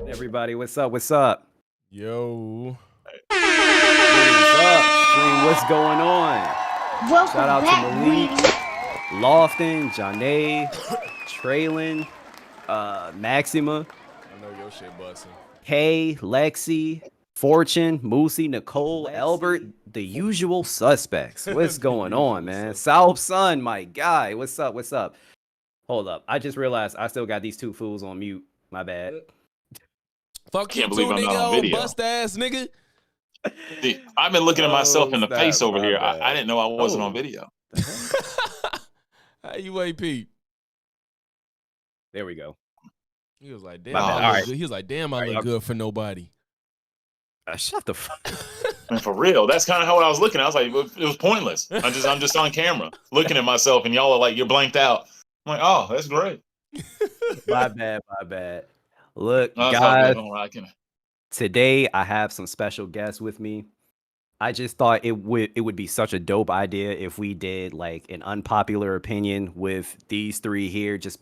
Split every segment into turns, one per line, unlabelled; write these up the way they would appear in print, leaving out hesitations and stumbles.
Everybody, what's up? What's up?
Yo.
What is up, stream? What's going on?
Welcome
Shout out
back,
to Malik, Lofton, Janae, Traylon, Maxima,
I know your shit busting.
Kay, Lexi, Fortune, Moosey, Nicole, Albert, the usual suspects. What's going on, man? South Sun, my guy. What's up? What's up? Hold up. I just realized I still got these two fools on mute. My bad.
Fuck you
Can't
too,
believe I'm not
nigga,
on
old
video.
bust ass nigga.
See, I've been looking at myself in the
snap,
face over
my
here.
bad.
I didn't know I wasn't
Oh.
on video.
How you AP?
There we go.
He was like, damn,
My bad.
I look
All right.
good. He was like, damn, I
All right,
look
y'all-
good for nobody.
Shut the fuck up.
And for real, that's kind of how I was looking. I was like, it was pointless. I'm just on camera looking at myself, and y'all are like, you're blanked out. I'm like, oh, that's great.
My bad, my bad. Look,
No, it's all
guys,
good. All right, I can-
today I have some special guests with me. I just thought it would be such a dope idea if we did like an unpopular opinion with these three here, just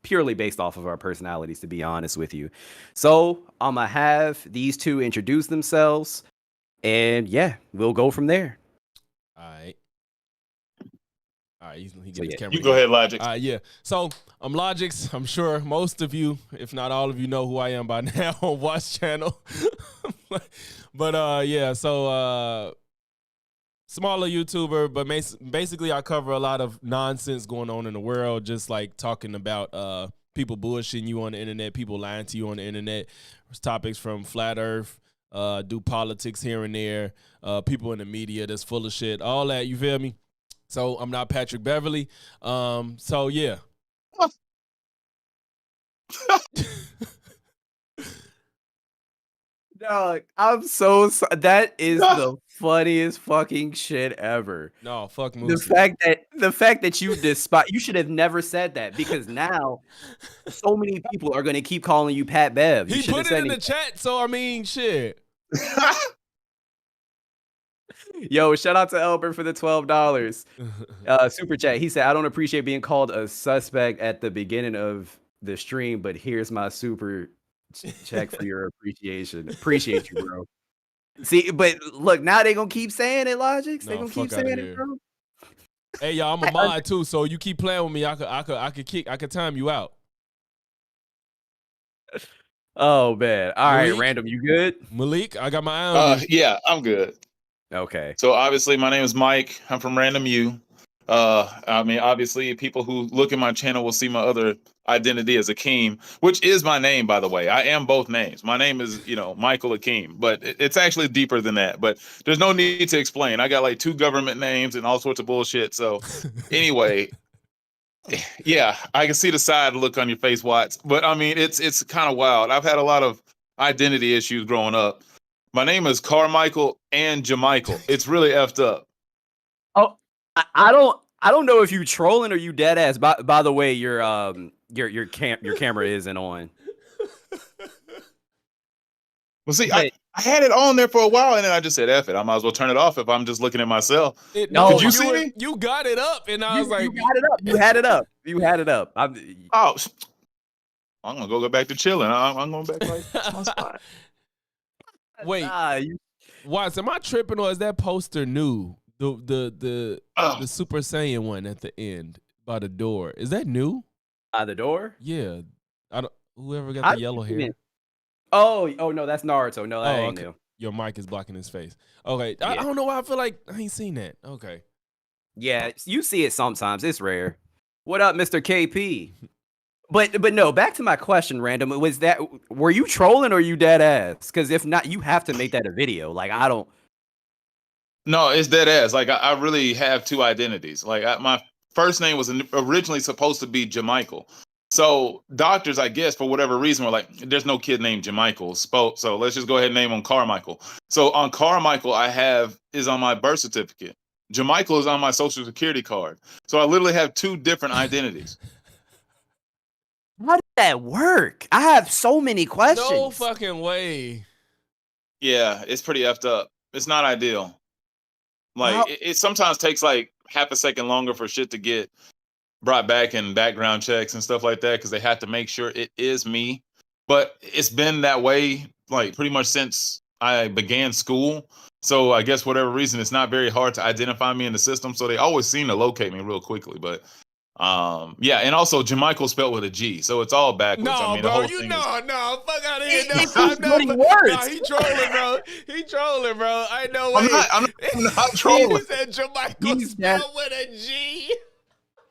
purely based off of our personalities, to be honest with you. So I'm gonna have these two introduce themselves, and yeah, we'll go from there.
All right. All right, he get
So,
his
yeah,
camera.
You go ahead, Logic.
All right, yeah. So I'm Logix. I'm sure most of you, if not all of you, know who I am by now on Watch Channel. but yeah, so Smaller YouTuber, but basically I cover a lot of nonsense going on in the world, just like talking about people bullshitting you on the internet, people lying to you on the internet. There's topics from flat earth, do politics here and there, people in the media that's full of shit, all that, you feel me? So I'm not Patrick Beverly. So yeah.
Dog, I'm so sorry. That is the funniest fucking shit ever.
No, fuck
The
Moosey.
fact that you despise, you should have never said that, because now so many people are gonna keep calling you Pat Bev. You
He
should have
put it
said
in the chat, so I mean, shit.
Yo, shout out to Elbert for the $12 super chat. He said, "I don't appreciate being called a suspect at the beginning of the stream, but here's my super check for your appreciation. Appreciate you, bro." See, but look, now they gonna keep saying it, Logics. They
No,
gonna keep
fuck outta
saying it,
here.
bro.
Hey, y'all, I'm a mod too, so you keep playing with me, I could time you out.
Oh man. All right,
Malik?
Random, you good?
Malik, I got my eye on you.
Yeah, I'm good.
Okay.
So obviously, my name is Mike. I'm from Random U. I mean, obviously, people who look at my channel will see my other identity as Akeem, which is my name, by the way. I am both names. My name is, Michael Akeem, but it's actually deeper than that. But there's no need to explain. I got like 2 government names and all sorts of bullshit. So anyway, yeah, I can see the side look on your face, Watts. But I mean, it's kind of wild. I've had a lot of identity issues growing up. My name is Carmichael and Jamichael. It's really effed up.
Oh, I don't know if you trolling or you dead ass. By the way, your camera isn't on.
Well, see, I had it on there for a while, and then I just said, F it. I might as well turn it off if I'm just looking at myself.
No,
did you see me?
You got it up, and I was like,
you got it up. You had it up. You had it up.
I'm going to go back to chilling. I'm going back to my spot.
wait, Watts, am I tripping, or is that poster new? The Super Saiyan one at the end by the door. Is that new?
By the door?
Yeah. Whoever got the yellow hair.
Oh no, that's Naruto. No, that ain't new.
Your mic is blocking his face. Okay. Yeah. I don't know why I feel like I ain't seen that. Okay.
Yeah, you see it sometimes. It's rare. What up, Mr. KP? But no, back to my question, Random. Were you trolling or you dead ass? Because if not, you have to make that a video. Like, I don't.
No, it's dead ass. Like, I really have 2 identities. Like, my first name was originally supposed to be Jamichael. So doctors, I guess, for whatever reason, were like, there's no kid named Jamichael. So let's just go ahead and name him Carmichael. So on Carmichael, is on my birth certificate. Jamichael is on my social security card. So I literally have 2 different identities.
How did that work? I have so many questions.
No fucking way.
Yeah, it's pretty effed up. It's not ideal. Like, it sometimes takes like half a second longer for shit to get brought back in background checks and stuff like that, because they have to make sure it is me. But it's been that way like pretty much since I began school. So I guess whatever reason, it's not very hard to identify me in the system. So they always seem to locate me real quickly. But yeah, and also Jamichael spelled with a G, so it's all backwards.
No,
I mean,
bro,
the whole
you
thing
no, fuck out of here.
It's getting worse.
No, he trolling, bro. He trolling, bro. I know.
I'm not trolling.
He said Jamichael spelled with a G.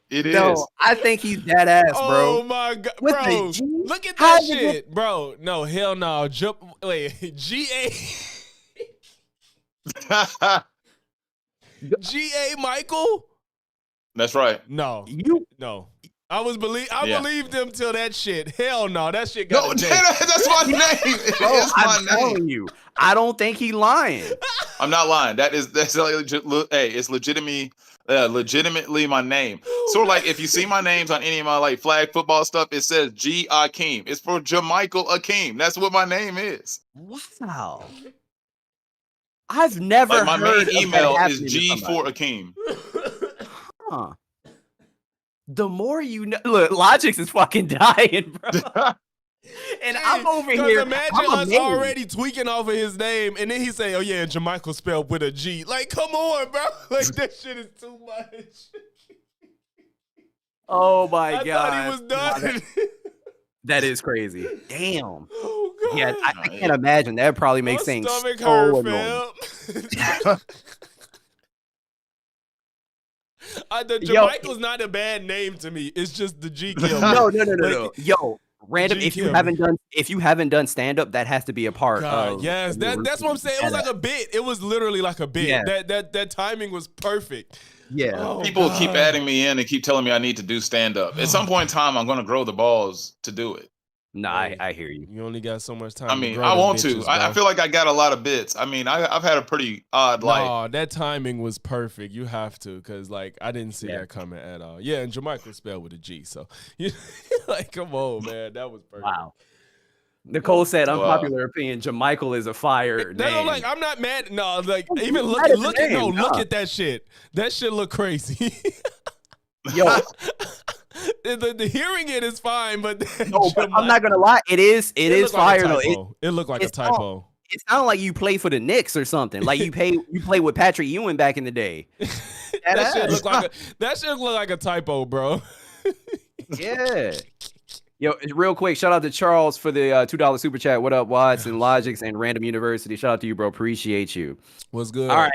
It is.
No, I think he's dead ass, bro.
Oh my god,
With
bro!
the G?
Look at
How
that
did it
shit, bro. No, hell no. GA. GA Michael?
That's right.
No. I believed them till that shit. Hell no, that shit got a J.
That's my name.
Bro,
It's my
I'm telling you, I don't think he lying.
I'm not lying. That's like, hey, it's legitimately my name. Sort of like if you see my names on any of my like flag football stuff, it says G Akeem. It's for Jamichael Akeem. That's what my name is.
Wow. I've never
Like my
heard
main
of that
email is
happening to
G
somebody.
for Akeem.
Huh. The more you know, look, Logix is fucking dying, bro. And I'm over here.
Imagine
I'm
us
amazed.
already tweaking off of his name, and then he say, "Oh yeah, and Jamichael spelled with a G." Like, come on, bro. Like that shit is too much.
Oh my
I
god.
thought he was done.
That is crazy. Damn.
Oh god.
Yeah, I can't imagine. That would probably make
My
things
stomach
so
hurt,
annoying.
fam. The Jermichael's not a bad name to me. It's just the G kill.
No. Yo, random. If you haven't done stand up, that has to be a part of.
Yes, that's what I'm saying. It was like a bit. It was literally like a bit.
Yeah.
That timing was perfect.
Yeah.
Oh,
People keep adding me in and keep telling me I need to do stand up. At some point in time, I'm going to grow the balls to do it.
No, I hear you.
You only got so much time.
I mean, I want to. I feel like I got a lot of bits. I mean, I've had a pretty odd life.
No, that timing was perfect. You have to, because like I didn't see that coming at all. Yeah, and Jermichael spelled with a G, so like, come on, man, that was perfect.
Wow. Nicole said, "Unpopular opinion. Jermichael is a fire name."
No, like I'm not mad. No, like even look at that shit. That shit look crazy.
Yo.
The hearing it is fine, but
but I'm not gonna lie, it is fire though.
It looked like a typo.
It sounded like you play for the Knicks or something. Like you play with Patrick Ewing back in the day.
that shit look like a typo, bro.
Yeah. Yo, real quick, shout out to Charles for the $2 super chat. What up, Watts and Logics and Random University? Shout out to you, bro. Appreciate you.
What's good?
All right,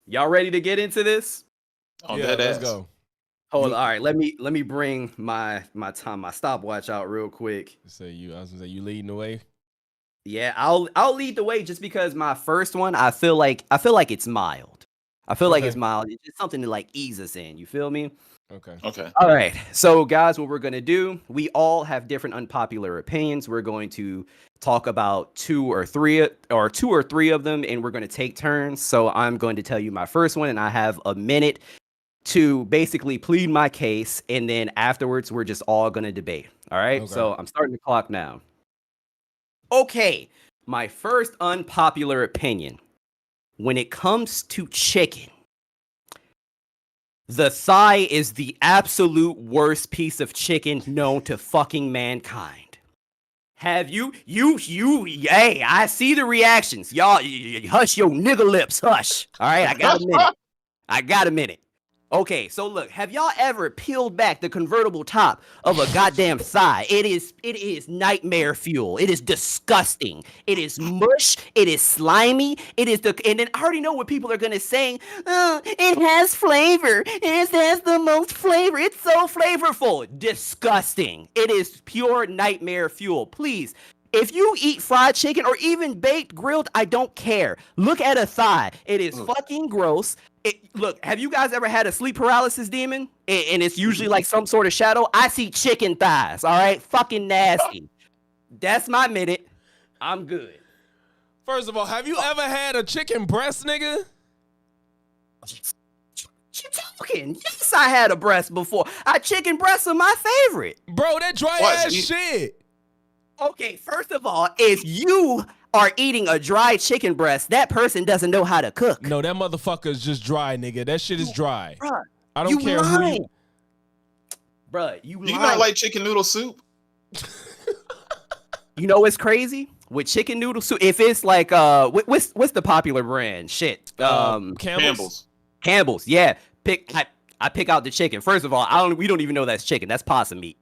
y'all ready to get into this?
Let's
go.
Hold on. All right, let me bring my stopwatch out real quick.
I was gonna say you leading the way.
Yeah, I'll lead the way just because my first one, I feel like it's mild. I feel like it's mild. It's just something to like ease us in. You feel me?
Okay.
All right. So guys, what we're gonna do, we all have different unpopular opinions. We're going to talk about two or three of them, and we're gonna take turns. So I'm going to tell you my first one, and I have a minute to basically plead my case, and then afterwards we're just all gonna debate. All right.
Okay.
So I'm starting the clock now. Okay, my first unpopular opinion. When it comes to chicken, the thigh is the absolute worst piece of chicken known to fucking mankind. Have you, hey, I see the reactions. Y'all, hush your nigga lips, hush. All right, I got a minute. Okay, so look, have y'all ever peeled back the convertible top of a goddamn thigh? It is nightmare fuel. It is disgusting. It is mush. It is slimy. And then I already know what people are gonna say. Oh, it has flavor. It has the most flavor. It's so flavorful. Disgusting. It is pure nightmare fuel. Please. If you eat fried chicken or even baked, grilled, I don't care. Look at a thigh. It is fucking gross. Look, have you guys ever had a sleep paralysis demon? And it's usually like some sort of shadow. I see chicken thighs, all right? Fucking nasty. That's my minute. I'm good.
First of all, have you ever had a chicken breast, nigga?
What you talking? Yes, I had a breast before. Chicken breasts are my favorite.
Bro, that dry ass shit.
Okay, first of all, if you are eating a dry chicken breast, that person doesn't know how to cook.
No, that motherfucker's just dry, nigga. That shit is dry.
Bruh,
I don't care who you...
Bruh, you
Do you not like chicken noodle soup?
You know what's crazy? With chicken noodle soup, if it's like, what's the popular brand? Shit. Campbell's, yeah. I pick out the chicken. First of all, we don't even know that's chicken. That's possum meat.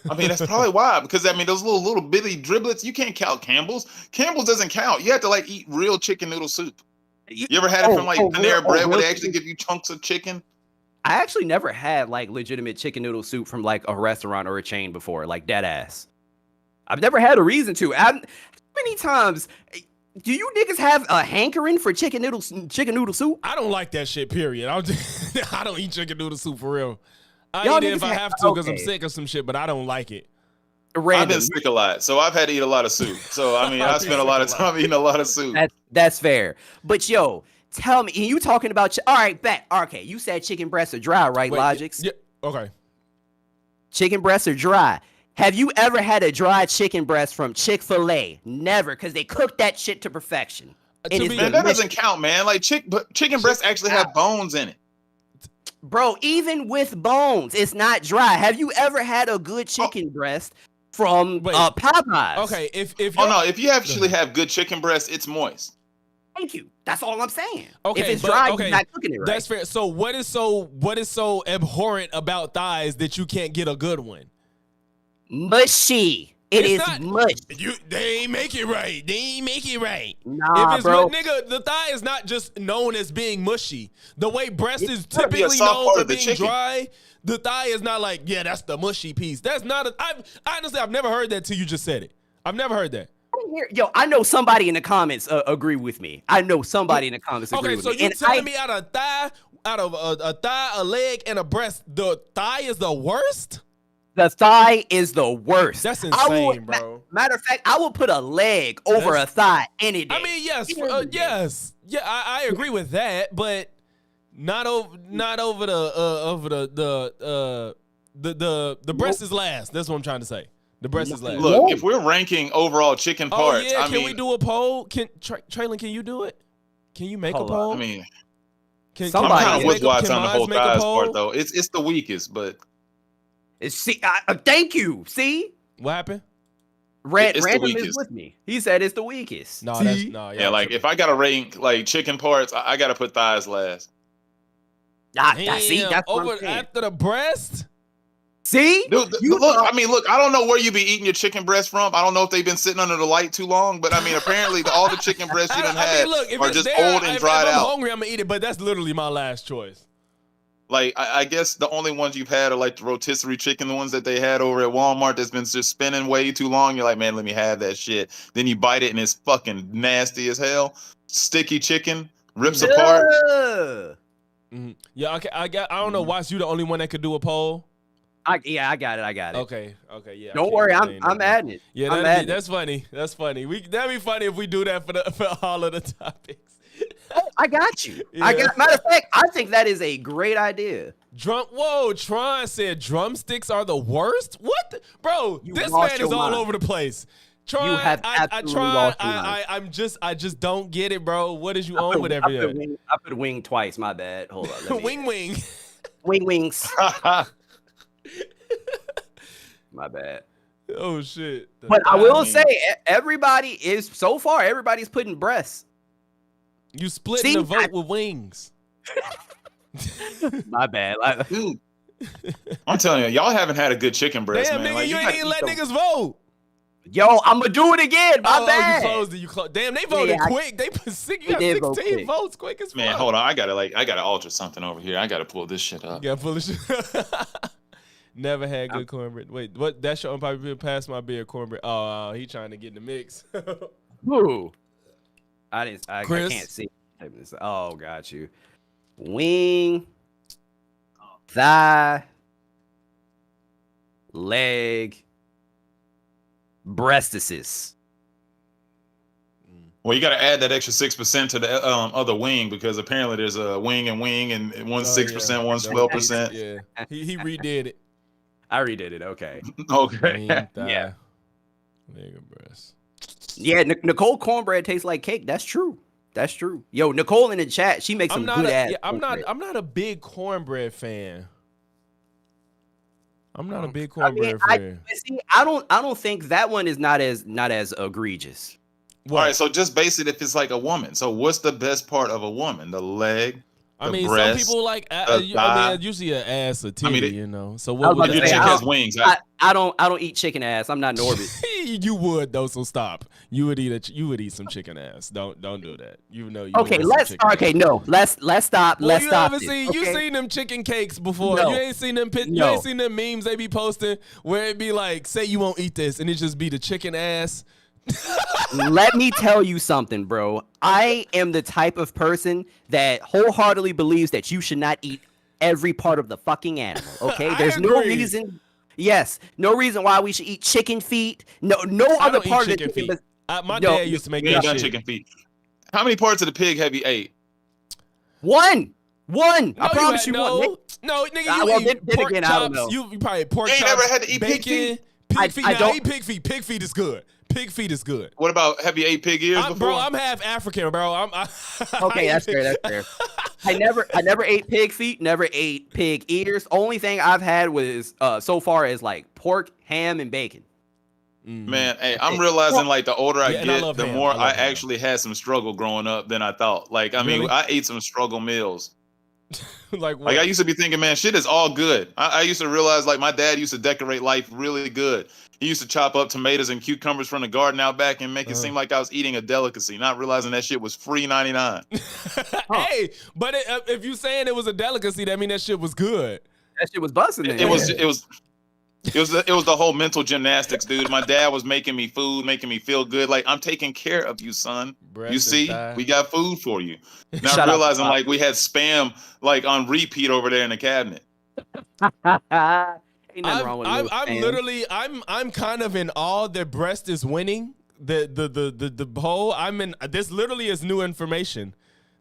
I mean, that's probably why. Because I mean, those little bitty driblets, you can't count Campbell's. Campbell's doesn't count. You have to like eat real chicken noodle soup. You ever had it from like Panera Bread where they actually give you chunks of chicken?
I actually never had like legitimate chicken noodle soup from like a restaurant or a chain before, like dead ass. I've never had a reason to. How many times do you niggas have a hankering for chicken noodle soup?
I don't like that shit, period. I don't eat chicken noodle soup for real. I
Y'all
eat it if I have to because I'm sick of some shit, but I don't like it.
Random.
I've been sick a lot, so I've had to eat a lot of soup. So I mean, I spent a lot of time eating a lot of soup.
That's fair. But yo, tell me, you talking about all right, bet. Okay, you said chicken breasts are dry, right?
Wait,
Logics.
Yeah. Okay.
Chicken breasts are dry. Have you ever had a dry chicken breast from Chick-fil-A? Never, because they cook that shit to perfection.
Man, that doesn't count, man. Like chicken breasts actually have bones in it.
Bro, even with bones, it's not dry. Have you ever had a good chicken breast from Popeyes?
Okay, if
you actually have good chicken breast, it's moist.
Thank you. That's all I'm saying.
Okay,
if it's dry, you're not cooking it right.
That's fair. So what is so abhorrent about thighs that you can't get a good one?
Mushy. It
It's
is
not-
mush.
They ain't make it right. They ain't make it right.
Nah,
if it's
bro.
nigga, the thigh is not just known as being mushy. The way breast is
gotta be a
typically
soft
known
part
for
of the
being
chicken.
dry, the thigh is not like, yeah, that's the mushy piece. That's not. Honestly, I've never heard that till you just said it. I've never heard that.
Yo, I know somebody in the comments agree with me. I know somebody in the comments agree
Okay,
with
so
me.
you
And
telling me out of a thigh, a leg, and a breast, the thigh is the worst?
the thigh is the worst.
That's
I will-
insane, bro.
Matter of fact, I will put a leg over a thigh any day.
I mean, yes,
Any day.
yes, yeah, I agree with that, but not over the breast is last. That's what I'm trying to say. The breast is last.
Look, if we're ranking overall chicken
Oh
parts,
yeah,
I
can
mean,
we do a poll? Traylon, can you do it? Can you make
Hold
a
on.
poll?
I mean,
Can
somebody-
I'm
Can
kind of with Watts
can
on the
Maz
whole
make a
thighs
poll?
part, though. It's the weakest, but
See, thank you. See,
What happened?
It's the
Random is
weakest.
with me. He said it's the weakest.
No,
See?
that's no.
yeah, like if I gotta rank like chicken parts, I gotta put thighs last.
See,
Damn,
that's what I'm
over
saying.
after the breast.
See,
Dude,
You
look,
thought-
I mean, look, I don't know where you be eating your chicken breast from. I don't know if they've been sitting under the light too long, but I mean, apparently all the chicken breasts you done had
if
are
it's
just
there,
old and
if
dried
I'm
out.
hungry, I'm gonna eat it. But that's literally my last choice.
Like, I guess the only ones you've had are like the rotisserie chicken, the ones that they had over at Walmart that's been just spinning way too long. You're like, man, let me have that shit. Then you bite it and it's fucking nasty as hell. Sticky chicken, rips apart.
Ugh.
Yeah, okay. I don't know. Watch, you the only one that could do a poll.
I got it.
Okay, yeah. I
Don't
can't
worry,
complain
I'm
no more.
adding it.
Yeah,
I'm adding it.
that's funny. That's funny. That'd be funny if we do that for all of the topics.
I got you.
Yeah.
Matter of fact, I think that is a great idea.
Whoa, Tron said drumsticks are the worst? What? Bro,
You
this
lost
man
your
is all
mind.
over the place. Tron,
You have
I
absolutely
Tron,
lost your mind.
I just don't get it, bro. What is you on with
I
everything?
put wing twice. My bad. Hold on. let me-
Wing.
wings. My bad.
Oh shit.
But I will
mean-
say, everybody's putting breasts.
You split
See,
the vote with wings.
My bad.
Dude, I'm telling you, y'all haven't had a good chicken breast,
Damn,
man.
nigga,
Like,
you ain't
gotta
even
eat
let
them-
niggas vote.
Yo, I'm gonna do it again. My bad.
You closed it. Damn, they voted
Yeah,
quick. They put you got
did vote
16
quick.
votes quick as fuck.
Man, hold on. I gotta alter something over here. I gotta pull this shit up.
Yeah, full of shit. Never had good cornbread. Wait, what? That's your unpopular pass my beer cornbread. Oh, he trying to get in the mix.
Who? I
Chris?
can't see. Oh, got you. Wing, thigh, leg, breastises.
Well, you got to add that extra 6% to the other wing because apparently there's a wing and one's 6%, one's 12%.
Yeah, he redid it.
I redid it. Okay.
Okay.
Wing, thigh,
Yeah.
leg and breast.
Yeah, Nicole cornbread tastes like cake. That's true. That's true. Yo, Nicole in the chat, she makes some good ass.
I'm
cornbread.
not a big cornbread fan. I'm not a big
I mean,
cornbread fan.
I don't think that one is not as egregious.
All right, so just base it if it's like a woman. So what's the best part of a woman? The leg?
I
the
mean,
breast,
some people like.
the thigh.
Usually an ass or titty,
I mean,
you know. So
I
what
was
would
about
Your
to say,
chick
I
has
don't-
wings.
I don't eat chicken ass. I'm not Norbit.
You would though, so stop. You would eat some chicken ass. Don't do that. You know you.
Okay,
would eat some
let's
chicken
okay,
ass.
no. Let's stop.
Well,
Let's
you
stop.
ever
this,
seen
okay?
you seen them chicken cakes before?
No.
You ain't seen them you
No.
ain't seen them memes they be posting where it be like, say you won't eat this, and it just be the chicken ass.
Let me tell you something, bro. I am the type of person that wholeheartedly believes that you should not eat every part of the fucking animal. Okay,
I
there's no
agree.
reason. Yes, no reason why we should eat chicken feet. No
I
other
don't eat
part of the
chicken
chicken.
feet. My
No,
dad used to make
We ain't
that
done
shit.
chicken feet. How many parts of the pig have you ate?
One.
No,
I promise you
no,
one.
no, nigga,
Ah,
you
well,
eat
then
pork
again, I don't
chops.
know.
You probably pork
You ain't
chops.
never had to eat pig
bacon.
feet?
Pig feet.
I
Now,
don't-
eat pig feet. Pig feet is good. Pig feet is good.
What about, have you ate pig ears before?
Bro, I'm half African, bro.
Okay, that's fair. That's fair. I never ate pig feet. Never ate pig ears. Only thing I've had was so far is like pork, ham, and bacon.
Man, hey, I'm realizing like the older I
Yeah, and I
get,
love
the
ham.
more
I love
I
ham.
actually had some struggle growing up than I thought. Like, I mean,
Really?
I ate some struggle meals.
like,
Like I used to be thinking, man, shit is all good. I used to realize like my dad used to decorate life really good. He used to chop up tomatoes and cucumbers from the garden out back and make it seem like I was eating a delicacy, not realizing that shit was free 99.
Hey, but if you saying it was a delicacy, that mean that shit was good.
That shit was busting.
It was the whole mental gymnastics, dude. My dad was making me food, making me feel good. Like, I'm taking care of you, son.
Breast
You see,
and thigh.
we got food for you. Not
Shout out
realizing
to
like we had spam like on repeat over there in the cabinet.
Ain't nothing wrong with a little
I'm
spam.
literally I'm kind of in awe that breast is winning the poll. I'm in this literally is new information.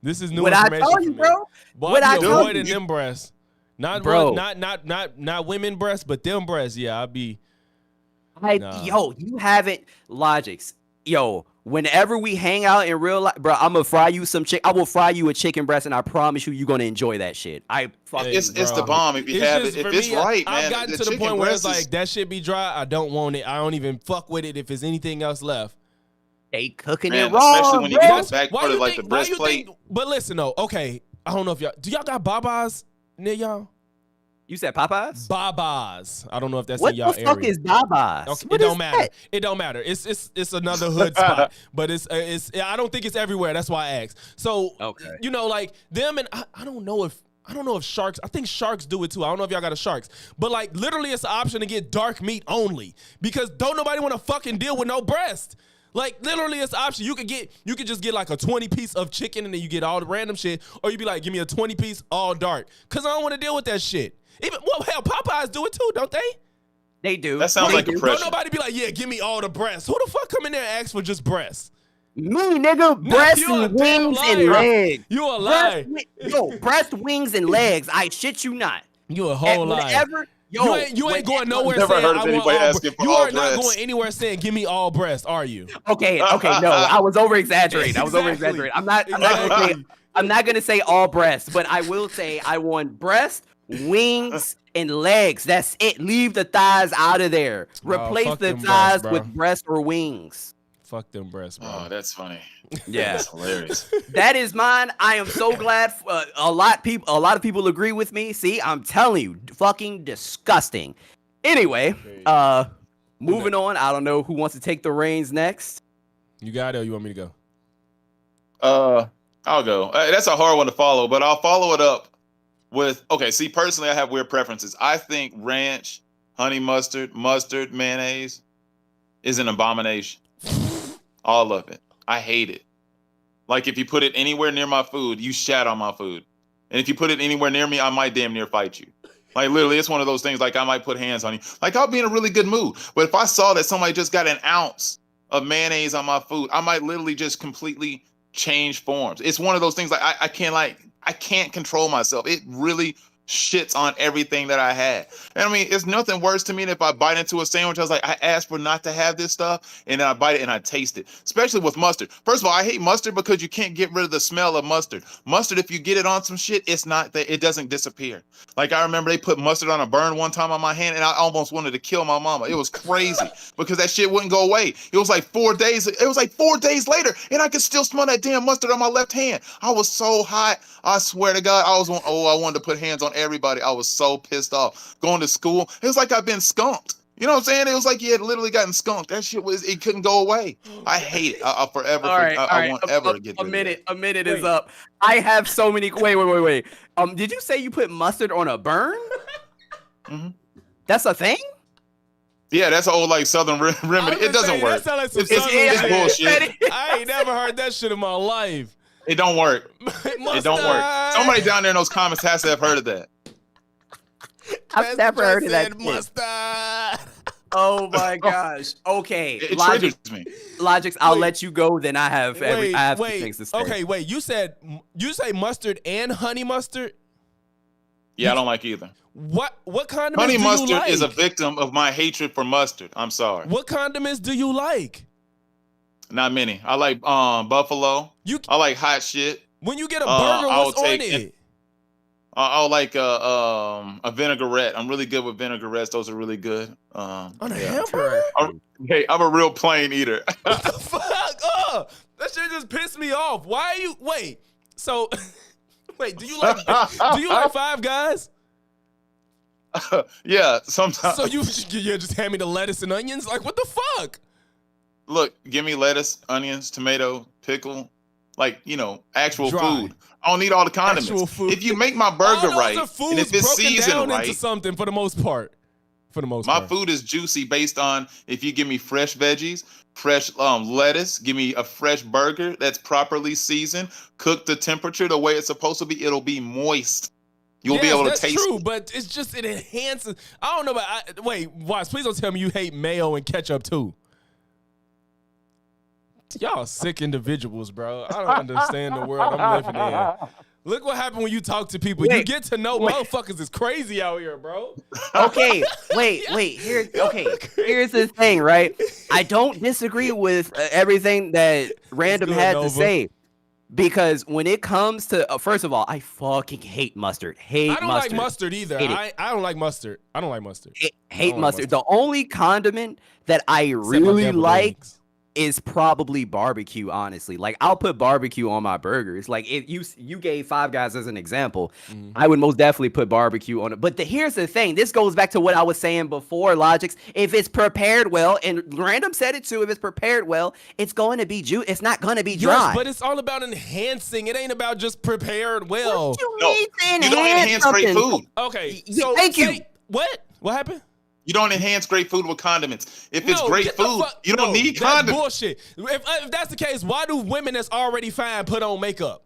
This is new
What I
information.
told you,
for me.
bro.
Boy,
What
I
I
be
told
avoiding
you.
them breasts. Not
Bro.
not women breasts, but them breasts. Yeah, I'll be. Nah.
Yo, you haven't Logics. Yo, whenever we hang out in real life, bro, I'm gonna fry you some chick. I will fry you a chicken breast, and I promise you, you're gonna enjoy that shit. I fucking.
It's the
bro.
bomb if you
It's
have
just
it.
for
If it's
me,
right, man.
I've gotten to the
chicken
point where it's
breast is-
like that shit be dry. I don't want it. I don't even fuck with it if there's anything else left.
They cooking
Man,
it wrong,
especially when you
bro.
get the back part of like the
why you
breastplate.
think? But listen though, okay, I don't know if do y'all got babas near y'all?
You said Popeyes?
Babas. I don't know if that's
What
in y'all
the fuck
area.
is Babas?
Okay,
What
it don't
is
matter.
that?
It don't matter. It's another hood spot, but it's I don't think it's everywhere. That's why I asked. So
Okay.
you know, like them and I don't know if sharks. I think sharks do it too. I don't know if y'all got a sharks, but like literally, it's an option to get dark meat only because don't nobody want to fucking deal with no breast. Like literally, it's an option. You could just get like a 20-piece of chicken and then you get all the random shit, or you be like, give me a 20-piece all dark, cause I don't want to deal with that shit. Even hell, Popeyes do it too, don't they?
They do.
That sounds
They
like
do.
oppression.
Don't nobody be like, yeah, give me all the breasts. Who the fuck come in there and ask for just breasts?
Me, nigga, breast
you a
and
damn
wings and
liar.
legs.
You a lie.
Breast, wings, and legs. I shit you not.
You a whole
And
lie.
whenever,
You ain't going nowhere
Never
saying
heard of
I want
anybody
all
asking for
You
all
are not
breasts.
going anywhere saying give me all breasts, are you?
Okay, no, I was over exaggerating.
Exactly.
I'm not gonna say all breasts, but I will say I want breast, wings, and legs. That's it. Leave the thighs out of there. Replace
fuck
the
them
thighs
breasts, bro.
with breast or wings.
Fuck them breasts, bro.
Oh, that's funny.
Yeah.
That's hilarious.
That is mine. I am so glad a lot of people agree with me. See, I'm telling you, fucking disgusting. Anyway, moving on. I don't know who wants to take the reins next.
You got it or you want me to go?
I'll go. That's a hard one to follow, but I'll follow it up with see, personally I have weird preferences. I think ranch, honey mustard, mayonnaise is an abomination. All of it. I hate it. Like if you put it anywhere near my food, you shat on my food. And if you put it anywhere near me, I might damn near fight you. Like literally, it's one of those things like I might put hands on you. Like I'll be in a really good mood. But if I saw that somebody just got an ounce of mayonnaise on my food, I might literally just completely change forms. It's one of those things like I can't control myself. It really shits on everything that I had. And I mean, it's nothing worse to me than if I bite into a sandwich. I was like, I asked for not to have this stuff, and then I bite it and I taste it. Especially with mustard. First of all, I hate mustard because you can't get rid of the smell of mustard. Mustard, if you get it on some shit, it doesn't disappear. Like I remember they put mustard on a burn one time on my hand, and I almost wanted to kill my mama. It was crazy because that shit wouldn't go away. It was like 4 days. It was like 4 days later, and I could still smell that damn mustard on my left hand. I was so hot. I swear to God, I wanted to put hands on everybody. I was so pissed off. Going to school, it was like I've been skunked. You know what I'm saying? It was like you had literally gotten skunked. That shit it couldn't go away. I hate it. I forever. I won't ever get rid of it.
A minute is up. I have so many. Wait. Did you say you put mustard on a burn?
Mhm.
That's a thing.
Yeah, that's an old like Southern remedy. It doesn't work.
That sound like some
It's
Southern
it's
shit.
bullshit.
I ain't never heard that shit in my life.
It don't work. It don't work. Somebody down there in those comments has to have heard of that.
I've never heard of that.
Said mustard.
Oh my gosh. Okay.
It
Logic,
triggers me.
Logics. I'll
Wait.
let you go. Then I have I have some
wait.
things to say.
Okay, wait. You say mustard and honey mustard?
Yeah, I don't like either.
What condiments
Honey
do you
mustard
like?
is a victim of my hatred for mustard. I'm sorry.
What condiments do you like?
Not many. I like buffalo. I like hot shit.
When you get a burger,
I'll
what's on
take
it?
I'll like a vinaigrette. I'm really good with vinaigrettes. Those are really good.
On a hamburger?
Hey, I'm a real plain eater.
What the fuck? Oh, that shit just pissed me off. Why are you wait? So wait, do you like Five Guys?
Yeah, sometimes.
So you just hand me the lettuce and onions? Like, what the fuck?
Look, give me lettuce, onions, tomato, pickle, like, actual
Dry.
food. I don't need all the condiments.
Actual food.
If you make my burger
All those
right,
are
and
foods
if it's
broken
seasoned
down
right,
into something for the most part.
my food is juicy based on if you give me fresh veggies, fresh lettuce, give me a fresh burger that's properly seasoned, cooked to temperature the way it's supposed to be, it'll be moist. You'll be able to taste
that's true,
it.
but it's just, it enhances. I don't know, but wait, Watts, please don't tell me you hate mayo and ketchup too. Y'all sick individuals, bro. I don't understand the world I'm living in. Look what happened when you talk to people. You get to know motherfuckers is crazy out here, bro.
Okay, wait. Here's the thing, right? I don't disagree with everything that Random
good,
had
Nova.
to say. Because when it comes to, first of all, I fucking hate mustard.
I don't like mustard either. I don't like mustard. I don't like mustard.
Hate
like
mustard.
mustard.
The only condiment that I
Except my
really
deviled
like
eggs.
is probably barbecue, honestly. Like, I'll put barbecue on my burgers. Like, if you gave Five Guys as an example, I would most definitely put barbecue on it. But here's the thing. This goes back to what I was saying before, Logix. If it's prepared well, and Random said it too, if it's prepared well, it's going to be it's not going to be dry.
Yes, but it's all about enhancing. It ain't about just prepared well.
What you
No,
need to
you don't enhance great
something?
food.
Okay,
Yeah, thank you.
What? What happened?
You don't enhance great food with condiments. If it's
No,
great
get the
food,
fuck-
you don't
no,
need
that's
condiments.
bullshit. If that's the case, why do women that's already fine put on makeup?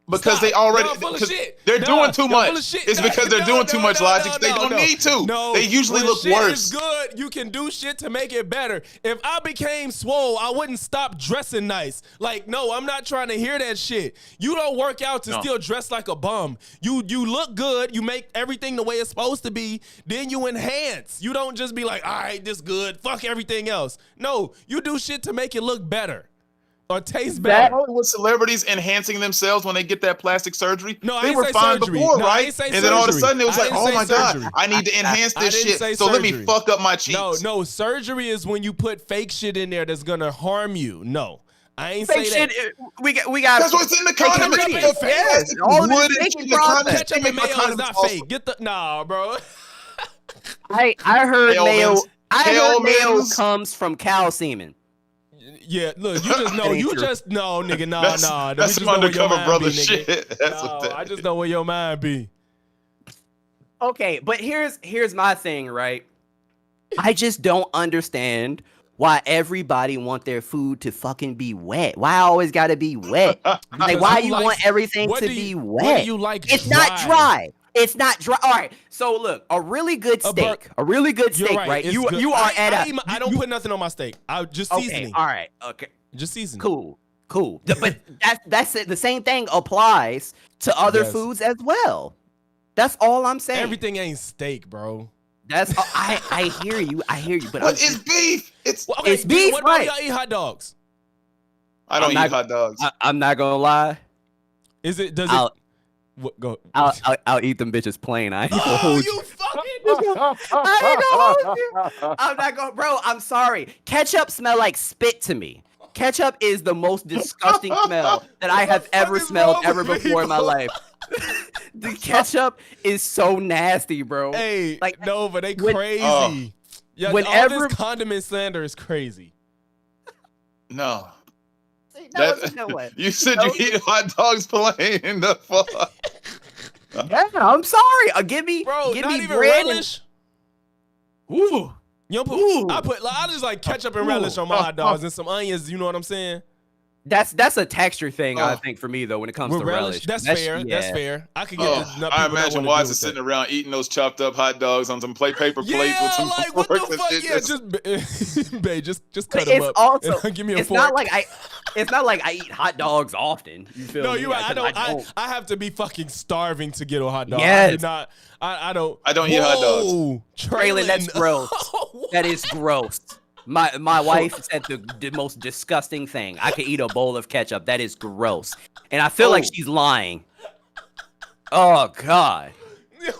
Because
Stop.
they already,
Y'all full of
because
shit.
they're
Nah,
doing too
y'all full
much.
of shit.
It's because they're doing too much logic. They don't need to.
No,
They usually
when
look
shit
worse.
is good, you can do shit to make it better. If I became swole, I wouldn't stop dressing nice. Like, no, I'm not trying to hear that shit. You don't work out to still dress like a bum. You look good. You make everything the way it's supposed to be. Then you enhance. You don't just be like, all right, this good. Fuck everything else. No, you do shit to make it look better. Or taste better.
Hollywood celebrities enhancing themselves when they get that plastic surgery.
No, I
they
didn't
were
say
fine
surgery.
before,
No, I
right?
didn't say
And then all of a
surgery.
sudden it was
I
like,
didn't
oh
say
my
surgery.
God, I need to enhance
I
this
didn't say
shit. So let me
surgery.
fuck up my cheeks.
No, surgery is when you put fake shit in there that's gonna harm you. No, I ain't
Fake
say that.
shit. We got.
That's what's in the condiments.
ingredients.
The
Yes,
plastic
all of
wood
this
and
making
shit, the
process.
condiments.
Ketchup
They
and
make my
mayo is
condiments
not
also-
fake. Get the bro.
I heard mayo.
Hellman's.
I heard mayo
Hellman's.
comes from cow semen.
Yeah, look, you just know.
That ain't
You
true.
just know, nigga. Nah.
That's
We
some
just know where your
undercover
mind
brother
be, nigga.
shit. That's
No,
what that
I
is.
just know where your mind be.
Okay, but here's my thing, right? I just don't understand why everybody want their food to fucking be wet. Why I always got to be wet? Like,
Because
why
you
you
like-
want everything
what
to
do you-
be
what do
wet?
you like
It's not
dry?
dry. It's not dry. All right. So look, a really good
A
steak, a really good
You're
steak,
right.
right?
It's
You
good.
you are at a.
I don't put nothing on my steak. I just
Okay.
seasoning.
All right. Okay.
Just seasoning.
Cool. But that's it. The same thing applies to other
Yes.
foods as well. That's all I'm saying.
Everything ain't steak, bro.
That's I hear you. But
What is beef?
Well, okay,
It's beef,
What about
right.
y'all eat hot dogs?
I don't
I'm not-
eat hot dogs.
I'm not gonna lie.
Is it? Does
I'll,
it? What, go.
I'll eat them bitches plain. I ain't gonna
Oh,
hold you.
you fucking.
I ain't gonna hold you. I'm not gonna, bro. I'm sorry. Ketchup smell like spit to me. Ketchup is the most disgusting smell that I have ever
is
smelled
wrong
ever
with
before in my
people?
life. The ketchup is so nasty, bro.
Hey,
Like,
no, but they
when-
crazy. Yeah, all
whenever-
this condiment slander is crazy.
No.
No,
That-
you know what?
You said
No.
you eat hot dogs plain. The fuck?
Yeah, I'm sorry. Give me,
Bro,
give
not
me
even
bread
relish.
and ooh.
You don't put,
Ooh.
I just like ketchup and
Ooh.
relish on my hot dogs and some onions. You know what I'm saying?
That's a texture thing, I
Oh.
think, for me though. When it comes
With
to
relish,
relish,
that's fair.
yeah.
That's fair. I could get.
Oh,
the people
I
that
imagine
wanna
Watts
deal
is
with
sitting around eating those chopped up hot dogs on some paper plates
Yeah,
with some
like what the
forks and
fuck?
shit.
Yeah, just babe, just cut
But
them
it's
up.
also
and give me a
it's
fork.
not like I eat hot dogs often. You feel
No,
me?
you're right. I don't.
don't.
I have to be fucking starving to get a hot dog. I
Yes.
do not. I don't.
I don't eat hot dogs.
Whoa,
Traylon, that's gross. That is gross. My wife said the most disgusting thing. I could eat a bowl of ketchup. That is gross. And I feel like
Oh.
she's lying. Oh God.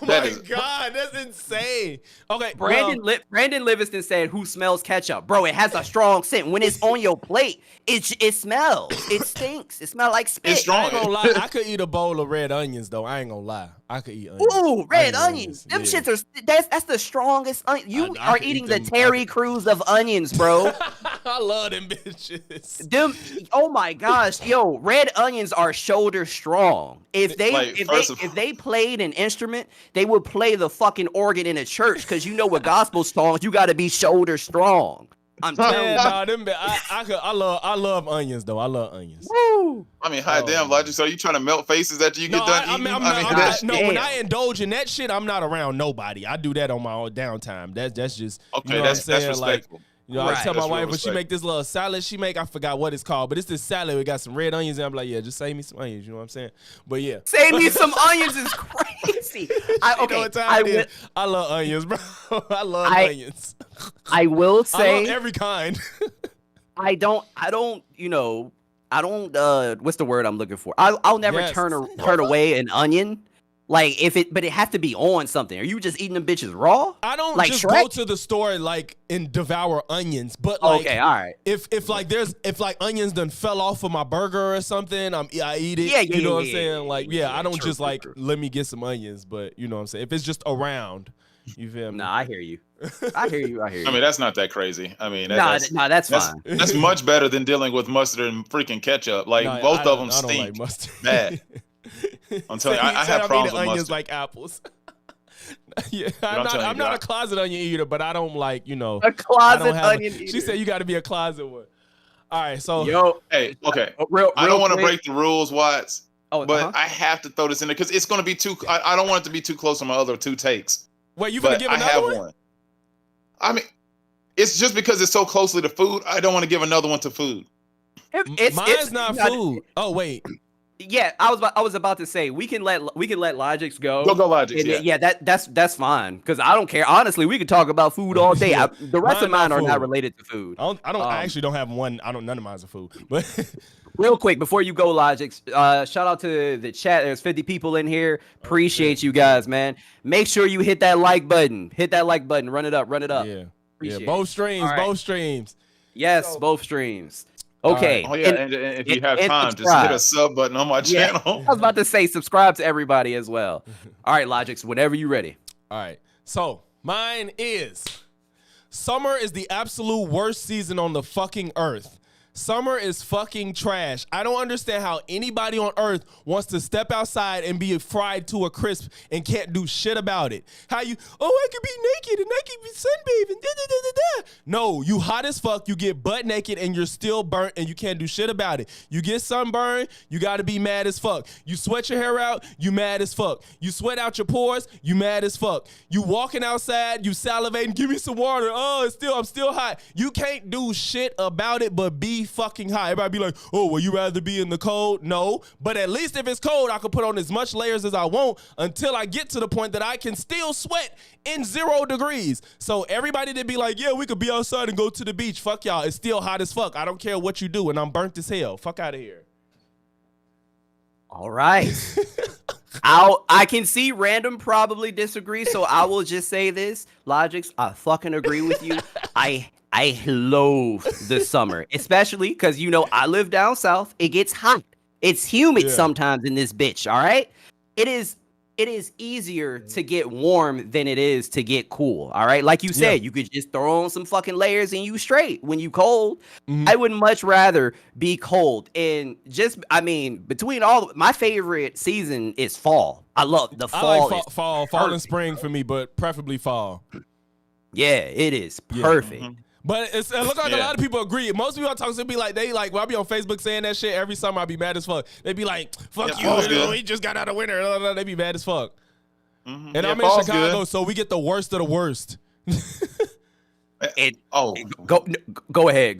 Oh
That
my
is-
God, that's insane. Okay,
Brandon Livingston said, "Who smells ketchup, bro? It has a strong scent. When it's on your plate, it smells. It stinks. It smells like spit."
It's strong.
I ain't gonna lie. I could eat a bowl of red onions though. I ain't gonna lie. I could eat onions.
Ooh,
I
red
eat
onions. Them
yeah.
shits are that's the strongest. You
I
are
could eat
eating the
them.
Terry Crews of onions, bro.
I love them bitches.
Them. Oh my gosh, yo, red onions are shoulder strong. If they
Like,
if they played an instrument, they would play the fucking organ in a church because you know with gospel songs you got to be shoulder strong. I'm telling
Yeah,
you.
nah, them. I love onions though. I love onions.
Woo.
I mean, hot damn, Logic. So you trying to melt faces after you get
No,
done
I
eating?
mean,
that
no.
shit-
When I indulge in that shit, I'm not around nobody. I do that on my own downtime. That's just
Okay,
you know
that's
what I'm saying. Like,
respectful.
you know, I
Right.
tell my
That's
wife
real
when she make this little salad she make. I forgot what it's called, but it's this salad. We got some red onions, and I'm like, yeah, just save me some onions. You know what I'm saying? But yeah,
Save me some onions is crazy.
You know what time it is? I love onions, bro. I love onions.
I will
I
say
love every kind.
I don't, you know, I don't, what's the word I'm looking for? I'll never
Yes.
turn away an onion. Like but it has to be on something. Are you just eating them bitches raw?
I don't
Like
just
Shrek?
go to the store like and devour onions, but like
Okay, all right.
if like onions done fell off of my burger or something, I eat it.
Yeah,
you know what I'm
yeah,
saying?
yeah,
Like,
yeah,
I don't
true,
just
true,
like
true.
let me get some onions, but you know what I'm saying? If it's just around, you feel me?
Nah, I hear you. I hear you.
I mean, that's not that crazy. I mean,
that's
that's
fine.
that's much better than dealing with mustard and freaking ketchup. Like
Nah,
both
I
of
don't-
them
I don't
stink.
like mustard.
bad. I'm telling you, I have
I'm
problems
eating
with
onions
mustard.
like apples. Yeah,
I'm telling you,
I'm not
I-
a closet onion eater, but I don't like, you know.
A
I
closet
don't have
onion.
She said you got to be a closet one. All right, so
"Yo,
Hey, okay.
real
I don't want to
quick-
break the rules, Watts,
Oh,
but I have to throw this in there because it's going to be too. I don't want it to be too close to my other two takes.
wait, you gonna
But
give
I
another
have
one?
one. I mean, it's just because it's so closely to food. I don't want to give another one to food.
Mine's not food. Oh wait,
Yeah, I was about to say we can let Logics go.
Go Logic.
And
Yeah.
that's fine because I don't care. Honestly, we could talk about food all day.
Yeah.
The rest of
Mine
mine are
not
not
food.
related to food.
I actually don't have one. None of mine's are food. But
Real quick before you go, Logics, shout out to the chat. There's 50 people in here. Appreciate you guys, man. Make sure you hit that like button. Hit that like button. Run it up.
yeah,
Appreciate it.
both streams,
All right.
both streams.
Yes,
So-
both streams. Okay.
Oh yeah, and if you have
and
time, just
subscribe.
hit a sub button on my
Yeah.
channel.
I was about to say subscribe to everybody as well. All right, Logics, whenever you're ready.
All right. So mine is summer is the absolute worst season on the fucking earth. Summer is fucking trash. I don't understand how anybody on earth wants to step outside and be fried to a crisp and can't do shit about it. How I could be naked and I could be sunbathing. Da, da, da, da, da. No, you hot as fuck. You get butt naked and you're still burnt and you can't do shit about it. You get sunburned, you gotta be mad as fuck. You sweat your hair out, you mad as fuck. You sweat out your pores, you mad as fuck. You walking outside, you salivating, give me some water. I'm still hot. You can't do shit about it but be fucking hot. Everybody be like, oh, well, you rather be in the cold? No, but at least if it's cold, I can put on as much layers as I want until I get to the point that I can still sweat in 0 degrees. So everybody that be like, yeah, we could be outside and go to the beach. Fuck y'all. It's still hot as fuck. I don't care what you do, and I'm burnt as hell. Fuck out of here.
All right. I can see Random probably disagree, so I will just say this. Logics, I fucking agree with you. I loathe the summer, especially because, you know, I live down south. It gets hot. It's humid sometimes in this bitch, all right? It is easier to get warm than it is to get cool, all right? Like you said, you could just throw on some fucking layers and you straight when you cold. I would much rather be cold. And just, I mean, between all, my favorite season is fall. I love the fall.
I like fall and
perfect.
spring for me, but preferably fall.
Yeah, it is perfect.
But it look like a lot of people agree. Most people I talk to be like, when I be on Facebook saying that shit every summer, I be mad as fuck. They be like, fuck you, we just got out of winter. They be mad as fuck. And I'm in Chicago, so we get the worst of the worst.
Go ahead.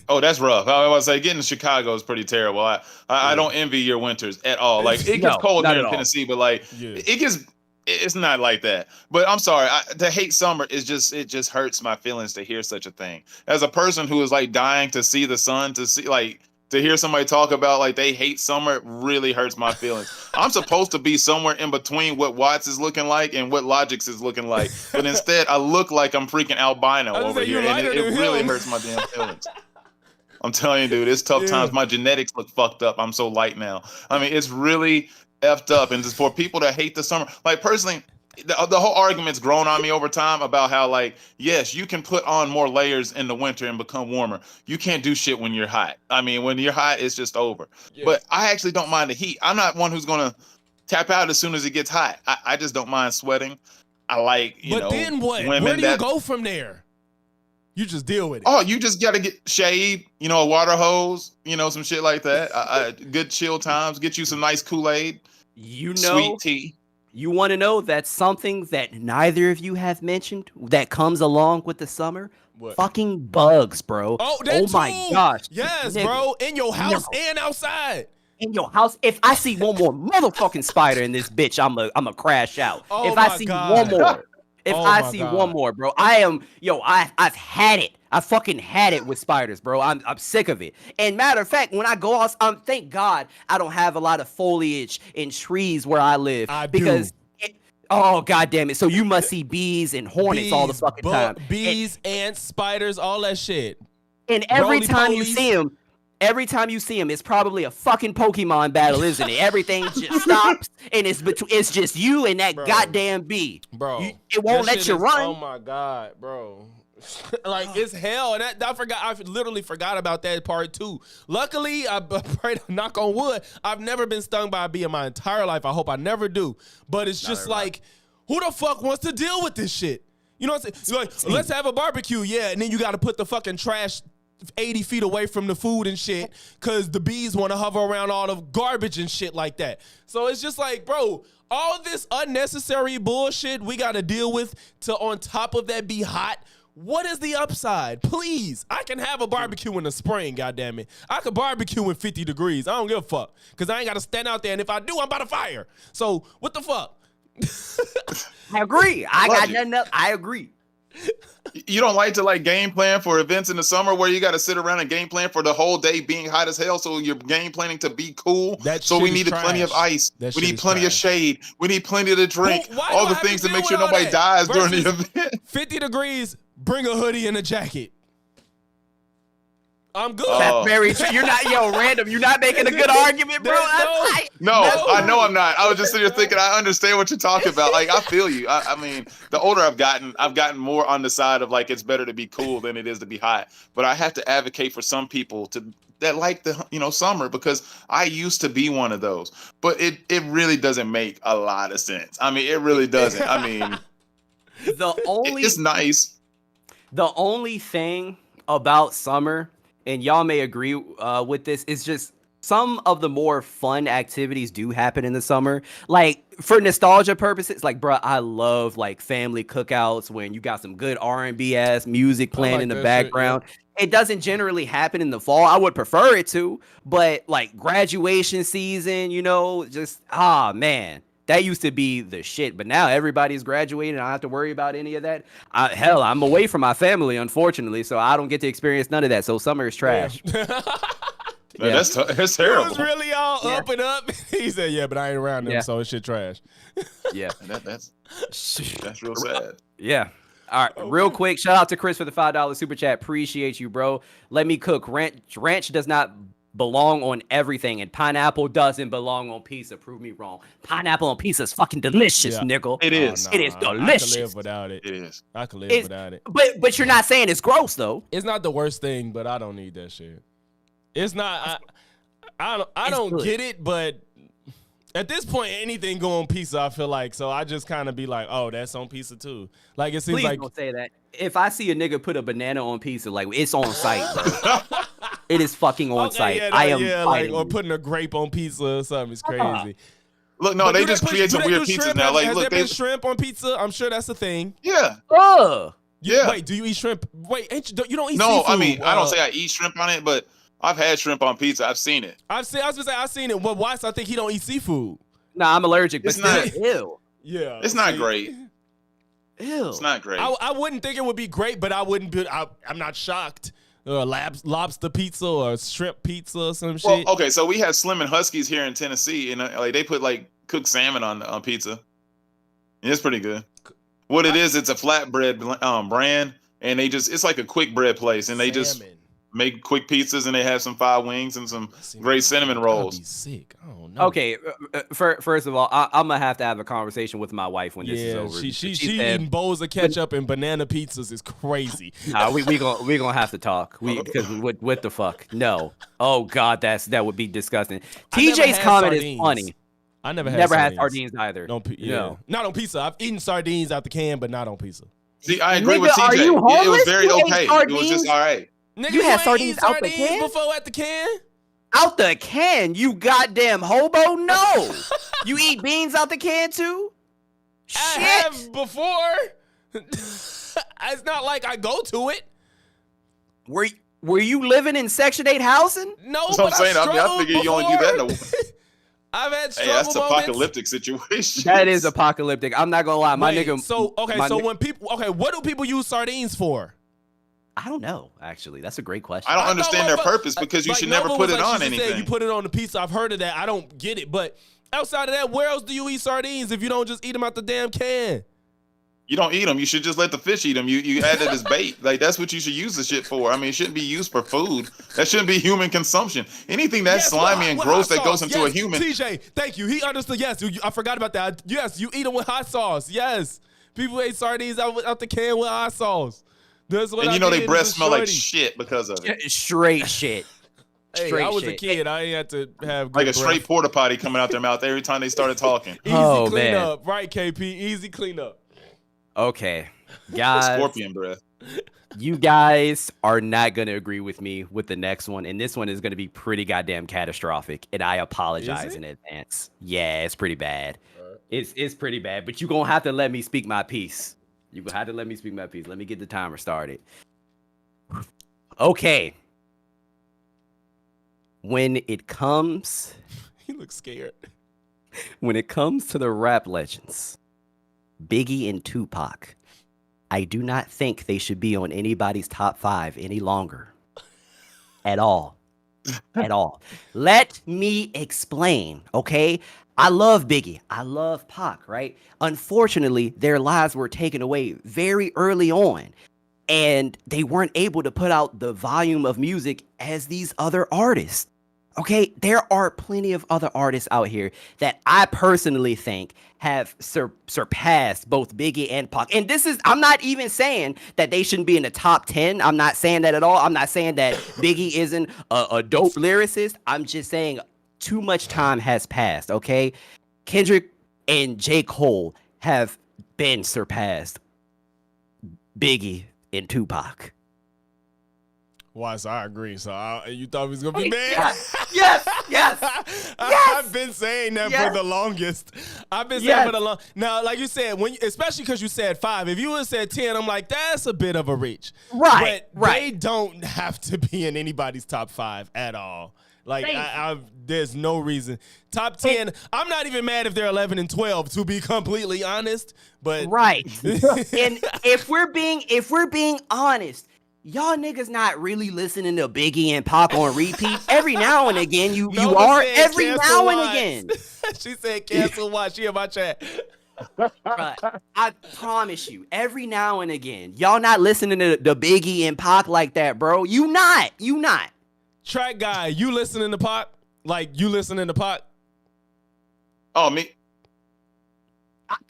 Oh, that's rough. I was say getting to Chicago is pretty terrible. I don't envy your winters at all. Like it gets cold here in Tennessee, but like it gets. It's not like that. But I'm sorry. To hate summer is it just hurts my feelings to hear such a thing. As a person who is like dying to see the sun, to to hear somebody talk about like they hate summer really hurts my feelings. I'm supposed to be somewhere in between what Watts is looking like and what Logix is looking like, but instead I look like I'm freaking albino over here, and it really hurts my damn feelings. I'm telling you, dude, it's tough times. My genetics look fucked up. I'm so light now. I mean, it's really effed up. And just for people that hate the summer, like personally, the whole argument's grown on me over time about how, like, yes, you can put on more layers in the winter and become warmer. You can't do shit when you're hot. I mean, when you're hot, it's just over. Yeah. But I actually don't mind the heat. I'm not one who's going to tap out as soon as it gets hot. I just don't mind sweating. I like, you know,
then what?
Women
Where do you go from there? You just deal with it.
Oh, you just got to get shade, you know, a water hose, you know, some shit like that. Good chill times. Get you some nice Kool-Aid.
You know,
sweet tea.
You want to know that's something that neither of you have mentioned that comes along with the summer? What? Fucking bugs, bro.
Oh, that
my gosh.
Yes, nigga. Bro. In your house and outside.
In your house. If I see one more motherfucking spider in this bitch, I'm a crash out.
Oh,
if I see one more. If I see one more, bro, I've had it. I fucking had it with spiders, bro. I'm sick of it. And matter of fact, when I go out, thank God I don't have a lot of foliage in trees where I live. Oh, God damn it. So you must see bees and hornets all the fucking time.
Bees, ants, spiders, all that shit.
And every time you see them, it's probably a fucking Pokemon battle, isn't it? Everything just stops, and it's just you and that goddamn bee.
Bro.
It won't let you run.
Oh, my God, bro. Like, it's hell. And I literally forgot about that part, too. Luckily, I pray to knock on wood, I've never been stung by a bee in my entire life. I hope I never do. But it's just like, who the fuck wants to deal with this shit? You know what I'm saying? Like, let's have a barbecue, yeah, and then you got to put the fucking trash 80 feet away from the food and shit because the bees want to hover around all the garbage and shit like that. So it's just like, bro, all this unnecessary bullshit we got to deal with to on top of that be hot. What is the upside? Please, I can have a barbecue in the spring, goddammit. I could barbecue in 50 degrees. I don't give a fuck because I ain't got to stand out there, and if I do, I'm about to fire. So what the fuck?
I agree. I got nothing else. I agree.
You don't like to game plan for events in the summer where you got to sit around and game plan for the whole day being hot as hell, so you're game planning to be cool. So we need plenty of ice. We need plenty of shade. We need plenty to drink. All the things to make sure nobody dies during the event.
50 degrees, bring a hoodie and a jacket. I'm good.
That's very true. You're not, random. You're not making a good argument, bro.
No, I know I'm not. I was just sitting here thinking, I understand what you're talking about. Like, I feel you. I mean, the older I've gotten more on the side of it's better to be cool than it is to be hot. But I have to advocate for some people that like the summer, because I used to be one of those. But it really doesn't make a lot of sense. I mean, it really doesn't. I mean, it's nice.
The only thing about summer, and y'all may agree with this, is just some of the more fun activities do happen in the summer. Like, for nostalgia purposes, bro, I love family cookouts when you got some good R&B ass music playing in the background. Shit, yeah. It doesn't generally happen in the fall. I would prefer it to, but graduation season, man. That used to be the shit, but now everybody's graduating. I don't have to worry about any of that. Hell, I'm away from my family, unfortunately, so I don't get to experience none of that. So summer is trash.
That's terrible.
It was really all up and up. He said, "Yeah, but I ain't around them, so it's shit trash."
Yeah, that's real sad.
Yeah. All right, real quick, shout out to Chris for the $5 super chat. Appreciate you, bro. Let me cook. Ranch does not belong on everything, and pineapple doesn't belong on pizza. Prove me wrong. Pineapple on pizza is fucking delicious, nigga.
It is.
It is delicious.
I can live without it.
It is.
I can live without it.
But you're not saying it's gross though.
It's not the worst thing, but I don't need that shit. It's not. I don't get it, but at this point, anything go on pizza, I feel like. So I just kind of be like, oh, that's on pizza too. Like, it seems
Please don't say that. If I see a nigga put a banana on pizza, it's on site, bro. It is fucking on site.
Yeah, or putting a grape on pizza or something. It's crazy.
Look, no, they just create some weird pizzas now.
Has there been shrimp on pizza? I'm sure that's a thing.
Yeah.
Yeah. Wait, do you eat shrimp? Wait, you don't eat seafood?
No, I mean, I don't say I eat shrimp on it, but I've had shrimp on pizza. I've seen it.
I've seen it. Well, why? So I think he don't eat seafood.
Nah, I'm allergic.
It's not.
Ew.
Yeah.
It's not great.
Ew.
It's not great.
I wouldn't think it would be great, but I wouldn't be. I'm not shocked. lobster pizza or shrimp pizza or some
Well,
shit.
okay, so we have Slim and Huskies here in Tennessee, and like they put like cooked salmon on pizza. And it's pretty good. What it is, it's a flatbread brand, and it's like a quick bread place, and they just make quick pizzas, and they have some fried wings and some great cinnamon rolls.
I'll be sick. I don't know.
Okay, first of all, I'm gonna have to have a conversation with my wife when this is over.
She
said,
eating bowls of ketchup and banana pizzas is crazy.
Nah, we gonna have to talk. Because what the fuck? No. Oh God, that would be disgusting. TJ's comment is funny.
I never
had sardines either.
No, not on pizza. I've eaten sardines out the can, but not on pizza.
See, I agree with TJ.
Are you
It was very
you
okay. It was just all right.
Nigga,
you had
ain't
sardines
eaten
out the can
before at the can?
Out the can, you goddamn hobo! No, you eat beans out the can too. Shit.
I have before. It's not like I go to it.
Were you living in Section 8 housing?
No,
That's
but
what I'm saying. I figure you only do that in a
I've had struggle
that's
moments.
apocalyptic situation.
That is apocalyptic. I'm not gonna lie, my
Wait,
nigga.
So when people what do people use sardines for?
I don't know. Actually, that's a great question.
I don't understand their purpose because you should never put it on anything.
You put it on the pizza. I've heard of that. I don't get it. But outside of that, where else do you eat sardines if you don't just eat them out the damn can?
You don't eat them. You should just let the fish eat them. You add it as bait. Like that's what you should use the shit for. I mean, it shouldn't be used for food. That shouldn't be human consumption. Anything that's slimy and gross that goes into a human.
TJ, thank you. He understood. Yes, I forgot about that. Yes, you eat them with hot sauce. Yes, people ate sardines out the can with hot sauce. That's what
and they breath smell like shit because of it.
Straight shit.
Hey, I was a kid. I ain't had to have
like a
breath.
straight porta potty coming out their mouth every time they started talking.
Easy cleanup, right, KP? Easy cleanup.
Okay, guys.
Scorpion breath.
You guys are not gonna agree with me with the next one, and this one is gonna be pretty goddamn catastrophic, and I apologize in advance. Yeah, it's pretty bad. It's pretty bad, but you're gonna have to let me speak my piece. You're gonna have to let me speak my piece. Let me get the timer started. Okay. When it comes,
he looks scared.
When it comes to the rap legends, Biggie and Tupac, I do not think they should be on anybody's top 5 any longer. At all. At all. Let me explain, okay? I love Biggie. I love Pac, right? Unfortunately, their lives were taken away very early on, and they weren't able to put out the volume of music as these other artists. Okay, there are plenty of other artists out here that I personally think have surpassed both Biggie and Pac. And I'm not even saying that they shouldn't be in the top 10. I'm not saying that at all. I'm not saying that Biggie isn't a dope lyricist. I'm just saying too much time has passed, okay? Kendrick and J. Cole have been surpassed. Biggie and Tupac.
Why? So I agree. So you thought he was gonna be mad?
Yes.
I've been saying that for the longest. I've been saying for the long. Now, like you said, especially because you said 5. If you would have said 10, I'm like, that's a bit of a reach.
Right.
But they don't have to be in anybody's top 5 at all. Like there's no reason. Top 10. I'm not even mad if they're 11 and 12. To be completely honest, but
right. And if we're being honest. Y'all niggas not really listening to Biggie and Pac on repeat. Every now and again, you are. Every now and again.
She said cancel watch. She in my chat.
Bruh, I promise you, every now and again, y'all not listening to the Biggie and Pac like that, bro. You not.
Track guy, you listening to Pac? Like, you listening to Pac?
Oh, me?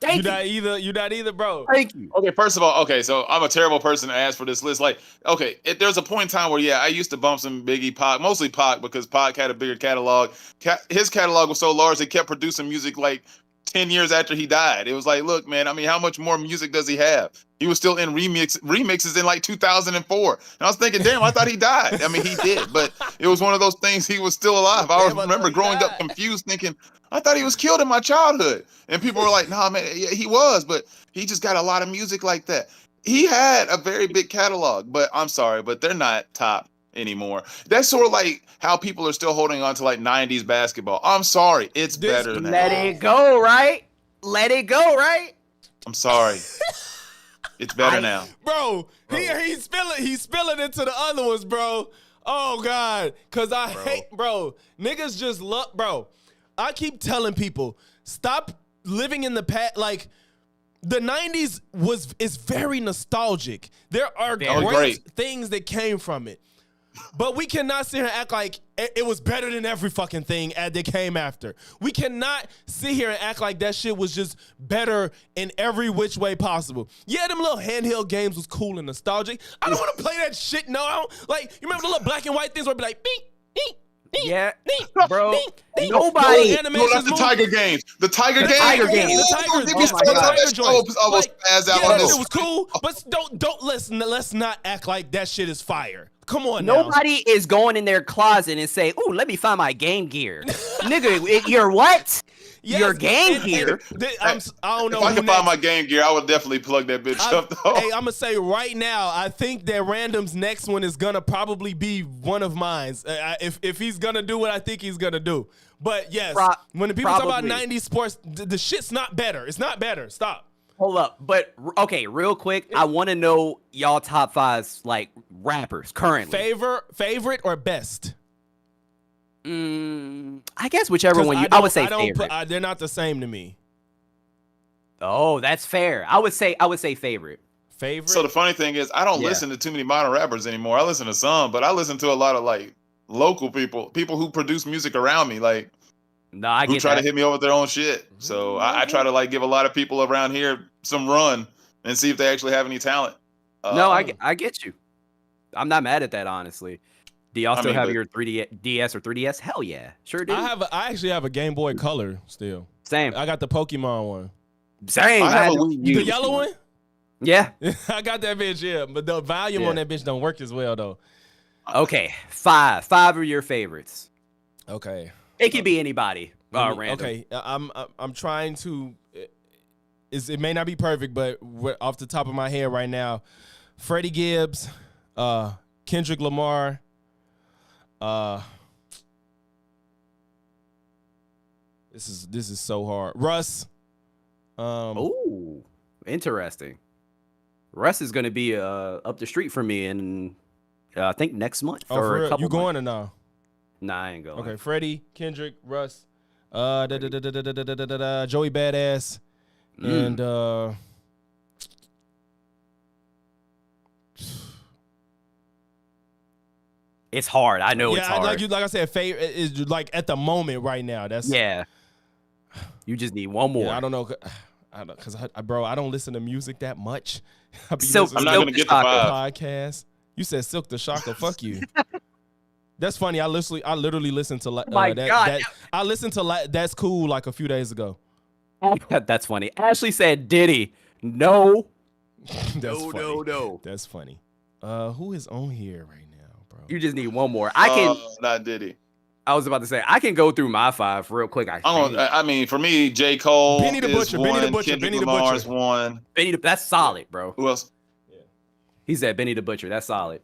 You not either, bro.
Thank you.
Okay, first of all, so I'm a terrible person to ask for this list. Like, okay, there's a point in time where, I used to bump some Biggie, Pac, mostly Pac, because Pac had a bigger catalog. His catalog was so large, they kept producing music like 10 years after he died. It was like, look, man, I mean, how much more music does he have? He was still in remixes in like 2004. And I was thinking, damn, I thought he died. I mean, he did, but it was one of those things, he was still alive. I remember growing up confused thinking, I thought he was killed in my childhood. And people were like, nah, man, yeah, he was, but he just got a lot of music like that. He had a very big catalog, but I'm sorry, but they're not top anymore. That's sort of like how people are still holding on to like 90s basketball. I'm sorry, it's better than that.
Let it go, right?
I'm sorry. It's better now.
Bro, he's spilling into the other ones, bro. Oh God, cause I hate, bro. Niggas just love, bro. I keep telling people, stop living in the past. Like the '90s is very nostalgic. There are great things that came from it, but we cannot sit here and act like it was better than every fucking thing that came after. We cannot sit here and act like that shit was just better in every which way possible. Yeah, them little handheld games was cool and nostalgic. I don't want to play that shit. No, I don't. Like, you remember the little black and white things where it'd be like, bing, bing.
Yeah, bro.
No,
Nobody.
that's the Tiger games. The Tiger games.
The Tiger
joints.
Almost passed out on
That
this.
shit was cool, but let's not act like that shit is fire. Come on,
Nobody is going in their closet and say, "Ooh, let me find my Game Gear." Nigga, you're what?
Yes,
your Game Gear.
I don't know.
If I can find my Game Gear, I would definitely plug that bitch up. Though.
Hey, I'm gonna say right now, I think that Random's next one is gonna probably be one of mine. If he's gonna do what I think he's gonna do. But yes, when the people talk about '90s sports, the shit's not better. It's not better. Stop.
Hold up, but okay, real quick, I want to know y'all top fives like rappers currently.
Favorite or best?
I guess whichever one I would say favorite.
They're not the same to me.
Oh, that's fair. I would say favorite.
Favorite.
So the funny thing is, I don't listen to too many modern rappers anymore. I listen to some, but I listen to a lot of like local people who produce music around me, like who try to hit me over with their own shit. So I try to like give a lot of people around here some run and see if they actually have any talent.
No, I get you. I'm not mad at that, honestly. Do y'all still have your 3DS or 3DS? Hell yeah, sure do.
I actually have a Game Boy Color still.
Same.
I got the Pokemon one.
Same.
The yellow one.
Yeah.
I got that bitch. Yeah, but the volume on that bitch don't work as well though.
Okay, five are your favorites.
Okay.
It could be anybody. Random.
Okay, I'm trying to. It may not be perfect, but off the top of my head right now, Freddie Gibbs, Kendrick Lamar. This is so hard. Russ.
Oh, interesting. Russ is going to be up the street from me in I think next month.
Oh, for real? You going or no?
Nah, I ain't going.
Okay, Freddie, Kendrick, Russ, Joey Badass, and
it's hard. I know it's hard.
Like I said, favorite is like at the moment right now. That's
You just need one more.
Yeah, I don't know, because I don't listen to music that much.
I'm not gonna get the
podcast. You said Silk the Shocker. Fuck you. That's funny. I literally listened to that. I listened to That's Cool like a few days ago.
That's funny. Ashley said Diddy. No.
No. That's funny. Who is on here right now, bro?
You just need one more. I can.
Not Diddy.
I was about to say I can go through my five real quick.
I mean, for me, J. Cole,
Benny the Butcher,
Kendrick Lamar's one.
That's solid, bro.
Who else?
He said Benny the Butcher. That's solid.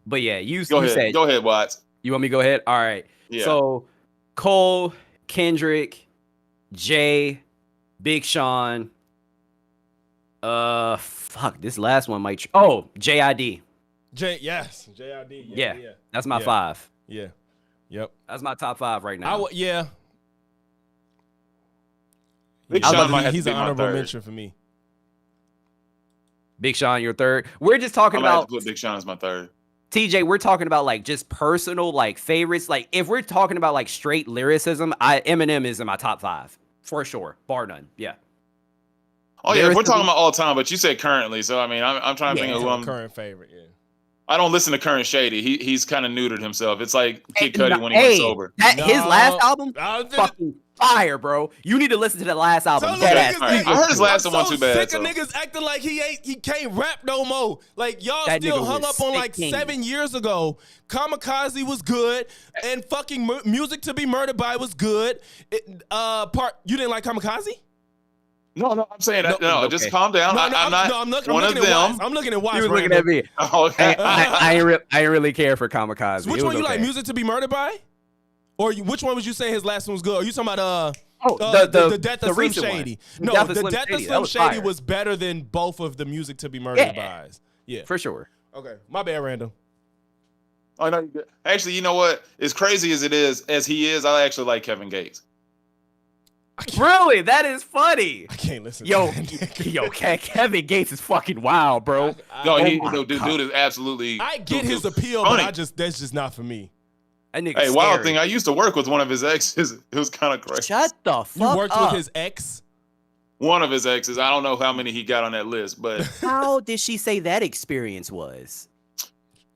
But yeah,
go ahead, Watts.
You want me to go ahead? All right.
Yeah.
So Cole, Kendrick, Jay, Big Sean. Fuck, this last one might. JID.
Yes, JID. Yeah.
That's my five.
Yeah. Yep.
That's my top five right now.
Big Sean
he's an honorable mention for me.
Big Sean, your third. We're just talking about.
Put Big Sean as my third.
TJ, we're talking about like just personal like favorites. Like if we're talking about like straight lyricism, Eminem is in my top five for sure, bar none. Yeah.
Oh yeah, if we're talking about all time, but you said currently, so I mean, I'm trying to think of who I'm
current favorite. Yeah.
I don't listen to current Shady. He's kind of neutered himself. It's like Kid Cudi when he went sober.
His last album, fucking fire, bro. You need to listen to the last album.
I heard his last one wasn't too bad.
Sick of niggas acting like he can't rap no more. Like y'all still hung up on like 7 years ago. Kamikaze was good, and fucking Music to Be Murdered By was good. You didn't like Kamikaze?
No, I'm saying that. No, just calm down. I'm not one of them.
I'm looking at Watts.
He was looking at me.
Okay.
I ain't really care for Kamikaze.
So which one you like? Music to Be Murdered By? Or which one would you say his last one was good? Are you talking about
Oh,
the Death of Slim
recent one.
Shady.
The
No,
Death of
the
Slim
Death of
Shady. That
Slim
was
Shady
fire.
was better than both of the Music to Be Murdered
Yeah.
By's. Yeah,
For sure.
Okay, my bad, Randall.
Oh no, actually, you know what? As crazy as it is, as he is, I actually like Kevin Gates.
Really? That is funny.
I can't listen.
Yo,
to that.
yo, Kevin Gates is fucking wild, bro.
No,
my
dude is absolutely.
I get his
cuckoo.
appeal,
Funny.
but that's just not for me.
That nigga
Hey, wild
scary.
thing, I used to work with one of his exes. It was kind of crazy.
Shut the fuck
You worked
up.
with his ex.
One of his exes. I don't know how many he got on that list, but
How did she say that experience was?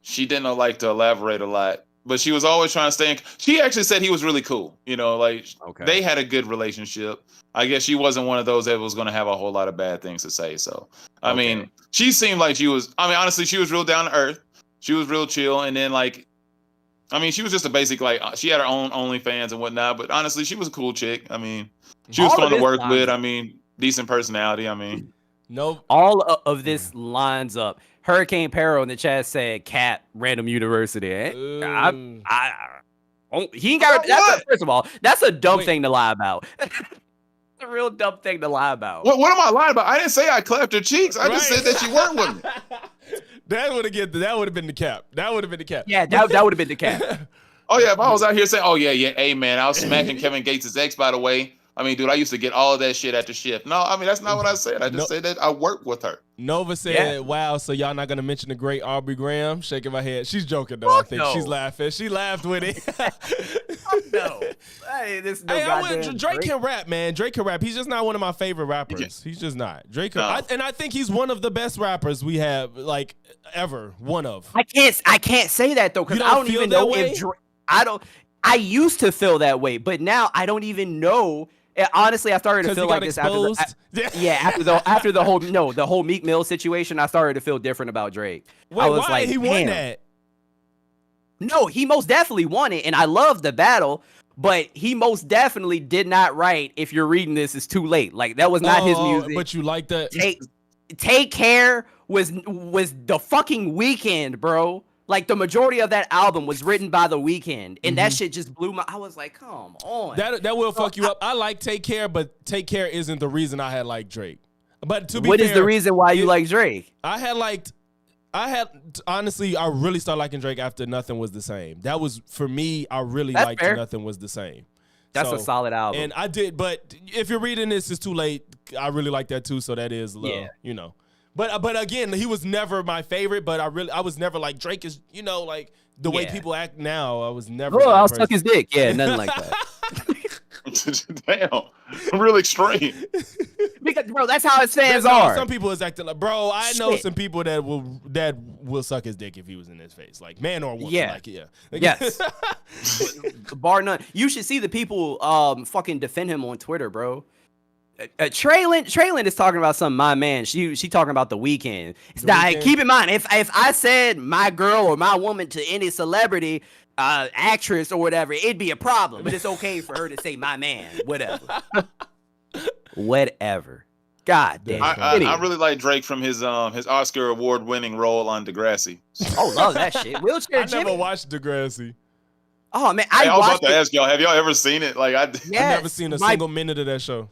she didn't like to elaborate a lot. But she was always trying to stay in. She actually said he was really cool. You know, like
Okay.
they had a good relationship. I guess she wasn't one of those that was going to have a whole lot of bad things to say. So, I mean, she seemed like she was, I mean, honestly, she was real down to earth. She was real chill. And then, like, I mean, she was just a basic, like, she had her own OnlyFans and whatnot. But honestly, she was a cool chick. I mean, she was
All
fun
of
to
this
work
lines
with.
up.
I mean, decent personality. I mean,
No,
All of this lines up. Hurricane Peril in the chat said Cat Random University.
Ooh.
He ain't got
What?
first of all, that's a dumb
Wait.
thing to lie about. It's a real dumb thing to lie about.
what am I lying about? I didn't say I clapped her cheeks. I just
Right.
said that she worked with me.
That would have been the cap. That would have been the cap.
Yeah, that would have been the cat.
Oh, yeah, if I was out here saying, oh, yeah, hey, man, I was smacking Kevin Gates' ex, by the way. I mean, dude, I used to get all of that shit at the shift. No, I mean, that's not what I said. I just said that I worked with her.
Nova said,
Yeah.
wow, so y'all not going to mention the great Aubrey Graham? Shaking my head. She's joking, though, I
Fuck
think.
no.
She's laughing. She laughed with it.
No. Hey, this no
Hey,
goddamn
Drake can rap, man. Drake can rap. He's just not one of my favorite rappers. He's just not. Drake can,
No.
and I think he's one of the best rappers we have, like, ever. One of.
I can't say that though, because
You
I
don't
don't
feel
even
that
know
way?
I used to feel that way, but now I don't even know. Honestly, I started to
Because
feel
he got
like this
exposed.
after the whole Meek Mill situation. I started to feel different about Drake.
Wait,
I was
why?
like,
He won
damn.
that.
No, he most definitely won it, and I love the battle. But he most definitely did not write. If you're reading this, it's too late. Like that was not his music.
But you like that?
Take Care was the fucking Weeknd, bro. Like the majority of that album was written by the Weeknd, and that shit just blew my. I was like, come on.
That will fuck you up. I like Take Care, but Take Care isn't the reason I had liked Drake. But to be
What
fair,
is the reason why you like Drake?
Honestly, I really started liking Drake after Nothing Was the Same. That was, for me, I really
That's
liked
fair.
Nothing Was the Same.
That's
So,
a solid album.
And I did, but if you're reading this, it's too late. I really like that too, so that is a little, you know. But again, he was never my favorite, but I was never like Drake is, you know, like the way people act now. I was never.
Oh,
that
I'll
person.
suck his dick. Yeah, nothing like that.
Damn, real extreme.
Because, bro, that's how his fans
No,
are.
some people is acting like, bro. I know
Shit.
some people that will suck his dick if he was in his face, like man or woman.
Yeah.
Like, yeah.
Yes. Bar none. You should see the people fucking defend him on Twitter, bro. Traylon is talking about some my man. She talking about the Weeknd. Keep in mind, if I said my girl or my woman to any celebrity, actress or whatever, it'd be a problem. But it's okay for her to say my man, whatever. Whatever. God damn.
I
Anyway.
really like Drake from his Oscar award winning role on Degrassi.
Oh, love that shit. Wheelchair
I
Jimmy.
never watched Degrassi.
Oh man,
I was about
watched
to
it.
ask y'all, have y'all ever seen it? Like
I've never seen a single minute of that show.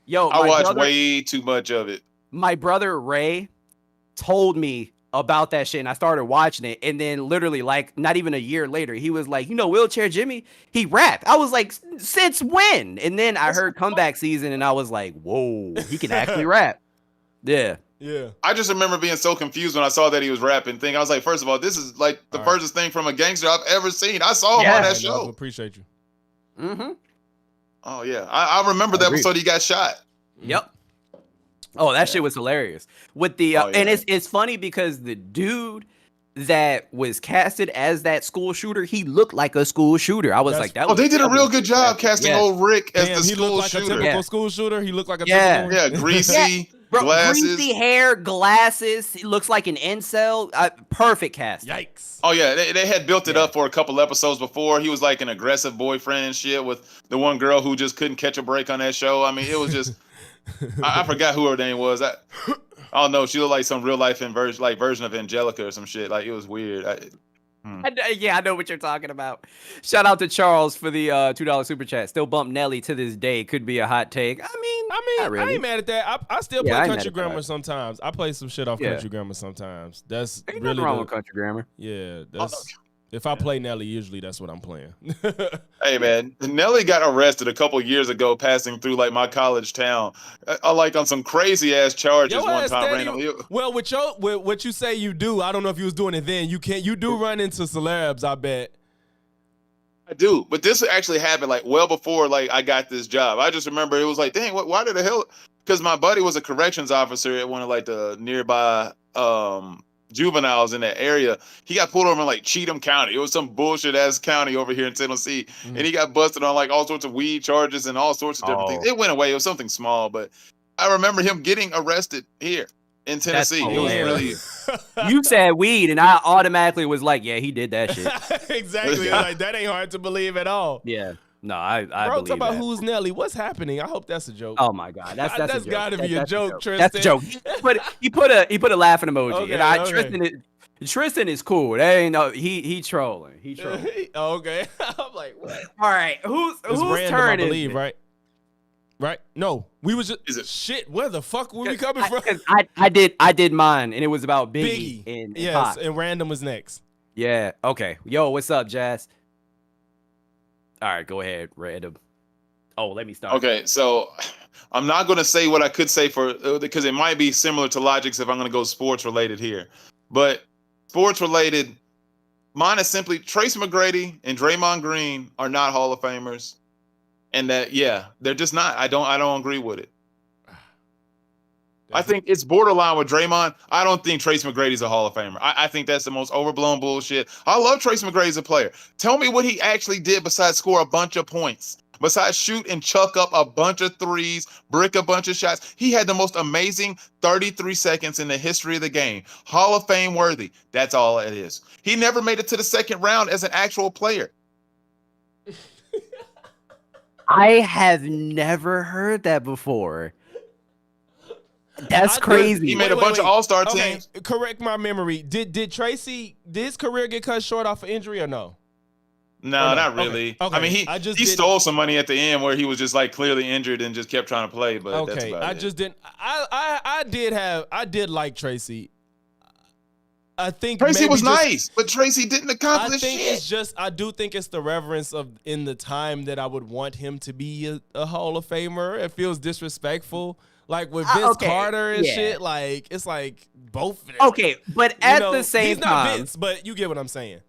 Yo,
I
my
watched
brother,
way too much of it.
my brother Ray told me about that shit, and I started watching it, and then literally like not even a year later, he was like, Wheelchair Jimmy, he rapped. I was like, since when? And then I heard Comeback Season, and I was like, whoa, he can actually rap. Yeah.
Yeah.
I just remember being so confused when I saw that he was rapping. I was like, first of all, this is like the furthest thing from a gangster I've ever seen. I saw him on that
I
show.
appreciate you.
Mm-hmm.
Oh yeah, I remember the episode he got shot.
Yep. Oh, that shit was hilarious. With the and it's funny because the dude that was casted as that school shooter, he looked like a school shooter. I was like, that.
Oh, they did a real good job casting old Rick as the
he
school
looked like
shooter.
a typical school shooter. He looked like a
Yeah.
typical
Yeah, greasy,
Bro,
glasses.
greasy hair, glasses. He looks like an incel. Perfect cast.
Yikes.
Oh yeah, they had built it up for a couple episodes before. He was like an aggressive boyfriend and shit with the one girl who just couldn't catch a break on that show. I mean, it was just I forgot who her name was. I don't know. She looked like some real life version of Angelica or some shit. Like it was weird.
Yeah, I know what you're talking about. Shout out to Charles for the $2 super chat. Still bump Nelly to this day. Could be a hot take. I mean, not really.
I ain't mad at that. I still
Yeah,
play
I ain't
country
mad at
grammar
that.
sometimes. I play some shit off
Yeah.
country grammar sometimes. That's
Ain't
really
nothing wrong with country grammar.
Yeah, that's if I play Nelly, usually that's what I'm playing.
Hey man, Nelly got arrested a couple years ago, passing through like my college town, like on some crazy ass charges
Yo,
one
ass
time.
steady.
Randomly.
Well, with what you say you do, I don't know if you was doing it then. You do run into celebs, I bet.
I do, but this actually happened like well before like I got this job. I just remember it was like, dang, why did the hell? Because my buddy was a corrections officer at one of like the nearby juveniles in that area. He got pulled over in like Cheatham County. It was some bullshit ass county over here in Tennessee, and he got busted on like all sorts of weed charges and all sorts of different things. It went away. It was something small, but I remember him getting arrested here in Tennessee. It was really.
You said weed, and I automatically was like, yeah, he did that shit.
Exactly. Like that ain't hard to believe at all.
Yeah. No, I
Bro,
believe
talk about
that.
Who's Nelly. What's happening? I hope that's a joke.
Oh my god, that's
That's
a joke.
gotta be a
That's
joke, Tristan.
That's a joke. He put a laughing emoji,
Okay,
and I
okay.
Tristan is cool. That ain't no he trolling. He trolling.
Okay. I'm like, what?
All right, whose
Random,
turn
I believe,
is it?
right? Right? No, we was just
Is it-
shit. Where the fuck were we coming from?
'Cause I did mine, and it was about Biggie, and
yes,
Pac.
and Random was next.
Yeah. Okay. Yo, what's up, Jazz? All right, go ahead, Random. Oh, let me start.
Okay, so I'm not going to say what I could say for because it might be similar to Logic's if I'm going to go sports related here. But sports related, mine is simply Trace McGrady and Draymond Green are not Hall of Famers, and that they're just not. I don't agree with it. I think it's borderline with Draymond. I don't think Trace McGrady's a Hall of Famer. I think that's the most overblown bullshit. I love Trace McGrady as a player. Tell me what he actually did besides score a bunch of points. Besides shoot and chuck up a bunch of threes, brick a bunch of shots. He had the most amazing 33 seconds in the history of the game. Hall of Fame worthy. That's all it is. He never made it to the second round as an actual player.
I have never heard that before. That's crazy.
He made a bunch of all-star
Okay,
teams.
correct my memory. Did his career get cut short off of injury or no?
No,
no?
not really.
Okay.
I mean, he stole some money at the end where he was just like clearly injured and just kept trying to play. But that's
Okay,
about
I
it.
just didn't. I did like Tracy. I think
Tracy
maybe
was
just-
nice, but Tracy didn't
I
accomplish
think
shit.
it's just I do think it's the reverence of in the time that I would want him to be a Hall of Famer. It feels disrespectful. Like with Vince
Okay,
Carter and
yeah.
shit, like it's like both.
Okay, but at the same
he's not
time,
Vince, but you get what I'm saying.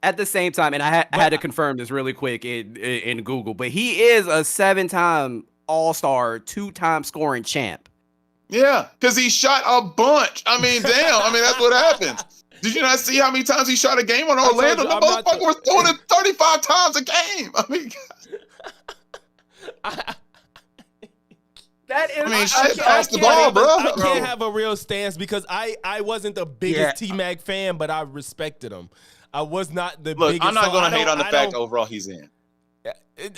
at the same time, and I had to confirm this really quick in Google, but he is a 7-time All-Star, 2-time scoring champ.
Yeah, because he shot a bunch. I mean, damn. I mean, that's what happens. Did you not see how many times he shot a game on Orlando? The motherfucker was throwing it 35 times a game. I mean,
That is.
I mean,
I
shit,
can't-
pass the
I
ball,
can't
bro.
I can't have a real stance because I wasn't the biggest
Yeah.
T-Mac fan, but I respected him. I was not the
look,
biggest.
I'm not
so
going
I
to hate
don't-
on the
I
fact
don't-
overall he's in.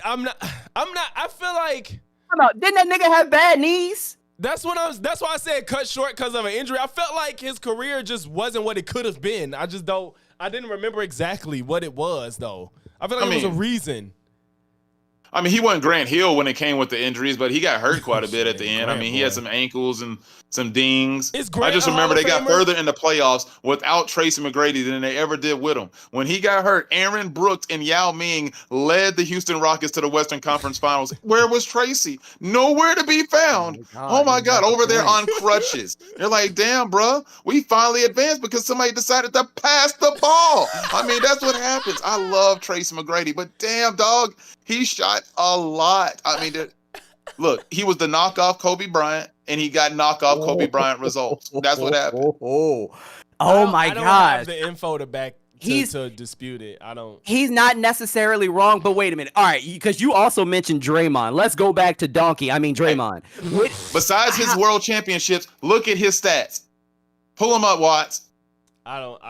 I'm not. I feel like
Didn't that nigga have bad knees?
that's why I said cut short because of an injury. I felt like his career just wasn't what it could have been. I didn't remember exactly what it was though. I feel like there was a reason.
I mean, he wasn't Grant Hill when it came with the injuries, but he got hurt quite a bit at the end. I
Grant
mean, he had
boy.
some ankles and some dings.
Is Grant
I just
a
remember
Hall
they
of
got
Famer?
further in the playoffs without Tracy McGrady than they ever did with him. When he got hurt, Aaron Brooks and Yao Ming led the Houston Rockets to the Western Conference Finals. Where was Tracy? Nowhere to be found. Oh my God, over there on crutches. They're like, damn, bro, we finally advanced because somebody decided to pass the ball. I mean, that's what happens. I love Tracy McGrady, but damn, dog, he shot a lot. I mean, look, he was the knockoff Kobe Bryant, and he got knockoff Kobe Bryant results. That's what happened.
Oh my
I don't
gosh.
have the info to back to dispute it. I don't.
He's not necessarily wrong, but wait a minute. All right, because you also mentioned Draymond. Let's go back to Draymond.
Besides his world championships, look at his stats. Pull him up, Watts.
I don't.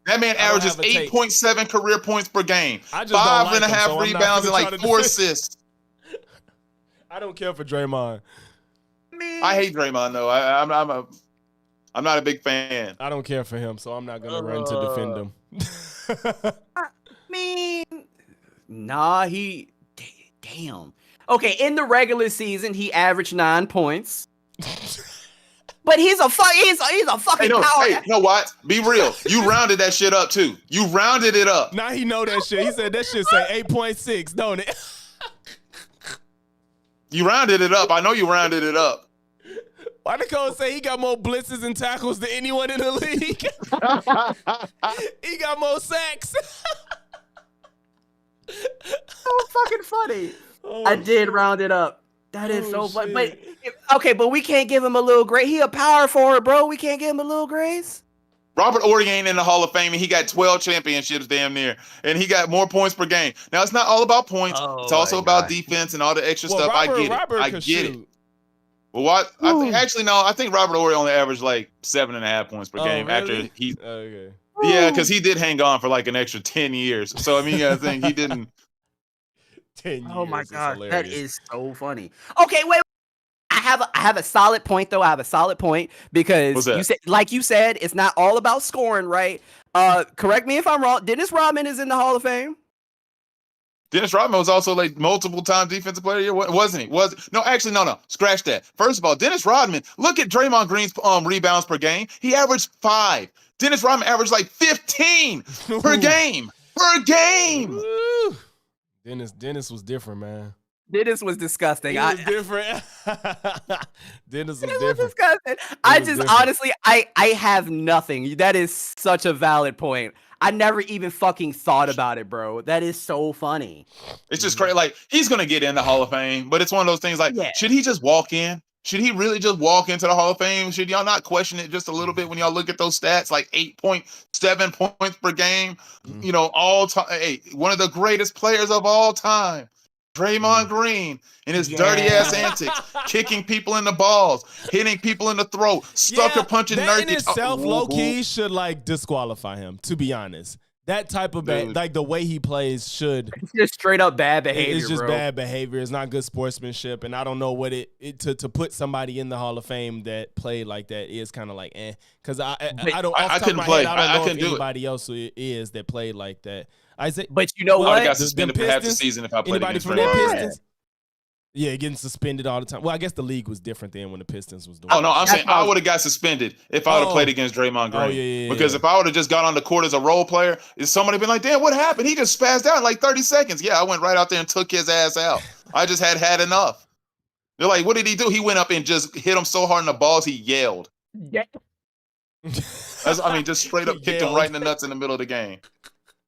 That man
I don't
averages
have a take.
8.7 career points per game,
I just don't like him,
5.5
so I'm not
rebounds, and
gonna
like
try to
4
defend-
assists.
I don't care for Draymond.
I hate Draymond though. I'm not a big fan.
I don't care for him, so I'm not gonna run to defend him.
I mean, nah, damn. Okay, in the regular season, he averaged 9 points. But he's a fucking power.
Hey, you know what? Be real. You rounded that shit up too. You rounded it up.
Now he know that shit. He said that shit say 8.6, don't it?
You rounded it up. I know you rounded it up.
Why the coach say he got more blitzes and tackles than anyone in the league? He got more sacks.
So fucking funny.
Oh,
I did round it up. That is so funny. But okay, but we can't give him a little grace. He a power forward, bro. We can't give him a little grace.
Robert Ory ain't in the Hall of Fame, and he got 12 championships damn near, and he got more points per game. Now, it's not all about points. It's also about defense and all the extra stuff. I get it. Well, what? I think Robert Ory only averaged like 7.5 points per game
really?
after he.
Okay.
Yeah, because he did hang on for like an extra 10 years. So I mean, I think he didn't.
10 years.
Oh my god,
hilarious.
that is so funny. Okay, wait. I have a solid point though. I have a solid point because you said, it's not all about scoring, right? Correct me if I'm wrong. Dennis Rodman is in the Hall of Fame.
Dennis Rodman was also like multiple time defensive player of the year, wasn't he? No. Scratch that. First of all, Dennis Rodman, look at Draymond Green's rebounds per game. He averaged 5. Dennis Rodman averaged like 15 per game. Per game.
Woo. Dennis was different, man.
Dennis was disgusting.
He was different. Dennis was different.
Disgusting. Honestly, I have nothing. That is such a valid point. I never even fucking thought about it, bro. That is so funny.
It's just crazy. Like, he's going to get in the Hall of Fame, but it's one of those things like, should he just walk in? Should he really just walk into the Hall of Fame? Should y'all not question it just a little bit when y'all look at those stats, like 8.7 points per game? You know, all time. Hey, one of the greatest players of all time, Draymond Green, and his dirty ass antics, kicking people in the balls, hitting people in the throat, sucker punching Nurkic.
That in itself, low key, should like disqualify him. To be honest, that type of like the way he plays should.
It's just straight up bad behavior.
It's just
bro.
bad behavior. It's not good sportsmanship, and I don't know what to put somebody in the Hall of Fame that played like that is kind of like because I don't. I couldn't play. I don't know if anybody else is that played like that.
But you know what?
I got suspended for half the season if I played against
from that Pistons. Yeah, getting suspended all the time. Well, I guess the league was different then when the Pistons was doing.
Oh no, I'm saying I would have got suspended if I would have played against Draymond Green. Because if I would have just got on the court as a role player, is somebody been like, "Damn, what happened? He just spazzed out in like 30 seconds." Yeah, I went right out there and took his ass out. I just had enough. They're like, "What did he do?" He went up and just hit him so hard in the balls he yelled.
Yeah.
Just straight up kicked him right in the nuts in the middle of the game.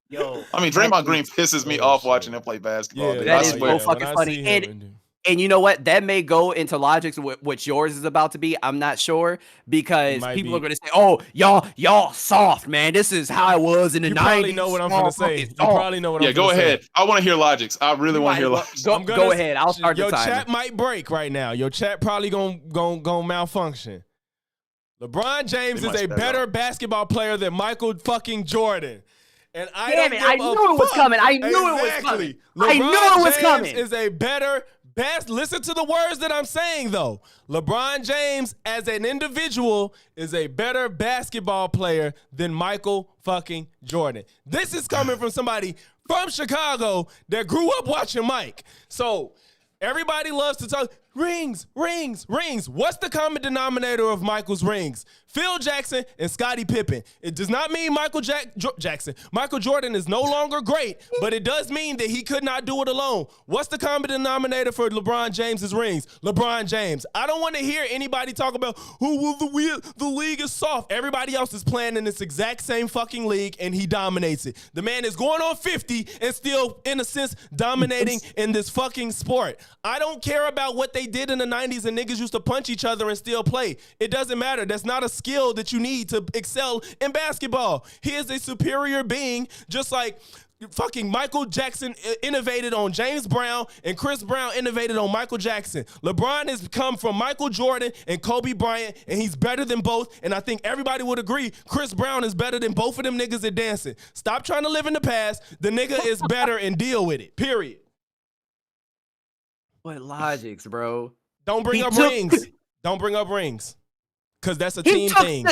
Yo,
Draymond Green pisses me off watching him play basketball.
Yeah, that is so fucking funny. And you know what? That may go into logics what yours is about to be. I'm not sure because people are going to say, "Oh, y'all soft, man. This is how it was in the 90s."
You probably know what I'm going to say. You probably know what I'm going to say.
Yeah, go ahead. I want to hear logics. I really want to hear logics.
Go ahead. I'll start the timer.
Your chat might break right now. Your chat probably gonna malfunction. LeBron James is a better basketball player than Michael fucking Jordan. And I knew it was coming. I knew it was coming. LeBron James is a better listen to the words that I'm saying, though. LeBron James, as an individual, is a better basketball player than Michael fucking Jordan. This is coming from somebody from Chicago that grew up watching Mike. So everybody loves to talk rings. What's the common denominator of Michael's rings? Phil Jackson and Scottie Pippen. It does not mean Michael Jackson. Michael Jordan is no longer great, but it does mean that he could not do it alone. What's the common denominator for LeBron James's rings? LeBron James. I don't want to hear anybody talk about the league is soft. Everybody else is playing in this exact same fucking league, and he dominates it. The man is going on 50 and still, in a sense, dominating in this fucking sport. I don't care about what they did in the 90s and niggas used to punch each other and still play. It doesn't matter. That's not a skill that you need to excel in basketball. He is a superior being, just like fucking Michael Jackson innovated on James Brown and Chris Brown innovated on Michael Jackson. LeBron has come from Michael Jordan and Kobe Bryant, and he's better than both. And I think everybody would agree Chris Brown is better than both of them niggas at dancing. Stop trying to live in the past. The nigga is better and deal with it. Period.
What logics, bro?
Don't bring up rings. Don't bring up rings. Because that's a team thing.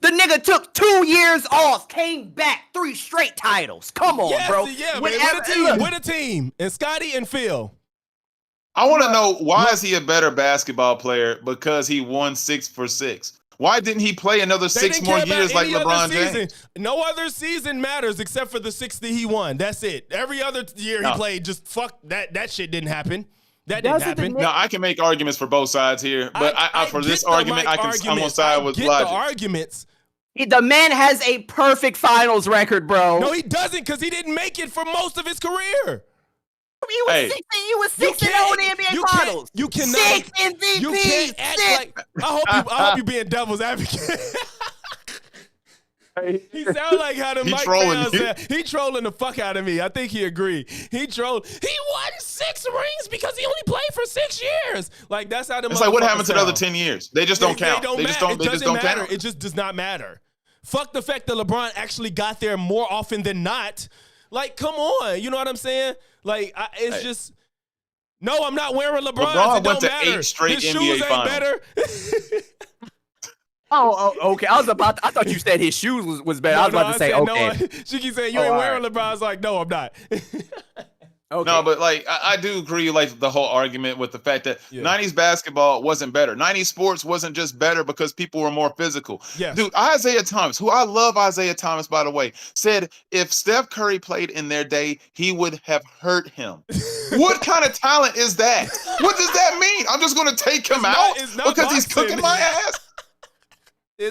The nigga took 2 years off, came back, 3 straight titles. Come on,
Yes,
bro.
yeah, man.
Whenever-
With a team. And Scotty and Phil.
I want to know, why is he a better basketball player? Because he won 6 for 6. Why didn't he play another
They
6
didn't
more
care about
years like
any other
LeBron
season.
James?
No other season matters except for the 6 that he won. That's it. Every other year he played, just fuck that. That shit didn't happen. That didn't happen.
Now, I can make arguments for both sides here, but for this argument, I'm on side with logic.
The arguments.
The man has a perfect finals record, bro.
No, he doesn't, because he didn't make it for most of his career.
He was 6 and 0 in the NBA Finals.
You cannot.
6 MVPs.
You can't act like. I hope you being devil's advocate. He sound like how the Mike fans said. He trolling the fuck out of me. I think he agreed. He trolled. He won 6 rings because he only played for 6 years. Like, that's how the.
It's like, what happened to the other 10 years? They just don't count. They just don't count.
It just does not matter. Fuck the fact that LeBron actually got there more often than not. Like, come on. You know what I'm saying? Like, it's just. No, I'm not wearing LeBron.
LeBron
it
went to
matter.
8 straight
His
NBA
shoes
finals.
Ain't better.
Okay. I thought you said his shoes was better. I was about to say, okay.
No, she keeps saying you ain't wearing LeBron. I was like, no, I'm not.
Okay.
No, but like I do agree, like the whole argument with the fact that 90s basketball wasn't better. 90s sports wasn't just better because people were more physical.
Yes.
Dude, Isaiah Thomas, who I love Isaiah Thomas, by the way, said if Steph Curry played in their day, he would have hurt him. What kind of talent is that? What does that mean? I'm just going to take him out because he's cooking my ass?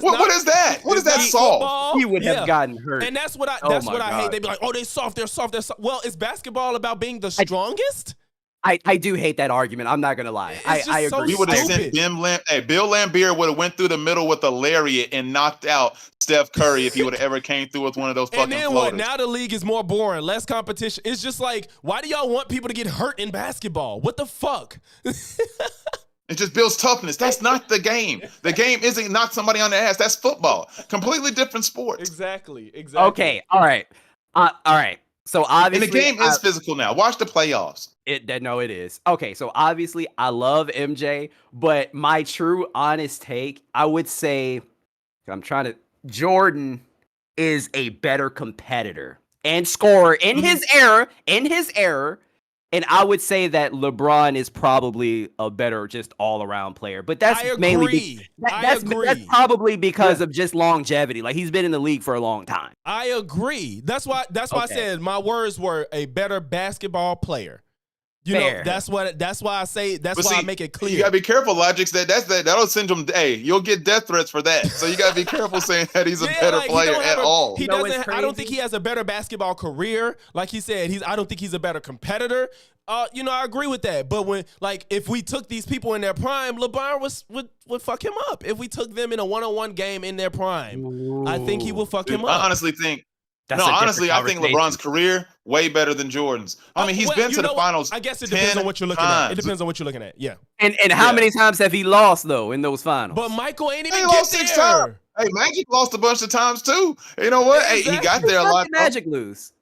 What is that? What does that solve?
He would have gotten hurt.
And that's what I hate. They be like, oh, they're soft. Well, is basketball about being the strongest?
I do hate that argument. I'm not gonna lie. I agree.
We would have sent Bill Laimbeer would have went through the middle with a lariat and knocked out Steph Curry if he would have ever came through with one of those fucking floaters.
And then what? Now the league is more boring, less competition. It's just like, why do y'all want people to get hurt in basketball? What the fuck?
It just builds toughness. That's not the game. The game isn't knock somebody on the ass. That's football. Completely different sport.
Exactly.
Okay. All right. So obviously,
and the game is physical now. Watch the playoffs.
It is. Okay, so obviously I love MJ, but my true honest take, I would say, Jordan is a better competitor and scorer in his era, and I would say that LeBron is probably a better just all-around player. But that's mainly that's probably because of just longevity. Like, he's been in the league for a long time.
I agree. That's why I said my words were a better basketball player. You know, that's why I say I make it clear.
You gotta be careful, Logic. That'll send him. Hey, you'll get death threats for that. So you gotta be careful saying that he's a better player at all.
He doesn't. I don't think he has a better basketball career. Like he said, I don't think he's a better competitor. I agree with that. But if we took these people in their prime, LeBron would fuck him up. If we took them in a one-on-one game in their prime, I think he will fuck him up.
I honestly think. I think LeBron's career way better than Jordan's. I mean, he's been to the finals.
I guess it depends on what you're looking at. It depends on what you're looking at. Yeah.
And how many times have he lost though in those finals?
But Michael ain't even
lost 6 times. Hey, Magic lost a bunch of times too. You know what? Exactly. Hey, he got there a lot.
Magic lose.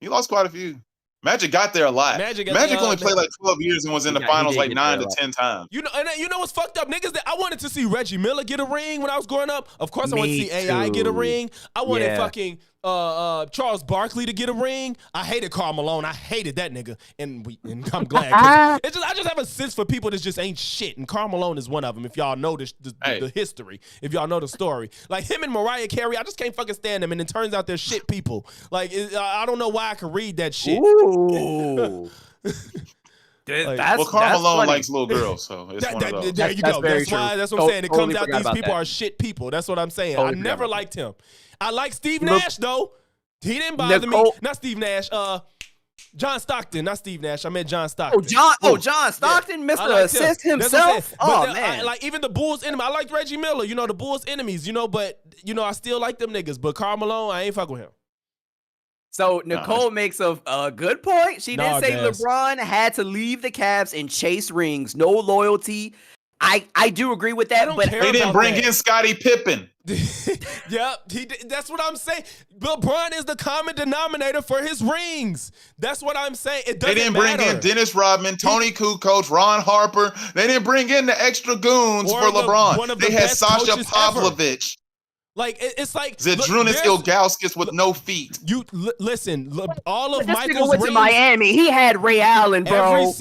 He lost quite a few. Magic got there a lot. Magic only played like 12 years and was in the finals like 9 to 10 times.
You know what's fucked up? Niggas that I wanted to see Reggie Miller get a ring when I was growing up. Of course I wanted to see AI get a ring. I wanted fucking Charles Barkley to get a ring. I hated Karl Malone. I hated that nigga. And I'm glad. I just have a sense for people that just ain't shit. And Karl Malone is one of them. If y'all know the history, if y'all know the story. Like him and Mariah Carey, I just can't fucking stand them. And it turns out they're shit people. Like, I don't know why I could read that shit.
Ooh.
Karl Malone likes little girls, so it's one of those.
There you go. That's what I'm saying. It comes out these people are shit people. That's what I'm saying. I never liked him. I like Steve Nash though. He didn't bother me. Not Steve Nash. John Stockton, not Steve Nash. I meant John Stockton.
John Stockton, Mr. Assist himself.
Man. Like even the Bulls enemy. I liked Reggie Miller. You know the Bulls enemies. But I still like them niggas. But Karl Malone, I ain't fuck with him.
So Nicole makes a good point. She did say LeBron had to leave the Cavs and chase rings. No loyalty. I do agree with that, but
they didn't bring in Scottie Pippen.
Yep, that's what I'm saying. LeBron is the common denominator for his rings. That's what I'm saying. It doesn't matter.
They didn't bring in Dennis Rodman, Tony Kukoc, Ron Harper. They didn't bring in the extra goons for LeBron. They had Sasha Pavlovich.
Like it's like
Zydrunas Ilgauskas with no feet.
You listen. All of
This nigga
Michael's
went to
rings.
Miami. He had Ray Allen, bro.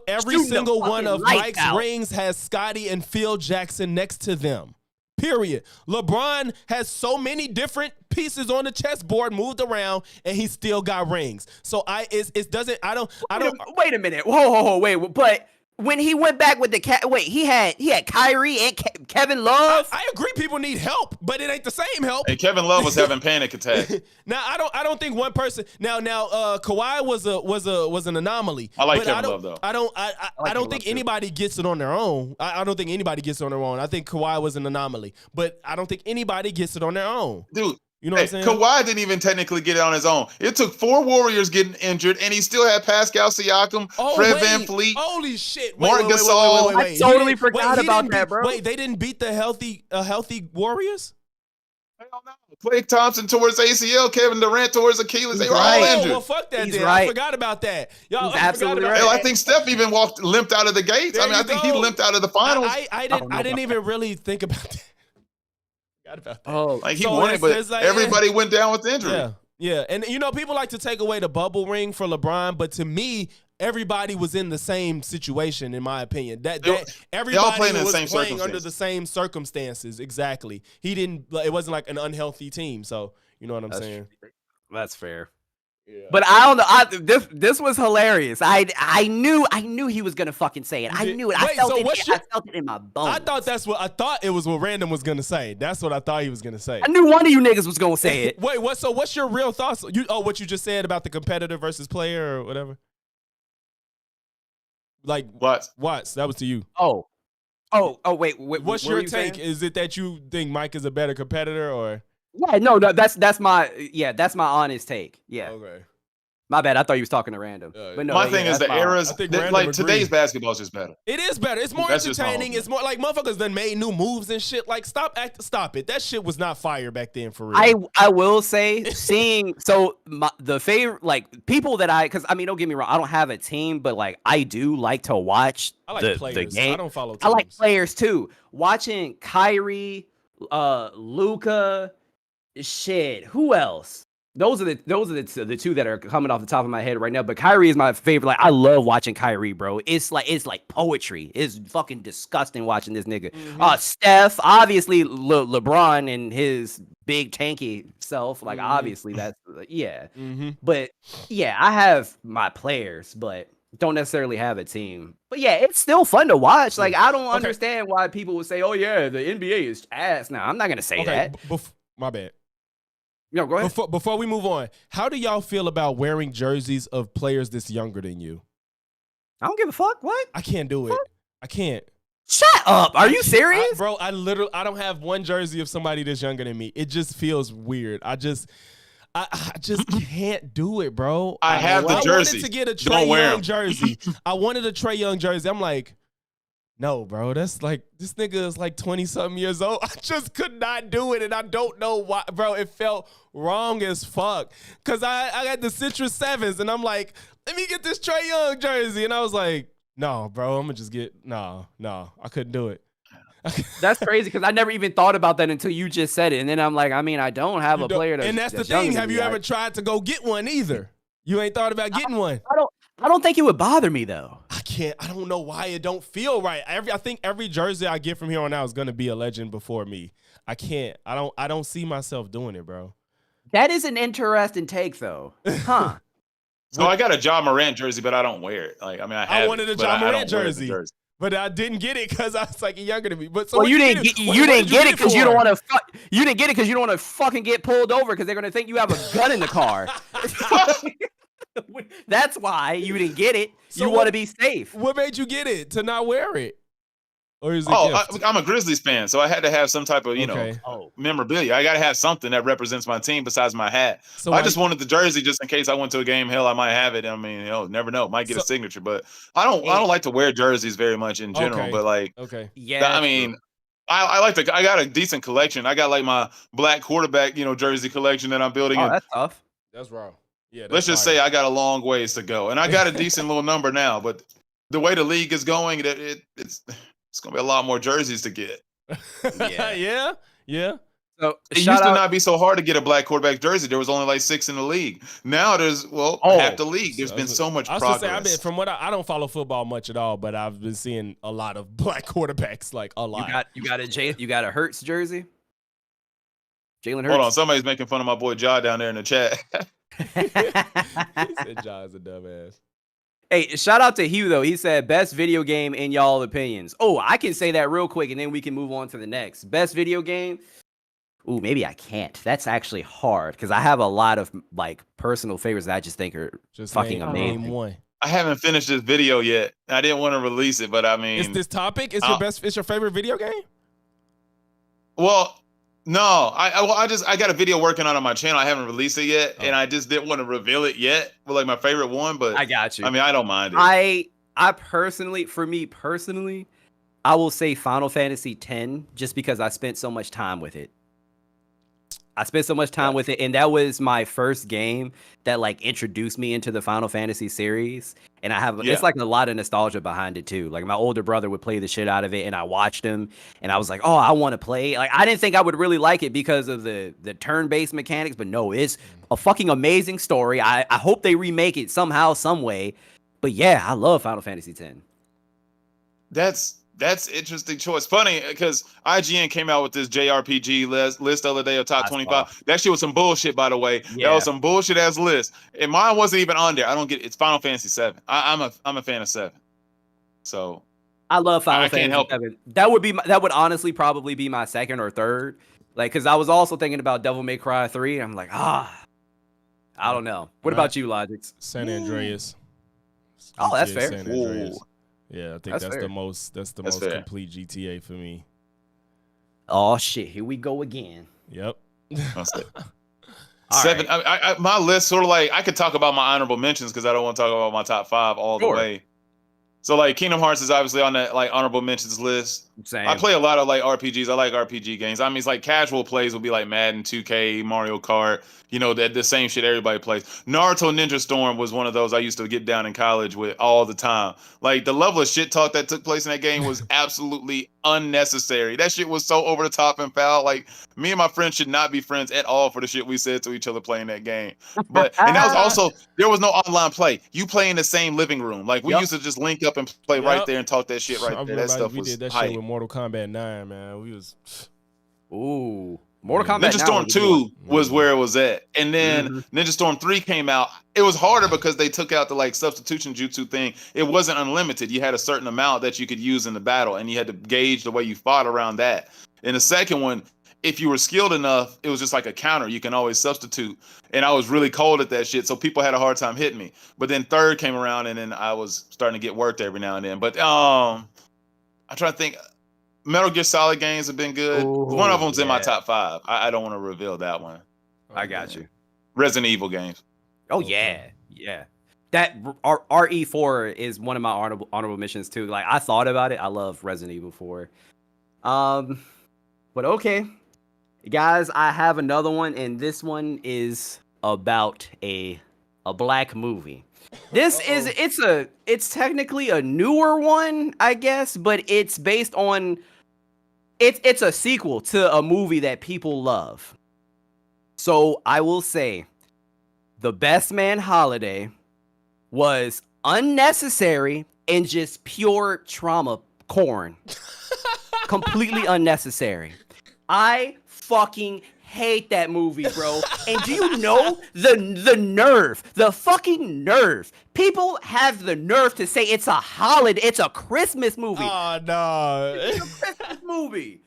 Every single one of Mike's
out.
rings has Scottie and Phil Jackson next to them. Period. LeBron has so many different pieces on the chessboard moved around, and he still got rings. So it doesn't. I don't.
Wait a minute. Whoa, wait. But when he went back with he had Kyrie and Kevin Love.
I agree. People need help, but it ain't the same help.
And Kevin Love was having panic attacks.
Now I don't think one person. Now Kawhi was an anomaly.
I like
but
Kevin Love though.
I don't think anybody gets it on their own. I don't think anybody gets it on their own. I think Kawhi was an anomaly, but I don't think anybody gets it on their own.
Dude.
You know what I'm saying?
Kawhi didn't even technically get it on his own. It took 4 Warriors getting injured, and he still had Pascal Siakam, Fred VanVleet.
Holy shit!
Marc Gasol.
I totally forgot about that, bro.
Wait, they didn't beat the healthy Warriors?
Hell no. Klay Thompson towards ACL, Kevin Durant towards Achilles. They were all injured.
Well, fuck that.
He's
then.
right.
I forgot about that. Y'all,
He's absolutely right.
Hell, I think Steph even limped out of the gates.
There
I think he limped out of the finals.
I didn't even really think about that. Forgot about that.
Oh,
Like he
So
won it, but
it's like,
everybody went down with injury.
Yeah. And people like to take away the bubble ring for LeBron, but to me, everybody was in the same situation, in my opinion. Everybody
playing in the
was
same
playing under
circumstances.
the same circumstances. Exactly. It wasn't like an unhealthy team. So you know what I'm saying?
that's fair.
Yeah.
But I don't know. This was hilarious. I knew he was gonna fucking say it. I knew it. I felt it in my bones.
I thought it was what Random was gonna say. That's what I thought he was gonna say.
I knew one of you niggas was gonna say it.
Wait, what's your real thoughts? What you just said about the competitor versus player or whatever? Like
What?
Watts, that was to you.
Oh, wait.
What's
what
your
were you
take?
saying?
Is it that you think Mike is a better competitor or?
Yeah, no, that's my honest take. Yeah,
Okay.
my bad. I thought you was talking to Random. But no,
My thing is the eras.
I think
that,
Random
like
agreed.
today's basketball is just better.
It is better. It's more
That's just my
entertaining.
whole
It's more like motherfuckers done made new moves and shit. Like stop it. That shit was not fire back then for real.
I will say seeing the favorite like people that because I mean don't get me wrong, I don't have a team, but like I do like to watch
I like
the
players.
game.
I don't follow teams.
I like players too. Watching Kyrie, Luka, shit. Who else? Those are the two that are coming off the top of my head right now. But Kyrie is my favorite. Like I love watching Kyrie, bro. It's like poetry. It's fucking disgusting watching this nigga. Steph, obviously LeBron and his big tanky self. Like obviously that's yeah. But yeah, I have my players, but don't necessarily have a team. But yeah, it's still fun to watch. Like I don't understand why people would say, "Oh yeah, the NBA is ass." Now I'm not gonna say that.
My bad.
No, go ahead.
Before we move on, how do y'all feel about wearing jerseys of players that's younger than you?
I don't give a fuck. What?
I can't do it. I can't.
Shut up. Are you serious?
Bro, I don't have one jersey of somebody that's younger than me. It just feels weird. I just can't do it, bro.
I have the jersey.
I wanted to get a Trae Young jersey. I wanted a Trae Young jersey. I'm like, no, bro. That's like this nigga is like 20-something years old. I just could not do it, and I don't know why, bro. It felt wrong as fuck. Cause I got the Citrus Sevens, and I'm like, let me get this Trae Young jersey, and I was like, no, bro. I'm gonna just get no. I couldn't do it.
That's crazy because I never even thought about that until you just said it, and then I'm like, I mean, I don't have a player
and that's the thing. Have you ever tried to go get one either? You ain't thought about getting one.
I don't think it would bother me though.
I don't know why it don't feel right. I think every jersey I get from here on out is gonna be a legend before me. I can't. I don't see myself doing it, bro.
That is an interesting take though. Huh.
So I got a Ja Morant jersey, but I don't wear it. Like I
wanted a Ja Morant jersey. But I didn't get it because I was like younger than me. But so
you didn't get it because you don't want to. You didn't get it because you don't want to fucking get pulled over because they're gonna think you have a gun in the car. That's why you didn't get it. So you want to be safe.
What made you get it to not wear it? Or is it
I'm a Grizzlies fan, so I had to have some type of memorabilia. I got to have something that represents my team besides my hat. So I just wanted the jersey just in case I went to a game. Hell, I might have it. I mean, never know. Might get a signature, but I don't like to wear jerseys very much in general. But like,
yeah,
I mean. I like I got a decent collection. I got like my black quarterback, jersey collection that I'm building.
Oh, that's tough.
That's raw. Yeah.
Let's just say I got a long ways to go, and I got a decent little number now. But the way the league is going, it's gonna be a lot more jerseys to get.
Yeah.
So
It
shout
used to
out.
not be so hard to get a black quarterback jersey. There was only like 6 in the league. Now there's
Oh,
half the league. There's been so much
I was
progress.
gonna say, from what I don't follow football much at all, but I've been seeing a lot of black quarterbacks, like a lot.
You got a Hurts jersey. Jalen Hurts.
Hold on, somebody's making fun of my boy Ja down there in the chat.
He said Ja's a dumbass.
Hey, shout out to Hugh though. He said best video game in y'all opinions. Oh, I can say that real quick and then we can move on to the next. Best video game. Ooh, maybe I can't. That's actually hard because I have a lot of like personal favorites that I just think are fucking amazing.
Name one.
I haven't finished this video yet. I didn't want to release it, but I mean,
Is this topic? Is it's your favorite video game?
Well, no. I got a video working on my channel. I haven't released it yet, and I just didn't want to reveal it yet. With like my favorite one, but
I got you.
I mean, I don't mind it.
I personally, for me personally, I will say Final Fantasy X just because I spent so much time with it. I spent so much time with it, and that was my first game that like introduced me into the Final Fantasy series. And I have it's like a lot of nostalgia behind it too. Like my older brother would play the shit out of it, and I watched him, and I was like, oh, I want to play. Like I didn't think I would really like it because of the turn-based mechanics, but no, it's a fucking amazing story. I hope they remake it somehow, some way. But yeah, I love Final Fantasy X.
That's interesting choice. Funny because IGN came out with this JRPG list the other day of top 25. That shit was some bullshit, by the way. Yeah. That was some bullshit ass list, and mine wasn't even on there. I don't get it. It's Final Fantasy 7. I'm a fan of 7. So
I love Final Fantasy 7. That would honestly probably be my second or third. Like, because I was also thinking about Devil May Cry 3. I'm like, I don't know. What about you, Logix?
San Andreas.
Oh, that's fair.
San Andreas. Yeah, I think that's
fair.
the most complete GTA for me.
Oh shit, here we go again.
Yep.
That's it. 7. Right. My list sort of like I could talk about my honorable mentions because I don't want to talk about my top 5 all the way. So like Kingdom Hearts is obviously on that like honorable mentions list.
Same.
I play a lot of like RPGs. I like RPG games. I mean, it's like casual plays will be like Madden, 2K, Mario Kart. You know, the same shit everybody plays. Naruto Ninja Storm was one of those I used to get down in college with all the time. Like the level of shit talk that took place in that game was absolutely unnecessary. That shit was so over the top and foul. Like me and my friends should not be friends at all for the shit we said to each other playing that game. But and that was also there was no online play. You play in the same living room. Like we used to just link up and play right there and talk that shit right there. That stuff was
we did that shit with Mortal Kombat 9, man. We was
ooh. Mortal Kombat
Ninja Storm 2 was where it was at. And then Ninja Storm 3 came out. It was harder because they took out the like substitution jutsu thing. It wasn't unlimited. You had a certain amount that you could use in the battle, and you had to gauge the way you fought around that. In the second one, if you were skilled enough, it was just like a counter. You can always substitute. And I was really cold at that shit, so people had a hard time hitting me. But then third came around, and then I was starting to get worked every now and then. But I'm trying to think. Metal Gear Solid games have been good. Ooh, one of them's in my top 5. I don't want to reveal that one.
I got you.
Resident Evil games.
Oh yeah. That RE4 is one of my honorable mentions too. Like I thought about it. I love Resident Evil 4. But okay, guys, I have another one, and this one is about a black movie. This it's technically a newer one, I guess, but it's based on it's a sequel to a movie that people love. So I will say The Best Man Holiday was unnecessary and just pure trauma corn. Completely unnecessary. I fucking hate that movie, bro. And do you know the nerve, the fucking nerve? People have the nerve to say it's a holiday, it's a Christmas movie.
Oh no,
it's a Christmas movie.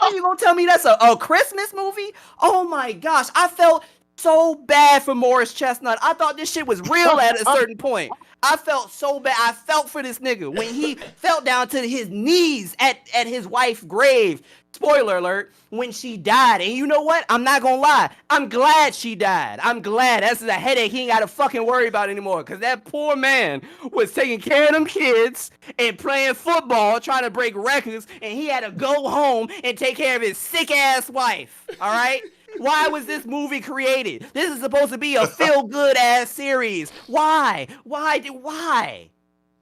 Are you gonna tell me that's a Christmas movie? Oh my gosh, I felt so bad for Morris Chestnut. I thought this shit was real at a certain point. I felt so bad. I felt for this nigga when he fell down to his knees at his wife's grave. Spoiler alert, when she died. And you know what? I'm not gonna lie. I'm glad she died. I'm glad. That's a headache he ain't gotta fucking worry about anymore. Cause that poor man was taking care of them kids and playing football, trying to break records, and he had to go home and take care of his sick ass wife. All right? Why was this movie created? This is supposed to be a feel-good ass series. Why? Why?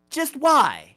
Just why?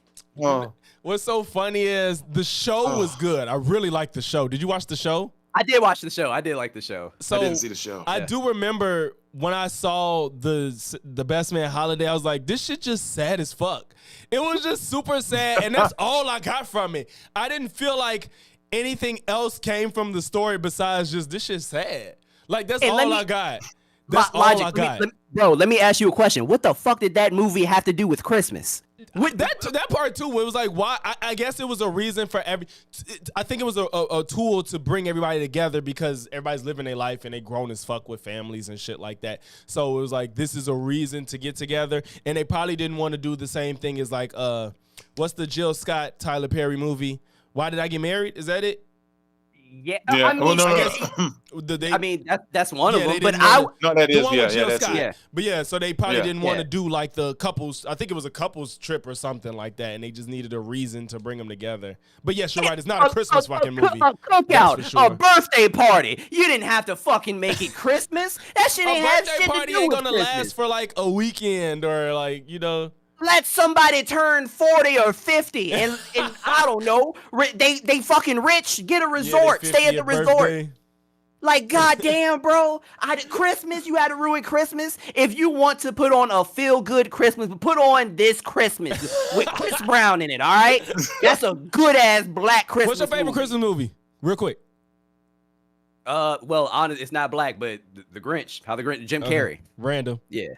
What's so funny is the show was good. I really liked the show. Did you watch the show?
I did watch the show. I did like the show.
So
I didn't see the show.
I do remember when I saw the Best Man Holiday, I was like, this shit just sad as fuck. It was just super sad, and that's all I got from it. I didn't feel like anything else came from the story besides just this shit's sad. Like that's all I got. That's all I got.
Bro, let me ask you a question. What the fuck did that movie have to do with Christmas?
That part too, it was like, why? I guess it was a reason for I think it was a tool to bring everybody together because everybody's living their life and they grown as fuck with families and shit like that. So it was like, this is a reason to get together. And they probably didn't want to do the same thing as like, what's the Jill Scott, Tyler Perry movie? Why Did I Get Married? Is that it?
Yeah,
Yeah.
I mean, that's one of them. But
that is,
that's
yeah.
But yeah, so they probably didn't want to
Yeah.
do like the couples. I think it was a couples trip or something like that, and they just needed a reason to bring them together. But yes, you're right. It's not a Christmas fucking movie.
A cookout,
for sure.
a birthday party. You didn't have to fucking make it Christmas. That shit ain't
A
have
birthday
shit
party
to do
ain't
with
gonna
Christmas.
last for like a weekend or like, you know.
Let somebody turn 40 or 50 and I don't know, they fucking rich, get a resort,
Yeah,
stay at the
50th
resort.
birthday.
Like, goddamn, bro. Christmas, you had to ruin Christmas. If you want to put on a feel-good Christmas, put on this Christmas with Chris Brown in it, all right? That's a good-ass black Christmas
What's your favorite
movie.
Christmas movie? Real quick.
Well, honest, it's not black, but the Grinch. How the Grinch, Jim Carrey.
Random.
Yeah.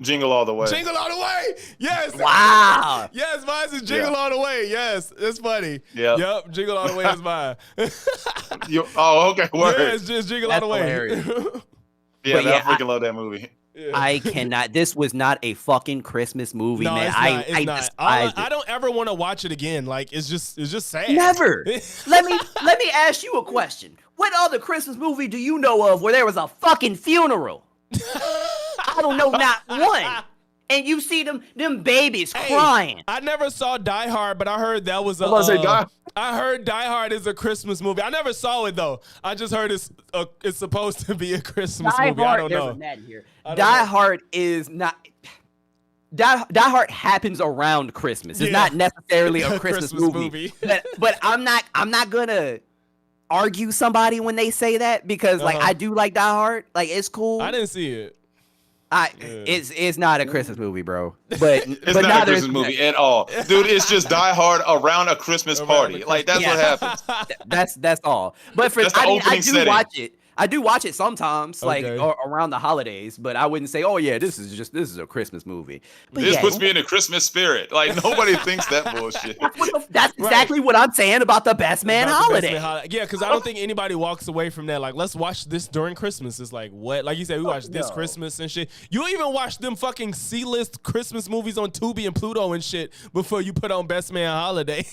Jingle All the Way.
Jingle All the Way. Yes.
Wow.
Yes, mine is Jingle All the Way. Yes, it's funny.
Yep.
Yep. Jingle All the Way is mine.
Okay, word.
Yeah, it's just Jingle All
That's
the Way.
hilarious.
Yeah,
But yeah,
I freaking love that movie.
Yeah.
I cannot. This was not a fucking Christmas movie,
No,
man.
it's not. It's
I
not.
despise it.
I don't ever want to watch it again. Like it's just sad.
Never. let me ask you a question. What other Christmas movie do you know of where there was a fucking funeral? I don't know, not one. And you see them babies crying.
I never saw Die Hard, but I heard that was a.
I was about to say Die.
I heard Die Hard is a Christmas movie. I never saw it though. I just heard it's supposed to be a Christmas movie. I don't
There's
know.
a Nat here.
I don't
Die
know.
Hard is not. Die Hard happens around Christmas. It's
Yeah.
not necessarily a Christmas,
Christmas
movie. But I'm not gonna argue somebody when they say that because like I do like Die Hard. Like it's cool.
I didn't see it.
It's not a Christmas movie, bro. But
It's not a Christmas movie at all, dude. It's just Die Hard around a Christmas party. Like that's what happens.
That's all. But for
That's the
I
opening
do
setting.
watch it. I do watch it sometimes, like
Okay.
around the holidays. But I wouldn't say, oh yeah, this is a Christmas movie. But
This
yeah,
puts me in the Christmas spirit. Like nobody thinks that bullshit.
that's exactly what I'm saying about the Best Man
About the
Holiday.
Best Man Yeah, because I don't think anybody walks away from that. Like, let's watch this during Christmas. It's like, what? Like you said, we watched this
no.
Christmas and shit. You even watch them fucking C-list Christmas movies on Tubi and Pluto and shit before you put on Best Man Holiday.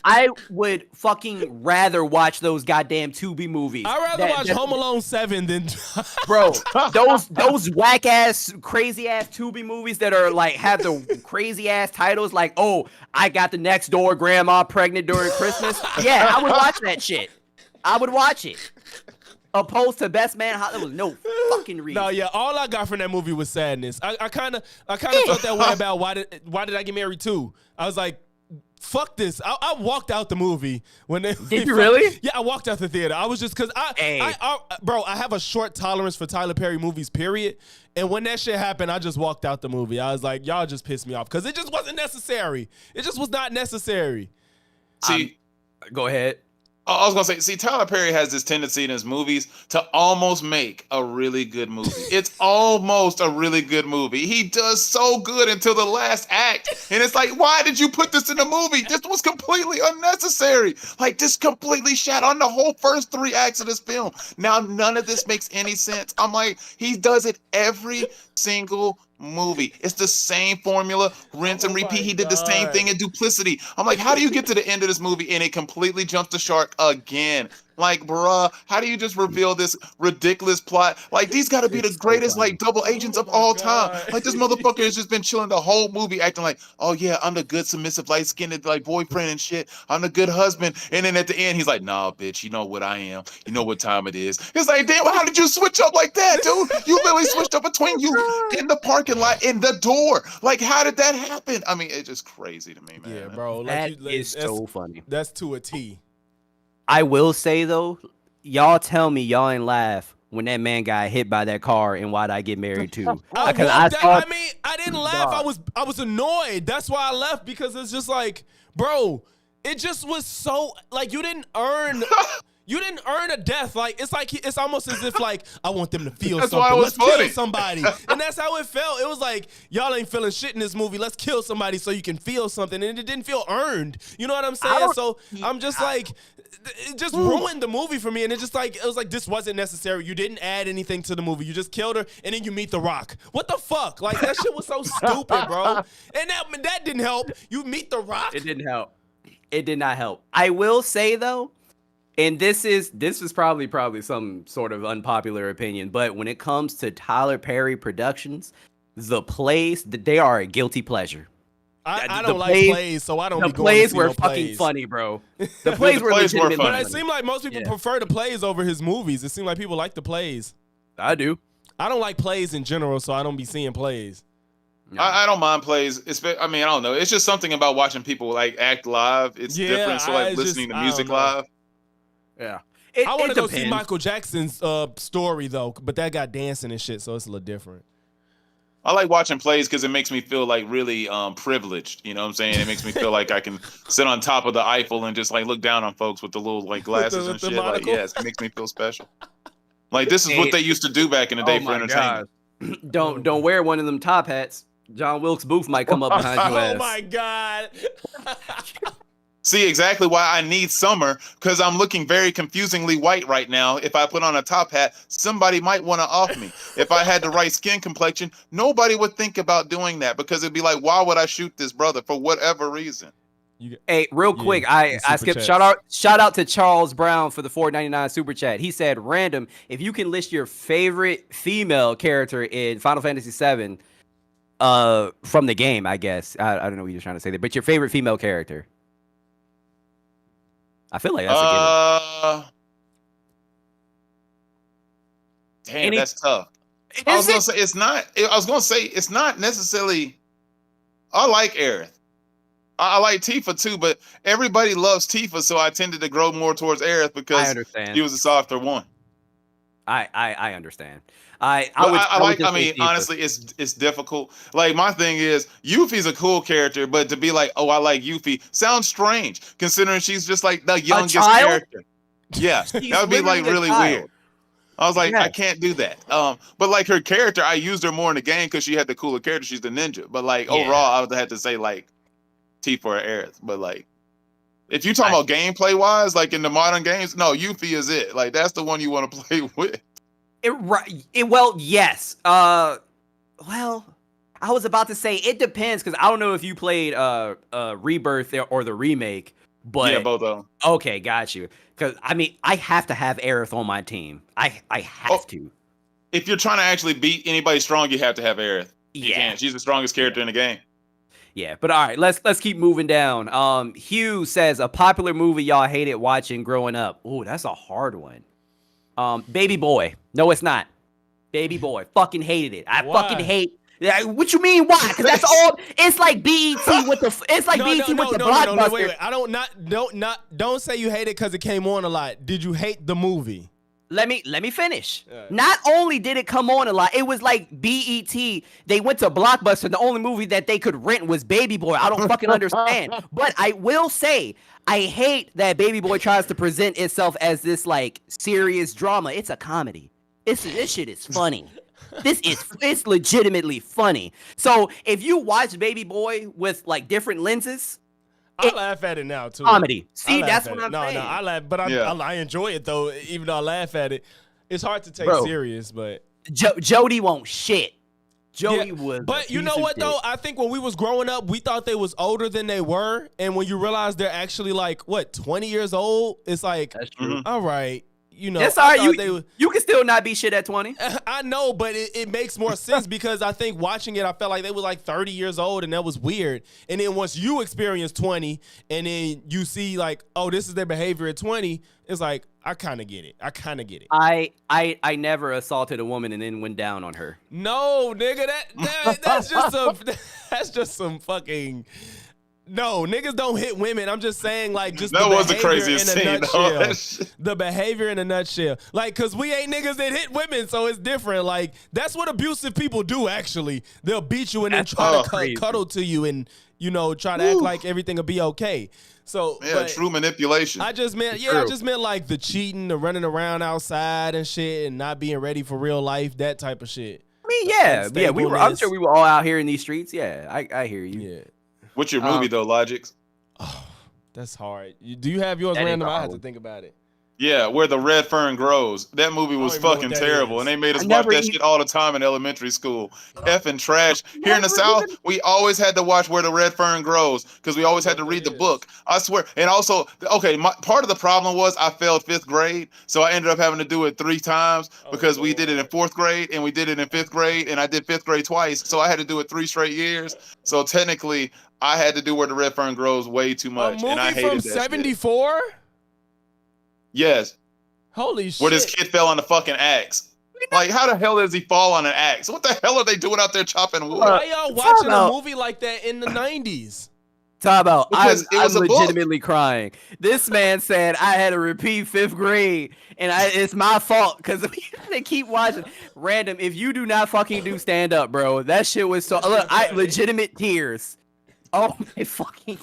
I would fucking rather watch those goddamn Tubi movies.
I'd rather watch Home Alone 7 than
Bro, those whack ass, crazy ass Tubi movies that are like have the crazy ass titles like, oh, I got the next door grandma pregnant during Christmas. Yeah, I would watch that shit. I would watch it. Opposed to Best Man Holiday, there was no fucking reason.
No, yeah, all I got from that movie was sadness. I kind of felt that way about why did I Get Married too? I was like, fuck this. I walked out the movie when they.
Did you really?
Yeah, I walked out the theater. I was just because bro, I have a short tolerance for Tyler Perry movies, period. And when that shit happened, I just walked out the movie. I was like, y'all just pissed me off because it just wasn't necessary. It just was not necessary.
See,
Go ahead.
I was gonna say, Tyler Perry has this tendency in his movies to almost make a really good movie. It's almost a really good movie. He does so good until the last act, and it's like, why did you put this in the movie? This was completely unnecessary. Like, this completely shat on the whole first 3 acts of this film. Now, none of this makes any sense. I'm like, he does it every single movie. It's the same formula, rinse and repeat. He did the same thing in Duplicity. I'm like, how do you get to the end of this movie and it completely jumps the shark again? Like, bruh, how do you just reveal this ridiculous plot? Like, these got to be the greatest, like, double agents of all time. Like, this motherfucker has just been chilling the whole movie, acting like, oh, yeah, I'm the good, submissive, light-skinned, like, boyfriend and shit. I'm the good husband. And then at the end, he's like, nah, bitch, you know what I am. You know what time it is. It's like, damn, how did you switch up like that, dude? You literally switched up between you in the parking lot and the door. Like, how did that happen? I mean, it's just crazy to me, man.
Yeah, bro.
That is so funny.
That's to a T.
I will say though, y'all tell me y'all ain't laugh when that man got hit by that car and Why'd I Get Married Too?
I
Because
walked out.
saw
I mean, I didn't laugh. I was annoyed. That's why I left, because it's just like, bro, it just was so like you didn't earn a death. Like it's almost as if like I want them to feel
That's
something.
why it was
Let's
funny.
kill somebody, and that's how it felt. It was like y'all ain't feeling shit in this movie. Let's kill somebody so you can feel something, and it didn't feel earned. You know what I'm saying? So I'm just like, it just ruined the movie for me, and it was like this wasn't necessary. You didn't add anything to the movie. You just killed her, and then you meet The Rock. What the fuck? Like that shit was so stupid, bro. And that didn't help. You meet The Rock.
It didn't help. It did not help. I will say though, and this is probably some sort of unpopular opinion, but when it comes to Tyler Perry Productions, the plays, they are a guilty pleasure.
I don't like plays, so I don't be going to see no
plays were
plays.
fucking funny, bro. The plays were
plays were
legitimately
funny.
But it
funny.
seemed like most people prefer the plays over his movies. It seemed like people like the plays.
I do.
I don't like plays in general, so I don't be seeing plays.
No.
I don't mind plays. I mean, I don't know. It's just something about watching people like act live. It's different. So like listening to music live.
Yeah.
I want to go see Michael Jackson's story though, but that got dancing and shit, so it's a little different.
I like watching plays because it makes me feel like really privileged. You know what I'm saying? It makes me feel like I can sit on top of the Eiffel and just like look down on folks with the little like glasses and shit. Like,
monocle?
yes, it makes me feel special. Like this is what they used to do back in the day for entertainment.
Don't wear one of them top hats. John Wilkes Booth might come up behind your ass.
Oh my God.
See exactly why I need summer, because I'm looking very confusingly white right now. If I put on a top hat, somebody might want to off me. If I had the right skin complexion, nobody would think about doing that, because it'd be like, why would I shoot this brother for whatever reason?
Hey, real quick, I skipped. Shout out to Charles Brown for the $4.99 super chat. He said, "Random, if you can list your favorite female character in Final Fantasy VII, from the game, I guess. I don't know what you're trying to say there, but your favorite female character." I feel like that's a given.
Damn, that's tough. I was gonna say it's not necessarily. I like Aerith. I like Tifa too, but everybody loves Tifa, so I tended to grow more towards Aerith because she was a softer one.
I understand.
Honestly, it's difficult. Like my thing is, Yuffie's a cool character, but to be like, oh, I like Yuffie sounds strange considering she's just like the youngest character. Yeah, that would be like really weird. I was like, I can't do that. But like her character, I used her more in the game because she had the cooler character. She's the ninja. But like overall, I would have to say like Tifa or Aerith. But like, if you're talking about gameplay wise, like in the modern games, no, Yuffie is it. Like that's the one you want to play with.
Well, yes. Well, I was about to say it depends because I don't know if you played Rebirth or the remake, but
yeah, both of them.
Okay, got you. Because I mean, I have to have Aerith on my team. I have to.
If you're trying to actually beat anybody strong, you have to have Aerith. You can. She's the strongest character in the game.
Yeah, but all right, let's keep moving down. Hugh says a popular movie y'all hated watching growing up. Ooh, that's a hard one. Baby Boy. No, it's not. Baby Boy. Fucking hated it. I fucking hate. What you mean? Why? Because that's all. It's like BET with the. It's like BET with the blockbuster.
Wait. Don't say you hate it because it came on a lot. Did you hate the movie?
Let me finish. Right. Not only did it come on a lot, it was like BET. They went to Blockbuster. The only movie that they could rent was Baby Boy. I don't fucking understand. But I will say, I hate that Baby Boy tries to present itself as this like serious drama. It's a comedy. This shit is funny. It's legitimately funny. So if you watch Baby Boy with like different lenses,
I laugh at it now too.
Comedy. See, that's what I'm saying.
No, I laugh, but I enjoy it though. Even though I laugh at it, it's hard to take serious. But
Jody won't shit. Jody was.
But you know what though? I think when we was growing up, we thought they was older than they were, and when you realize they're actually like 20 years old, it's like, that's true. All right. You know,
that's all right. You can still not be shit at 20.
I know, but it makes more sense because I think watching it, I felt like they were like 30 years old, and that was weird. And then once you experience 20, and then you see like, oh, this is their behavior at 20, it's like I kind of get it.
I never assaulted a woman and then went down on her.
No, nigga, that's just some fucking. No, niggas don't hit women. I'm just saying, like, just
That
the
was the
behavior
craziest
in a
scene, though.
nutshell.
That shit-
The behavior in a nutshell. Like, because we ain't niggas that hit women, so it's different. Like, that's what abusive people do, actually. They'll beat you and then
That's
try to
crazy.
cuddle to you and, you know, try to act like everything will be okay. So,
Yeah,
but
true manipulation.
I just meant,
True.
I just meant like the cheating, the running around outside and shit and not being ready for real life, that type of shit.
I mean, yeah, we were. I'm
unstableness.
sure we were all out here in these streets. Yeah, I hear you.
Yeah.
What's your movie, though, Logics?
Oh, that's hard. Do you have yours
That is
random?
a
I
hard
had to
one.
think about it.
Yeah, Where the Red Fern Grows. That movie was
even know what
fucking
that
terrible,
is.
and they made us
I
watch
never
that
e-
shit all the time in elementary school. Effing trash. Here in the
Never
South,
even-
we always had to watch Where the Red Fern Grows because we always had to
what
read
that
the
is.
book. I swear. And also, okay, part of the problem was I failed 5th grade, so I ended up having to do it 3 times because we did it in
Lord.
4th grade and we did it in 5th grade, and I did 5th grade twice, so I had to do it 3 straight years. So technically, I had to do Where the Red Fern Grows way too
A
much, and I
movie
hated
from
that shit.
74?
Yes.
Holy shit.
Where this kid fell on the fucking axe. Like, how the hell does he fall on an axe? What the hell are they doing out there chopping wood?
Why y'all
Talk
watching a
about-
movie like that in the 90s?
Talk about
Because it was
I'm
a book.
legitimately crying. This man said I had to repeat 5th grade, and it's my fault because they keep watching random. If you do not fucking do stand up, bro, that shit was so. Look, I legitimate tears. Oh my fucking,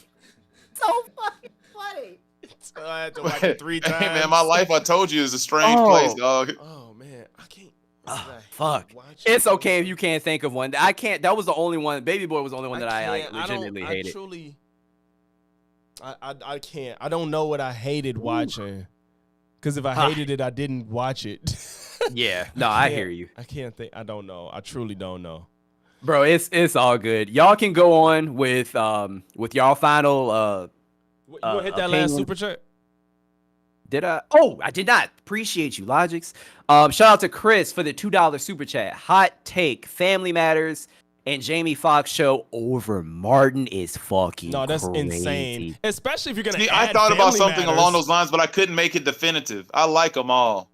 so fucking funny.
So I had to watch it 3 times.
Hey, man, my life, I told you, is a strange
Oh.
place, dog.
Oh, man. I can't.
Fuck. It's okay if you can't think of one. I can't. That was the only one. Baby Boy was the only one that I like legitimately hated.
I truly. I can't. I don't know what I hated watching. Because if I hated it, I didn't watch it.
Yeah, no, I hear you,
I can't think. I don't know. I truly don't know.
bro. It's all good. Y'all can go on with y'all final.
You want to hit that last
opinion.
super chat?
Did I? Oh, I did not. Appreciate you, Logics. Shout out to Chris for the $2 super chat. Hot take: Family Matters and Jamie Foxx show over Martin is fucking.
No, that's
crazy.
insane. Especially if you're gonna.
See,
add
I thought about
Family
something
Matters.
along those lines, but I couldn't make it definitive. I like them all.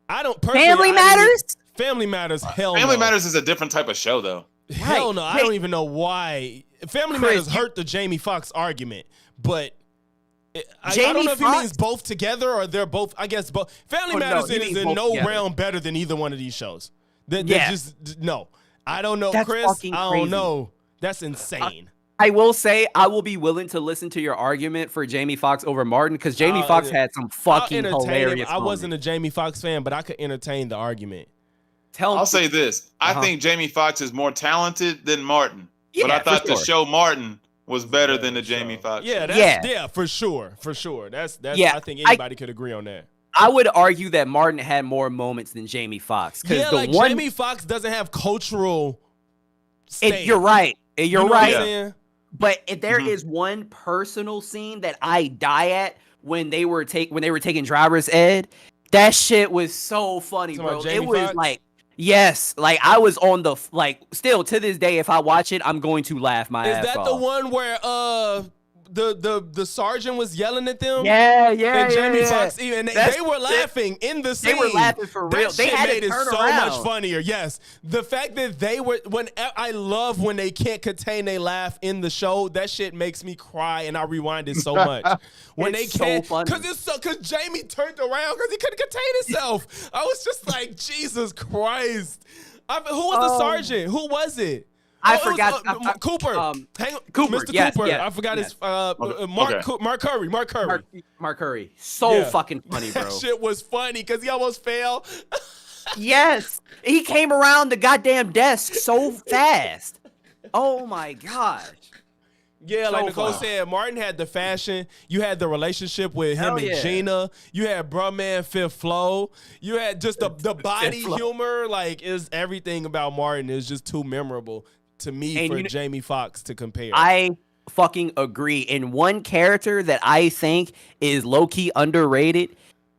I don't. Personally,
Family
I didn't-
Matters.
Family Matters. Hell
Family
no.
Matters is a different type of show, though.
Hell
Right.
no. I
Wait.
don't even know why. Family
Chris,
Matters hurt the Jamie Foxx argument, but. I
Jamie
don't know if he
Foxx?
means both together or they're both. I guess both. Family
Oh, no,
Matters
he
is
means
in
both
no
together.
realm better than either one of these shows. That
Yeah.
just no. I don't know,
That's
Chris.
fucking
I don't
crazy.
know. That's insane.
I will say I will be willing to listen to your argument for Jamie Foxx over Martin because Jamie
I'll-
Foxx had some fucking
I'll entertain him.
hilarious.
I wasn't
moments.
a Jamie Foxx fan, but I could entertain the argument.
Tell
I'll say this. I
Uh-huh.
think Jamie Foxx is more talented than Martin.
Yeah,
but I
for
thought the
sure.
show Martin was better than the Jamie Foxx.
Yeah,
show.
that's,
Yeah.
yeah, for sure, for sure. That's
Yeah,
I think anybody could agree on that.
I would argue that Martin had more moments than Jamie Foxx because
Yeah,
the
like
one.
Jamie Foxx doesn't have cultural.
You're right. You're
You know what
right.
I'm saying?
But if there
Mhm.
is one personal scene that I die at when they were taking driver's ed, that shit was so funny,
Talking about
bro. It
Jamie
was
Foxx?
like, yes, like I was on the still to this day. If I watch it, I'm going to laugh my ass
Is that
off.
the one where the sergeant was yelling at them?
Yeah,
And Jamie
yeah.
Foxx, even
That's-
they were laughing in the scene.
They were laughing for real.
That
They
shit
had to
made it
turn
so
around.
much funnier. Yes, the fact that they were I love when they can't contain they laugh in the show. That shit makes me cry, and I rewind it so much when
It's
they
so
can't
funny.
because Jamie turned around because he couldn't contain himself. I was just like, Jesus Christ. Who was the sergeant? Who was it?
I
It was,
forgot.
Cooper.
Hang on.
Cooper.
Cooper,
Mr.
yes,
Cooper.
yes,
I forgot
yes.
his Mark
Okay.
Mark Curry. Mark Curry.
Mark Curry, so
Yeah.
fucking funny, bro.
That shit was funny because he almost fell.
Yes, he came around the goddamn desk so fast. Oh my gosh.
Yeah, like
So
Nicole
funny.
said, Martin had the fashion. You had the relationship with him
Hell
and
yeah.
Gina. You had bruh man Fifth Flow. You had just the body
Flow.
humor. Like, is everything about Martin is just too memorable to me
And
for
you kn-
Jamie Foxx to compare.
I fucking agree. And one character that I think is low key underrated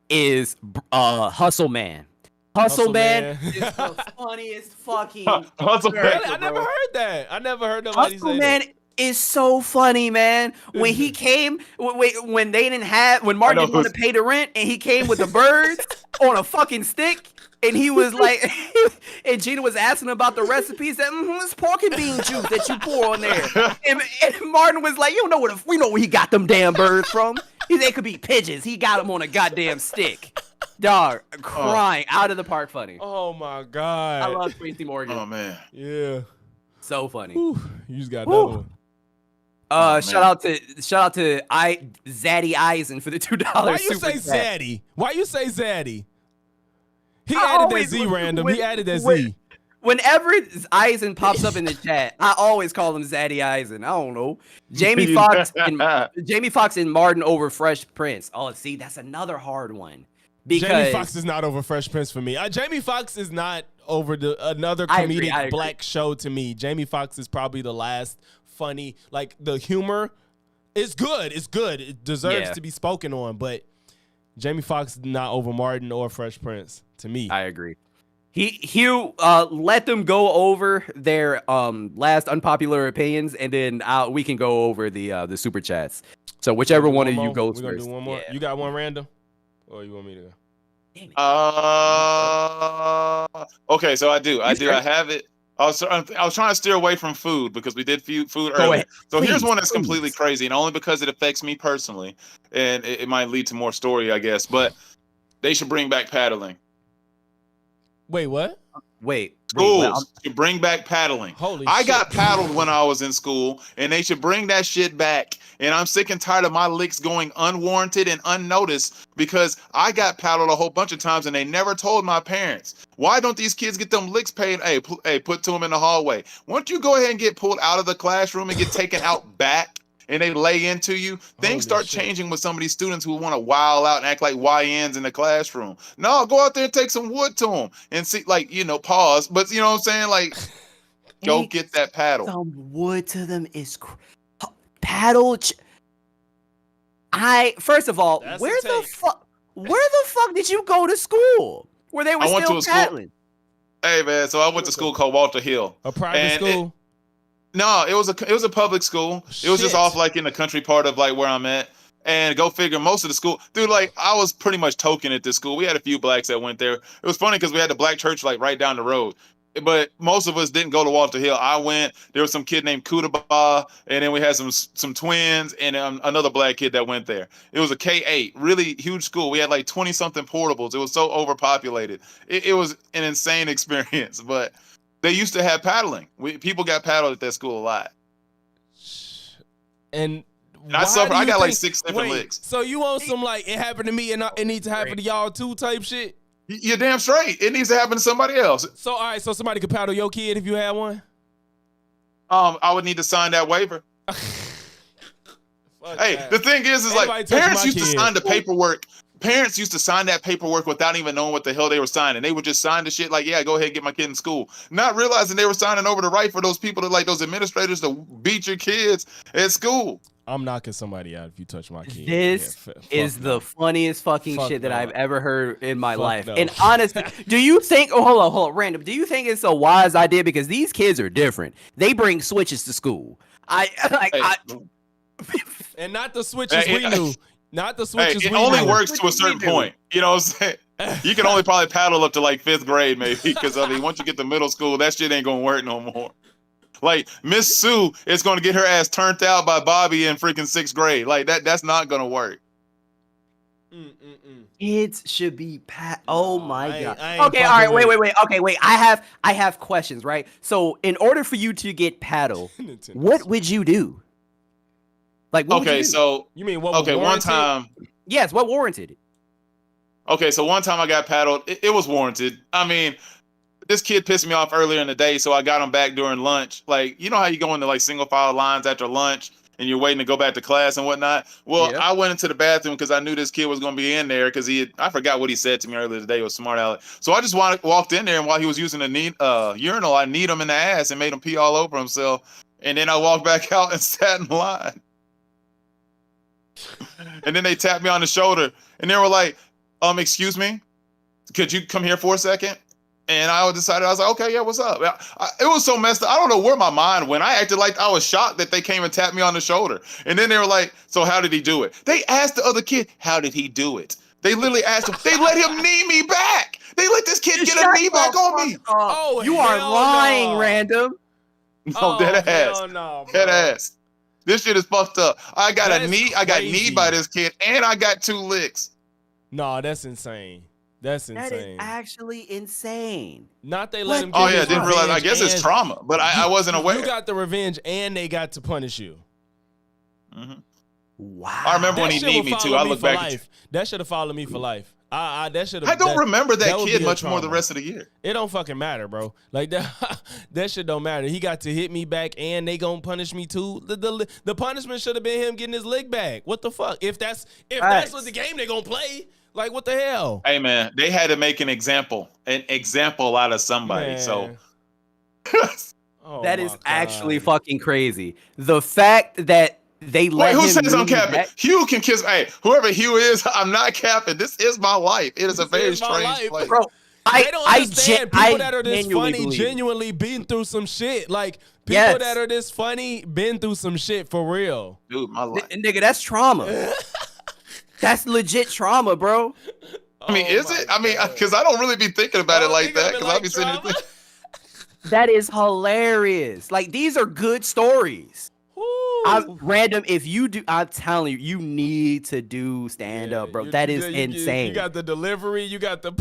is Hustle Man. Hustle Man is the funniest fucking.
Hustle
character,
Really? I never
bro.
heard that. I never heard nobody
Hustle
say
Man.
that.
is so funny, man. When he came, when they didn't have, when Martin didn't want to pay the rent, and he came with the birds on a fucking stick, and he was like, and Gina was asking about the recipes. That it's pork and bean juice that you pour on there, and Martin was like, you know what? We know where he got them damn birds from. They could be pigeons. He got them on a goddamn stick. Dog, crying out of the park, funny.
Oh my god,
I love Tracy Morgan.
Oh man,
yeah,
so funny.
Whew. You just got another one.
Shout out to Zaddy Eisen for the $2.
Why you say Zaddy? Why you say Zaddy? He added that Z random. He added that Z.
Whenever Eisen pops up in the chat, I always call him Zaddy Eisen. I don't know. Jamie Foxx and Martin over Fresh Prince. Oh, see, that's another hard one. Because
Jamie Foxx is not over Fresh Prince for me. Jamie Foxx is not over another comedic
I agree.
black show to me. Jamie Foxx is probably the last funny, like the humor is good. It's good. It deserves to be spoken on, but Jamie Foxx is not over Martin or Fresh Prince to me.
I agree. Hugh, let them go over their last unpopular opinions, and then we can go over the super chats. So whichever one of you goes
We're gonna
first.
do one more.
Yeah.
You got one random, or you want me to go?
Okay, so I do. I have it. I was trying to steer away from food because we did food earlier. So here's one that's completely crazy, and only because it affects me personally, and it might lead to more story, I guess. But they should bring back paddling.
Wait, what?
Schools should bring back paddling.
Holy
I
shit.
got paddled when I was in school, and they should bring that shit back. And I'm sick and tired of my licks going unwarranted and unnoticed because I got paddled a whole bunch of times and they never told my parents. Why don't these kids get them licks paid? Hey, put to them in the hallway. Why don't you go ahead and get pulled out of the classroom and get taken out back? And they lay into you, things start changing with some of these students who want to wild out and act like YNs in the classroom. No, go out there and take some wood to them and see, like, pause. But you know what I'm saying? Like, go get that paddle.
Some wood to them is paddle. First of all, where the fuck did you go to school? Where they were still paddling?
Hey man, so I went to school called Walter Hill.
A private school?
No, it was a public school. It was just off like in the country part of like where I'm at. And go figure, most of the school, dude, like I was pretty much token at this school. We had a few blacks that went there. It was funny because we had the black church like right down the road. But most of us didn't go to Walter Hill. I went. There was some kid named Kudaba, and then we had some twins and another black kid that went there. It was a K-8, really huge school. We had like 20-something portables. It was so overpopulated. It was an insane experience, but they used to have paddling. People got paddled at that school a lot.
And
I suffered. I got like 6 different licks.
So you want some like it happened to me and it needs to happen to y'all too type shit?
You're damn straight. It needs to happen to somebody else.
So all right, so somebody could paddle your kid if you had one?
I would need to sign that waiver. Hey, the thing is like parents used to sign the paperwork. Parents used to sign that paperwork without even knowing what the hell they were signing. They would just sign the shit like, yeah, go ahead and get my kid in school. Not realizing they were signing over the right for those people like those administrators to beat your kids at school.
I'm knocking somebody out if you touch my kid.
This is the funniest fucking shit that I've ever heard in my life.
no.
And honestly, do you think, hold on, random. Do you think it's a wise idea? Because these kids are different. They bring switches to school.
And not the switches we knew. Not the switches we knew.
It only works to a certain point. You know what I'm saying? You can only probably paddle up to like 5th grade maybe. Because I mean, once you get to middle school, that shit ain't gonna work no more. Like Miss Sue is going to get her ass turned out by Bobby in freaking 6th grade. Like that's not going to work.
Kids should be oh my god. Okay, all right, wait. Okay, wait. I have questions, right? So, in order for you to get paddle, what would you do? Like, what would you do?
So
you mean what? Okay,
one time.
Yes, what warranted it?
Okay, so one time I got paddled. It was warranted. I mean, this kid pissed me off earlier in the day, so I got him back during lunch. Like, you know how you go into like single file lines after lunch and you're waiting to go back to class and whatnot? Well, yeah. I went into the bathroom because I knew this kid was going to be in there because I forgot what he said to me earlier today. It was smart aleck. So I just walked in there, and while he was using the urinal, I kneed him in the ass and made him pee all over himself. And then I walked back out and sat in line. And then they tapped me on the shoulder and they were like, excuse me, could you come here for a second? And I decided, I was like, okay, yeah, what's up? It was so messed up. I don't know where my mind went. I acted like I was shocked that they came and tapped me on the shoulder. And then they were like, so how did he do it? They asked the other kid, how did he do it? They literally asked him, they let him knee me back. They let this kid get a knee back on me.
Oh,
you are lying,
no.
Random.
No, dead ass.
No,
Dead ass. This shit is fucked up. I got
That's
a knee. I got kneed by this kid, and I got 2 licks.
No, that's insane. That's insane.
That is actually insane.
Not they let him.
Oh
get
yeah,
his
didn't realize. I
revenge
guess it's
and
trauma, but I wasn't aware.
You got the revenge, and they got to punish you.
Mm-hmm.
Wow.
I remember when
That
he
shit
kneed
will
me
follow
too. I
me
look
for
back.
life. That should have followed me for life. That should have.
I don't remember that
would
kid
be a
much more the
trauma.
rest of the year.
It don't fucking matter, bro. Like that, that shit don't matter. He got to hit me back, and they gonna punish me too. The punishment should have been him getting his leg back. What the fuck? If that's what the game they gonna play, like what the hell?
Hey man, they had to make an example out of somebody.
Man.
So
Oh,
That
my
is
God.
actually fucking crazy. The fact that they
wait,
let
who
him
says I'm
knee
capping?
back-
Hugh can kiss. Hey, whoever Hugh is, I'm not capping. This is my life. It is a
This
very
is my
strange
life.
place.
Bro,
They don't understand people that are this
genuinely
funny,
believe it.
genuinely been through some shit. Like people
Yes.
that are this funny been through some shit for real.
Dude, my life.
Nigga, that's trauma. That's legit trauma, bro.
I mean, is it? I mean, because I don't really be thinking about it like that. Because I be sitting there thinking,
That is hilarious. Like, these are good stories. Random, if you do, I'm telling you, you need to do stand up, bro. That is insane.
You got the delivery, you got the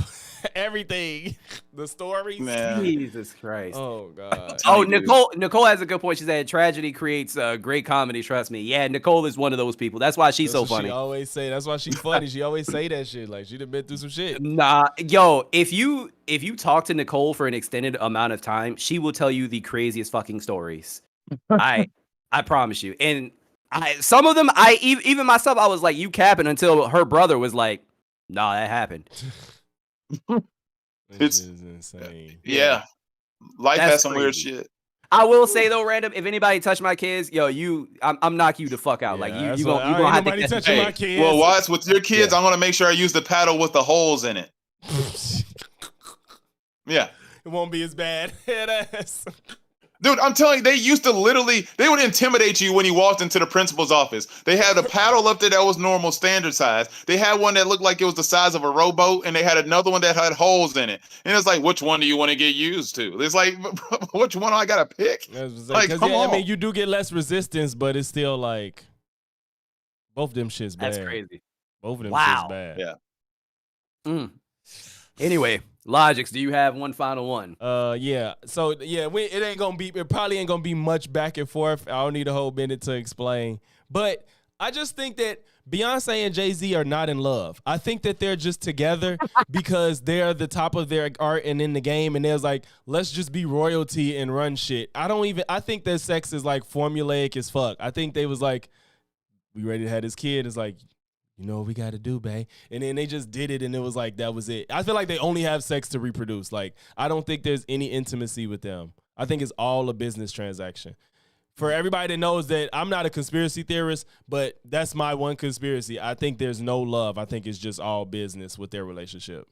everything, the stories.
man.
Jesus Christ.
Oh God.
Oh,
Dude.
Nicole has a good point. She said tragedy creates great comedy. Trust me. Yeah, Nicole is one of those people. That's why she's
That's
so
what
funny.
She always say. That's why she's funny. She always say that shit. Like she done been through some shit.
Nah, yo, if you talk to Nicole for an extended amount of time, she will tell you the craziest fucking stories. I promise you. And some of them, even myself, I was like, you capping, until her brother was like, nah, that happened.
This is insane.
Yeah, life
That's
has some weird
crazy.
shit.
I will say though, Random, if anybody touch my kids, yo, I'm knock you the fuck out. Like
Yeah,
you
that's
gonna
why
have to
ain't nobody
catch
touching
me.
my kids.
Well, watch with your kids.
Yeah.
I'm gonna make sure I use the paddle with the holes in it. Yeah.
It won't be as bad. Headass.
Dude, I'm telling you, they used to literally, they would intimidate you when you walked into the principal's office. They had a paddle up there that was normal, standard size. They had one that looked like it was the size of a rowboat, and they had another one that had holes in it. And it's like, which one do you want to get used to? It's like, which one do I got to pick? Like, come on.
I mean, you do get less resistance, but it's still like, both of them shit's bad.
That's crazy.
Both of them
Wow.
shit's bad.
Yeah.
Anyway, Logics, do you have one final one?
Yeah. So yeah, it probably ain't gonna be much back and forth. I don't need a whole minute to explain. But I just think that Beyonce and Jay-Z are not in love. I think that they're just together because they're the top of their art and in the game, and there's like, let's just be royalty and run shit. I think that sex is like formulaic as fuck. I think they was like, we ready to have this kid. It's like, you know what we got to do, babe. And then they just did it, and it was like, that was it. I feel like they only have sex to reproduce. Like, I don't think there's any intimacy with them. I think it's all a business transaction. For everybody that knows that I'm not a conspiracy theorist, but that's my one conspiracy. I think there's no love. I think it's just all business with their relationship.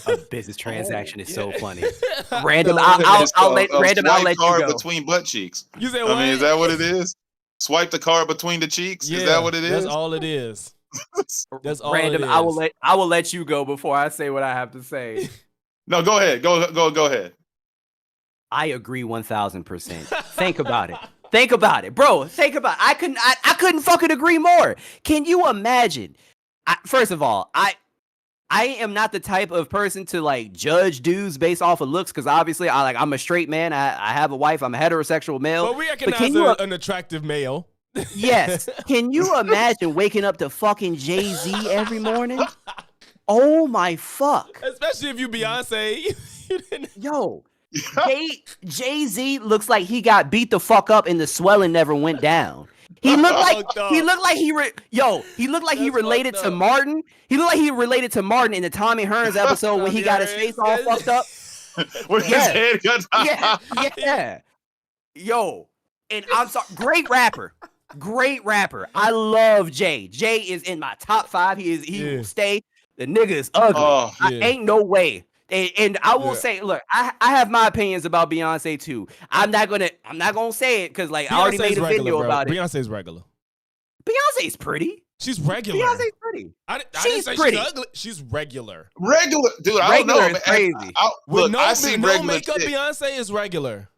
A business transaction is so funny.
Oh,
Random,
It's
I'll
called
let
a
Random, I'll
swipe
let you
card
go.
between butt cheeks.
You said
I
what?
mean, is that what it is? Swipe the card between the cheeks?
Yeah,
Is that what it is?
That's all it is. That's all
Random,
it is.
I will let you go before I say what I have to say.
No, go ahead. Go ahead.
I agree 1000%. Think about it. Think about it, bro. Think about it. I couldn't fucking agree more. Can you imagine? First of all, I am not the type of person to like judge dudes based off of looks, because obviously I'm a straight man. I have a wife. I'm a heterosexual male.
But we recognize
can you-
an attractive male.
Yes. Can you imagine waking up to fucking Jay-Z every morning? Oh my fuck.
Especially if you Beyonce. You didn't-
Yo, Jay-Z looks like he got beat the fuck up and the swelling never went down. He looked like he related
fucked
to
up.
Martin. He looked like he related to Martin in the Tommy Hearns episode when he got his face all fucked up.
When his
Yeah.
head got
Yeah. Yo, and I'm sorry, great rapper. Great rapper. I love Jay. Jay is in my top 5. He
Yeah.
will stay. The nigga is ugly.
Oh,
yeah.
Ain't no way. And I will say, look, I have my opinions about Beyonce too. I'm not gonna say it because like I already made a video about it.
Beyonce's regular.
Beyonce's pretty.
She's regular.
Beyonce's pretty.
I didn't
She's
say
pretty.
she's ugly. She's regular.
Regular, dude. I don't know.
Regular is crazy.
Look, I see
no
regular
makeup.
chicks.
Beyonce is regular.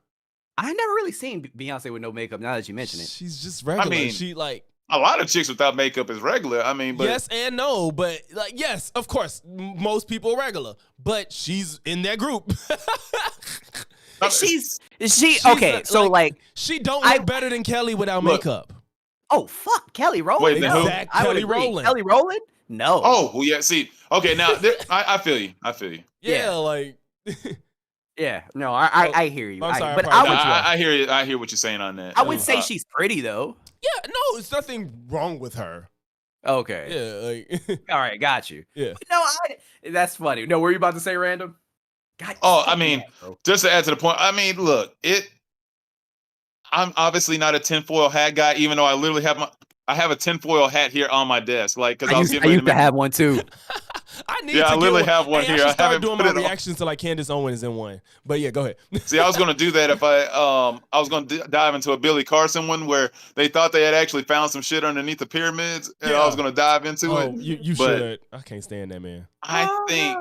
I never really seen Beyonce with no makeup. Now that you mention it,
She's just regular.
mean,
she like
A lot of chicks without makeup is regular. I mean, but
yes and no, but like yes, of course, most people are regular, but she's in that group.
she's okay. So like
she don't look better than Kelly without makeup.
oh fuck, Kelly Rowland.
Wait, then
No.
who?
Exact
I would
Kelly
agree.
Rowland.
Kelly Rowland? No.
Oh, well, yeah. See, okay, now I feel you. I feel you.
Yeah, like
Yeah. No, I hear you.
I'm sorry,
but
I
I
probably
would
cut you off.
I hear you. I hear what you're saying on that.
I would say she's pretty though.
yeah, no, it's nothing wrong with her.
Okay.
Yeah, like
All right, got you.
yeah.
But no, that's funny. No, were you about to say random? God,
Oh, I
fuck
mean,
that, bro.
just to add to the point, I mean, look, I'm obviously not a tinfoil hat guy, even though I have a tinfoil hat here on my desk, like because I was getting ready
used to have one too.
I need
Yeah,
to
I
get
literally
one.
have one
Hey,
here.
I
I
should start
haven't
doing
put
my
it on.
reactions to like Candace Owens in one. But yeah, go ahead.
See, I was going to do that if I was going to dive into a Billy Carson one where they thought they had actually found some shit underneath the pyramids, and I was going to dive into
Oh,
it.
you
but
should. I can't stand that man.
I think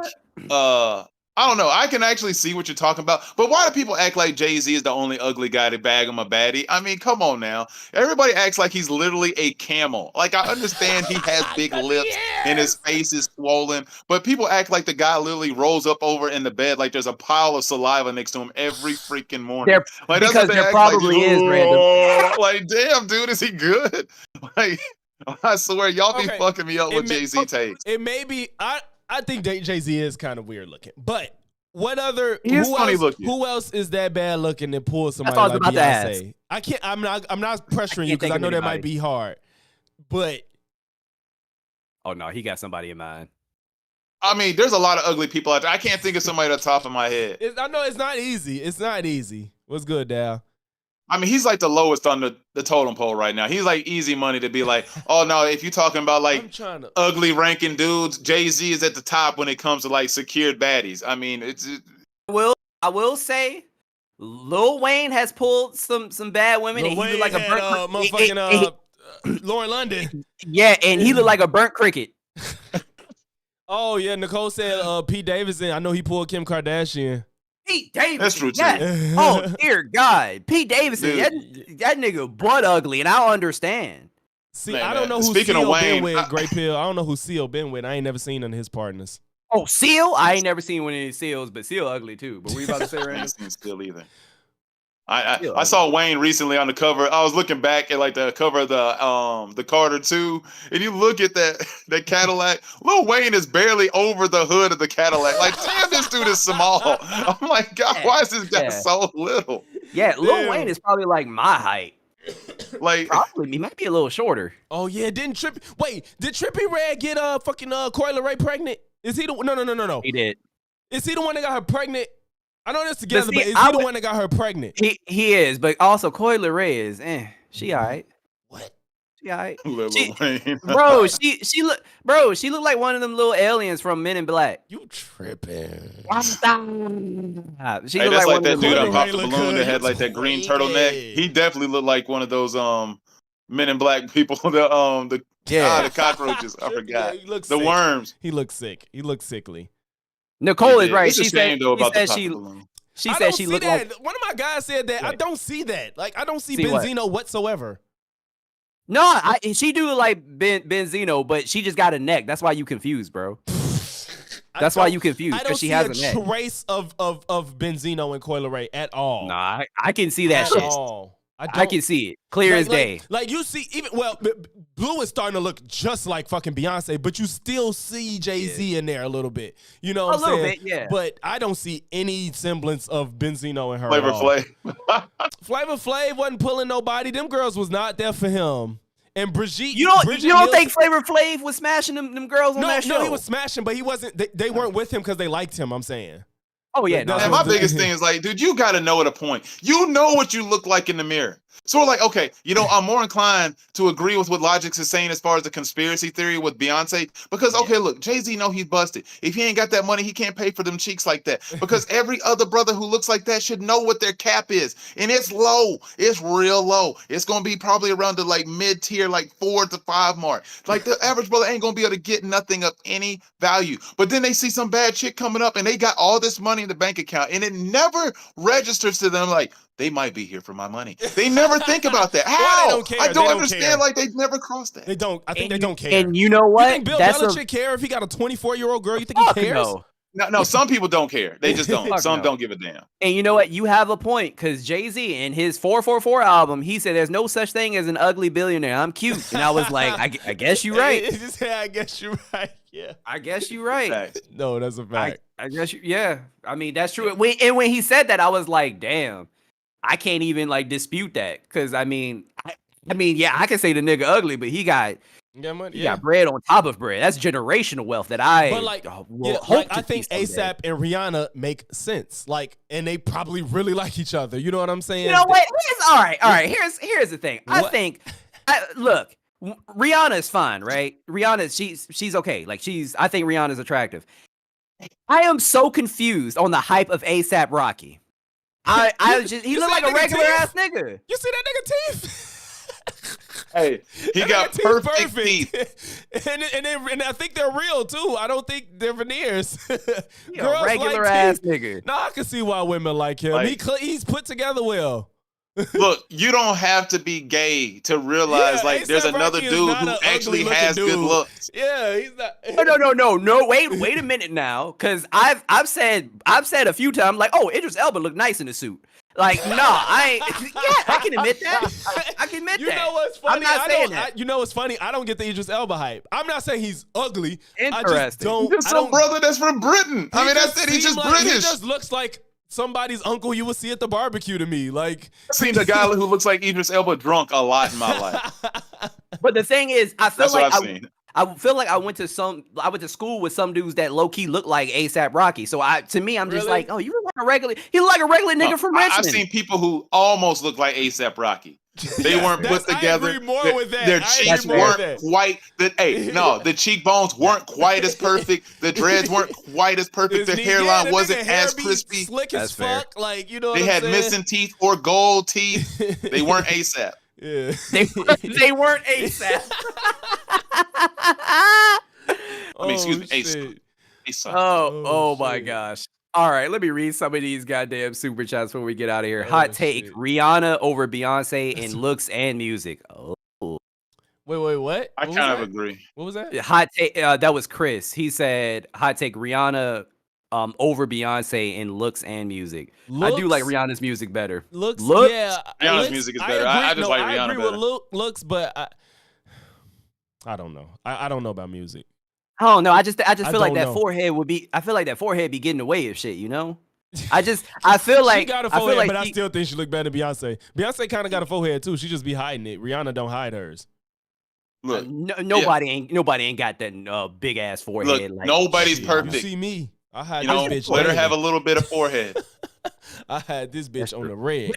I don't know. I can actually see what you're talking about, but why do people act like Jay-Z is the only ugly guy to bag him a baddie? I mean, come on now. Everybody acts like he's literally a camel. Like, I understand he has big lips and his face is swollen, but people act like the guy literally rolls up over in the bed like there's a pile of saliva next to him every freaking morning. Like, that's
Because
what they
there
act
probably
like,
is, random.
"Oh," like, damn, dude, is he good? Like, I swear, y'all be
Okay,
fucking me up with Jay-Z takes.
It may be. I think Jay-Z is kind of weird looking, but what other?
He is funny looking.
Who else is that bad looking that pulls somebody
what I was
like
about to ask.
Beyonce? I can't. I'm not pressuring you
can't
because
think
I
of
know that might
anybody.
be hard, but
Oh no, he got somebody in mind.
I mean, there's a lot of ugly people out there. I can't think of somebody at the top of my head.
I know it's not easy. It's not easy. What's good, Dal?
I mean, he's like the lowest on the totem pole right now. He's like easy money to be like, oh no, if you're talking about
I'm
like
trying to.
ugly ranking dudes, Jay-Z is at the top when it comes to like secured baddies. I mean,
I will say, Lil Wayne has pulled some bad women, and he looked like a burnt
motherfucking Lauren London.
yeah, and he looked like a burnt cricket.
Oh yeah, Nicole said Pete Davidson. I know he pulled Kim Kardashian.
Pete Davidson.
That's true, too.
Yes. Oh dear God, Pete Davidson. That nigga butt ugly, and I don't understand.
See,
Man,
I don't know who
speaking of
Seal been
Wayne,
with. Great Pill. I don't know who Seal been with. I ain't never seen none of his partners.
Oh, Seal? I ain't never seen one of these Seals, but Seal ugly too. But what you about to say,
I
Randy?
ain't seen Still either. I saw Wayne recently on the cover. I was looking back at like the cover of the Carter 2, and you look at that Cadillac. Lil Wayne is barely over the hood of the Cadillac. Like, damn, this dude is small. I'm like, God, why is this guy so little?
Yeah, Lil
Damn.
Wayne is probably like my height.
Like,
Probably, he might be a little shorter.
Oh yeah, did Trippie Redd get fucking Coi Leray pregnant? Is he the no?
He did.
Is he the one that got her pregnant? I know this together,
see,
but is
I
he the
would-
one that got her pregnant?
He is, but also Coi Leray is. She alright.
What?
She alright.
Lil
She-
Wayne.
Bro, she looked like one of them little aliens from Men in Black.
You tripping?
She
Hey,
looked
that's like
like one
that
of them
dude
Lil
that
little
popped the
Wayne look
balloon
good.
that had like that green
He's
turtleneck.
tweaking.
He definitely looked like one of those Men in Black people. The cockroaches. I forgot.
Yeah, he looks
The
sick.
worms.
He looks sick. He looks sickly.
Nicole is
He did.
right.
It's a
She
shame,
said
though, about the
she
pop balloon.
she
I
said
don't
she
see
looked
that.
like.
One of my guys said that. I
What?
don't see that. Like I don't see
See what?
Benzino whatsoever.
No, she do look like Benzino, but she just got a neck. That's why you confused, bro. That's why you confused,
I don't
because she
see
has
a
a neck.
trace of Benzino and Coi Leray at all.
Nah, I can see that
At
shit.
all.
I can see it clear as day.
Like you see, even Blue is starting to look just like fucking Beyonce, but you still see Jay-Z in there a little bit. You know what
A
I'm
little
saying?
bit, yeah.
But I don't see any semblance of Benzino in her.
Flavor
at all.
Flav.
Flavor Flav wasn't pulling nobody. Them girls was not there for him. And Brigitte,
You don't
Nielsen-
think Flavor Flav was smashing them girls on that show?
No, he was smashing, but he wasn't. They weren't with him because they liked him. I'm saying.
Oh yeah, no,
That's
And
what
my biggest thing is like, dude, you got to know at a point. You know what you look like in the mirror. So we're like, okay, I'm more inclined to agree with what Logix is saying as far as the conspiracy theory with Beyonce. Because, okay, look, Jay-Z know he's busted. If he ain't got that money, he can't pay for them cheeks like that. Because every other brother who looks like that should know what their cap is. And it's low. It's real low. It's going to be probably around the like mid-tier, like 4 to 5 mark. Like the average brother ain't going to be able to get nothing of any value. But then they see some bad chick coming up and they got all this money in the bank account. And it never registers to them like, they might be here for my money. They never think about that. How?
They don't care.
I don't
They
understand.
care.
Like they've never crossed that.
They don't. I think they don't care.
And you know what?
You think Bill Belichick care if he got a 24-year-old girl? You think he cares?
No, some people don't care. They just don't.
Fuck
Some
no.
don't give a damn.
And you know what? You have a point, because Jay-Z in his 444 album, he said there's no such thing as an ugly billionaire. I'm cute. And I was like, I guess you're right.
Just say, I guess you're right. Yeah.
I guess you're right.
Facts.
No, that's a fact.
I guess yeah. I mean, that's true. And when he said that, I was like, damn, I can't even like dispute that. Because I mean, yeah, I can say the nigga ugly, but he got
money.
he got bread on top of bread. That's generational wealth that I
But like,
will hope
like
to
I think
see someday.
ASAP and Rihanna make sense. Like, and they probably really like each other. You know what I'm saying?
You know what? All right. Here's the thing. I
What?
think, look, Rihanna is fine, right? Rihanna, she's okay. Like I think Rihanna's attractive. I am so confused on the hype of ASAP Rocky. He looked like a regular ass nigga.
You see that nigga teeth?
Hey, he
That
got
nigga
perfect teeth.
and I think they're real too. I don't think they're veneers.
He a regular ass nigga.
No, I can see why women like him.
Like-
He's put together well.
Look, you don't have to be gay to realize
Yeah,
like there's
A$AP
another
Rocky is
dude
not
who
an
actually
ugly-looking
has good
dude.
looks.
Yeah, he's not.
No. Wait a minute now, because I've said a few times like, oh, Idris Elba looked nice in the suit. Like, no, I can admit that. I can admit
You
that.
know what's funny?
I'm not saying that.
You know what's funny? I don't get the Idris Elba hype. I'm not saying he's ugly. I just
Interesting.
don't.
He's
I
some
don't
brother that's from Britain. I mean, that's it. He's just
seem like-
British.
He just looks like somebody's uncle you would see at the barbecue to me. Like,
I've seen a guy who looks like Idris Elba drunk a lot in my life.
But the thing is, I feel
That's
like
what I've seen.
I feel like I went to school with some dudes that low key look like ASAP Rocky. So to me, I'm just
Really?
like, oh, you look like a regular. He look like a regular nigga from Richmond.
I've seen people who almost look like ASAP Rocky. They weren't put together.
I agree more with that.
Their
I
cheeks
agree more with
weren't
that.
quite. The cheekbones weren't quite as perfect. The dreads weren't quite as perfect. Their hairline wasn't as crispy.
Slick as
That's fair.
fuck. Like, you know what
They
I'm
had
saying?
missing teeth or gold teeth. They weren't ASAP.
Yeah.
They weren't ASAP.
I mean, excuse me,
shit.
ASAP.
Oh my
shit.
gosh. All right, let me read some of these goddamn super chats before we get out of here. Hot take:
shit.
Rihanna over Beyonce in looks and music. Oh,
Wait, what?
I
What was
kind of
that?
agree.
What was that?
hot take. That was Chris. He said hot take: Rihanna over Beyonce in looks and music. I do like
Looks?
Rihanna's music better.
Looks?
Looks?
Yeah.
Rihanna's
looks,
music is better. I just like Rihanna
I agree
better.
with looks, but I don't know. I don't know about music.
I don't know. I just feel like
don't
that
know.
forehead would be. I feel like that forehead be getting in the way of shit. You know. I feel like
she got a
I
forehead,
feel like
but I still think she look better than Beyonce. Beyonce kind of got a forehead too. She just be hiding it. Rihanna don't hide hers.
Look,
nobody ain't got that big ass forehead.
look,
like,
nobody's
Shit,
perfect.
You see me? I had
You know,
this bitch.
let her
red.
have a little bit of forehead.
I had this bitch on the red.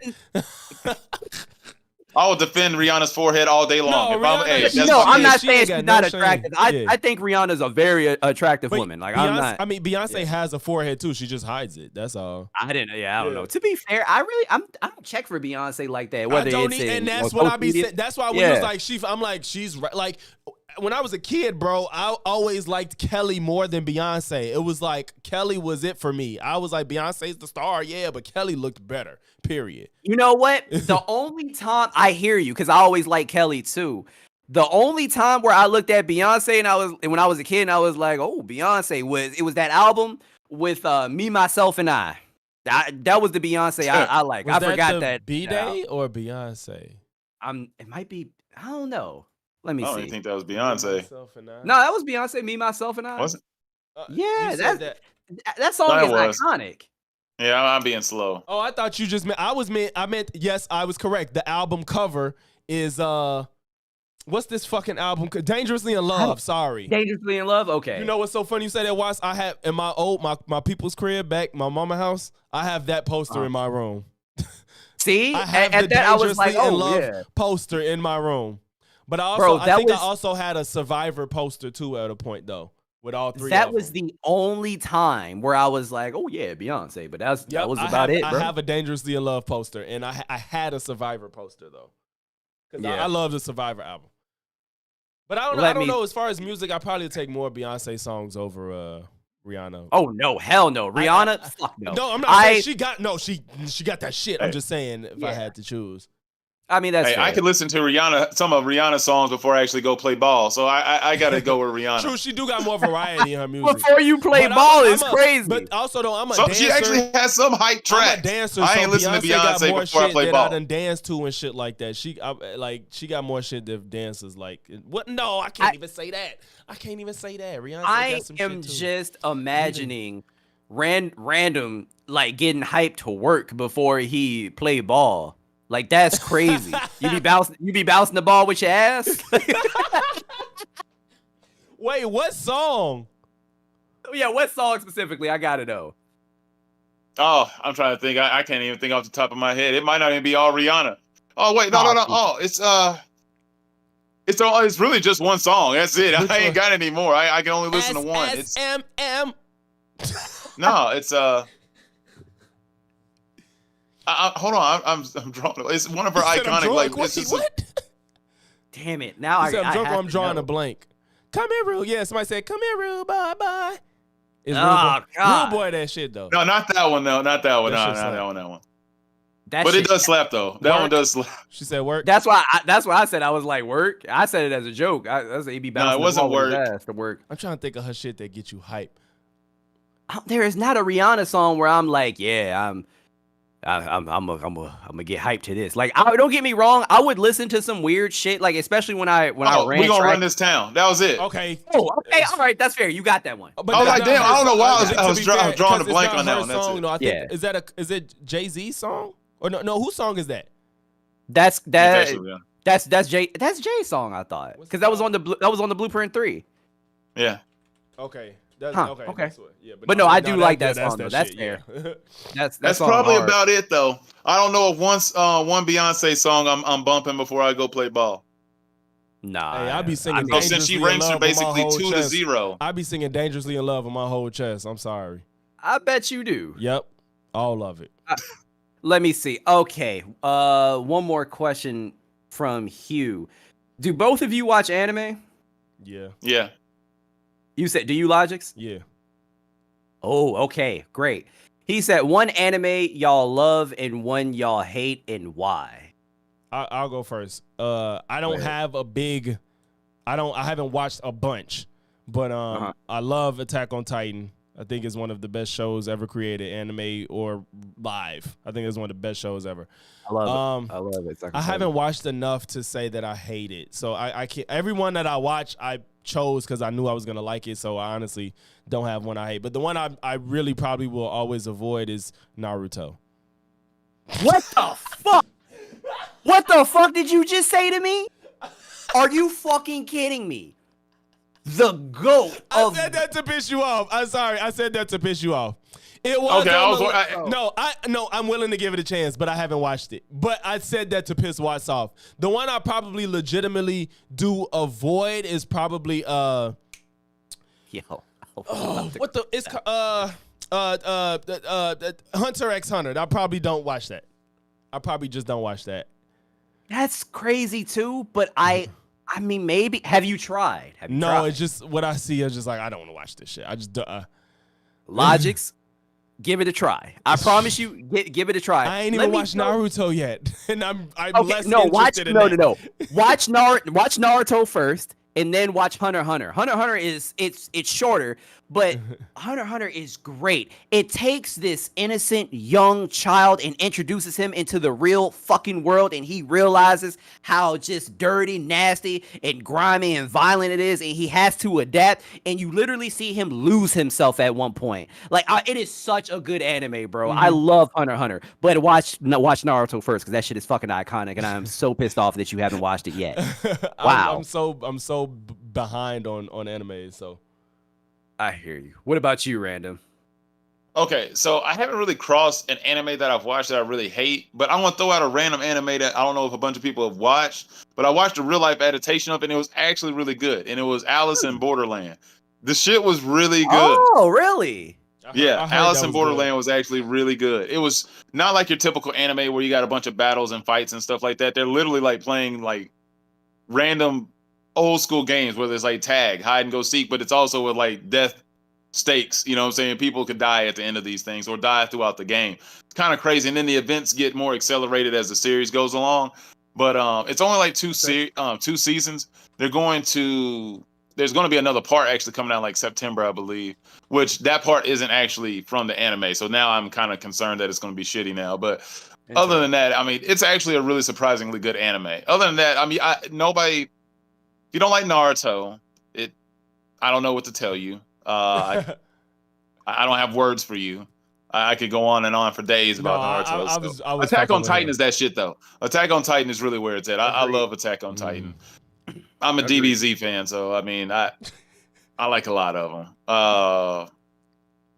I will defend Rihanna's forehead all day long.
No,
If I'm,
Rihanna-
hey, that's
no,
my
I'm not
she
saying
ain't
she's
got
not
no shame.
attractive.
Yeah.
I think Rihanna's a very attractive
Wait,
woman. Like I'm
Beyonce,
not.
I mean, Beyonce has a forehead too. She just hides it. That's all.
I didn't. Yeah, I don't
Yeah.
know. To be fair, I don't check for Beyonce like that.
I
Whether
don't
it's
need,
in,
and that's
on
what I
social
be
media.
saying. That's why when
Yeah.
he was like, I'm like, she's right. Like when I was a kid, bro, I always liked Kelly more than Beyonce. It was like Kelly was it for me. I was like, Beyonce's the star, yeah, but Kelly looked better. Period.
You know what? The only time I hear you, because I always like Kelly too. The only time where I looked at Beyonce and when I was a kid, and I was like, oh, Beyonce was that album with Me, Myself, and I. That was the Beyonce I like.
Was
I
that
forgot
the
that.
B-Day or Beyonce?
It might be. I don't know. Let me
I don't
see.
even think that was Beyonce.
Myself and I.
No, that was Beyonce. Me, Myself, and I.
Was it?
Yeah,
you said
that song
That
is
was.
iconic.
Yeah, I'm being slow.
Oh, I thought you just meant. I meant. Yes, I was correct. The album cover is What's this fucking album? Dangerously in Love. Sorry.
Dangerously in Love. Okay.
You know what's so funny? You say that, Watts? I have in my people's crib back, my mama house. I have that poster in my room.
See,
I have
and
the
then I was like,
Dangerously in
oh
Love
yeah,
poster in my room. But I also,
Bro,
I think I also had a Survivor poster too at a point though, with all three.
That
of
was
them.
the only time where I was like, oh yeah, Beyonce. But that was about it, bro.
I have a Dangerously in Love poster, and I had a Survivor poster though, because I love the Survivor album. But I don't know. As far as music, I probably take more Beyonce songs over Rihanna.
Oh no, hell no, Rihanna. Fuck no.
No, I'm not saying she got that shit. I'm just saying if I had to choose.
I mean, that's fair.
I could listen to some of Rihanna's songs before I actually go play ball. So I got to go with Rihanna.
True, she do got more variety in her music.
Before you play ball is crazy.
But also, though, I'm a dancer.
She actually has some hype tracks.
I'm a dancer.
I ain't listening to Beyonce before I play ball.
I done dance to and shit like that. She got more shit that dancers like. What? No, I can't even say that. I can't even say that. Rihanna got some
am
shit too.
just imagining random like getting hyped to work before he play ball. Like that's crazy. You be bouncing the ball with your ass.
Wait, what song?
Yeah, what song specifically? I gotta know.
Oh, I'm trying to think. I can't even think off the top of my head. It might not even be all Rihanna. Oh wait, no. Oh, it's really just one song. That's it. I ain't got any more. I can only listen to one. It's
S-M-M.
no. It's hold on. I'm drawing. It's one of her iconic like. It's just
what?
Damn it! Now I
drunk. I'm drawing a blank. Come here, Rue. Yeah, somebody said, "Come here, Rue. Bye, bye." It's Rue Boy that shit though.
No, not that one though. Not that one. No, not that one. That one.
But
it does slap though. That one does slap.
She said work.
That's why I said I was like work. I said it as a joke. I said he be bouncing.
No, it wasn't
work. To work.
I'm trying to think of her shit that get you hype.
There is not a Rihanna song where I'm like, yeah, I'm gonna get hyped to this. Like, don't get me wrong, I would listen to some weird shit, like especially when I ran.
We gonna run this town. That was it.
Okay.
Oh, okay, all right, that's fair. You got that one.
But
I was like, damn, I don't know why I was drawing a blank on that one. That's
song,
it.
no, I think, is it Jay-Z's song? Or no, whose song is that?
That's
Actually,
Jay's song, I thought, because that was on the Blueprint 3.
Yeah.
Okay.
Okay.
Yeah,
but no, I do like that song though. That's fair.
Yeah. That's
all
probably
hard.
about it though. I don't know if one Beyonce song I'm bumping before I go play ball.
Nah.
Hey, I be singing.
Since she ranks her basically 2-0.
I be singing "Dangerously in Love" on my whole chest. I'm sorry.
I bet you do.
Yep, all of it.
Let me see. Okay. One more question from Hugh. Do both of you watch anime?
Yeah.
Yeah.
You said, do you, Logix?
Yeah.
Oh, okay. Great. He said one anime y'all love and one y'all hate, and why?
I'll go first. I don't have a big. I haven't watched a bunch, but I love Attack on Titan. I think it's one of the best shows ever created, anime or live. I think it's one of the best shows ever.
I love it. I love it.
I haven't watched enough to say that I hate it. So I can't. Everyone that I watch, I chose because I knew I was gonna like it. So I honestly don't have one I hate. But the one I really probably will always avoid is Naruto.
What the fuck? What the fuck did you just say to me? Are you fucking kidding me? The GOAT of...
I said that to piss you off. I'm sorry. I said that to piss you off. It was okay. I'm willing to give it a chance, but I haven't watched it. But I said that to piss Watts off. The one I probably legitimately do avoid is probably
Yo.
What the it's Hunter x Hunter. I probably don't watch that. I probably just don't watch that.
That's crazy too, but I mean, maybe. Have you tried?
It's just what I see. It's just like, I don't want to watch this shit. I just
Logix, give it a try. I promise you, give it a try.
I ain't even watched Naruto yet, and I'm
okay,
less interested in that.
No. Watch Naruto first, and then watch Hunter x Hunter. Hunter x Hunter is it's shorter, But Hunter x Hunter is great. It takes this innocent young child and introduces him into the real fucking world, and he realizes how just dirty, nasty, and grimy and violent it is, and he has to adapt. And you literally see him lose himself at one point. Like it is such a good anime, bro. I love Hunter x Hunter, but watch Naruto first because that shit is fucking iconic, and I am so pissed off that you haven't watched it yet. Wow,
I'm so behind on anime, so.
I hear you. What about you, Random?
Okay, so I haven't really crossed an anime that I've watched that I really hate, but I want to throw out a random anime that I don't know if a bunch of people have watched, but I watched a real life adaptation of it, and it was actually really good. And it was Alice in Borderland. The shit was really good.
Oh, really?
Yeah, Alice in Borderland was actually really good. It was not like your typical anime where you got a bunch of battles and fights and stuff like that. They're literally like playing like random old school games where there's like tag, hide and go seek, but it's also with like death stakes. You know what I'm saying? People could die at the end of these things or die throughout the game. It's kind of crazy. And then the events get more accelerated as the series goes along. But it's only like two seasons. There's going to be another part actually coming out like September, I believe, which that part isn't actually from the anime. So now I'm kind of concerned that it's going to be shitty now. But other than that, I mean, it's actually a really surprisingly good anime. Other than that, I mean, if you don't like Naruto, I don't know what to tell you. I don't have words for you. I could go on and on for days about Naruto. I was Attack on Titan is that shit though. Attack on Titan is really where it's at. I love Attack on Titan. I'm a DBZ fan, so I mean, I like a lot of them.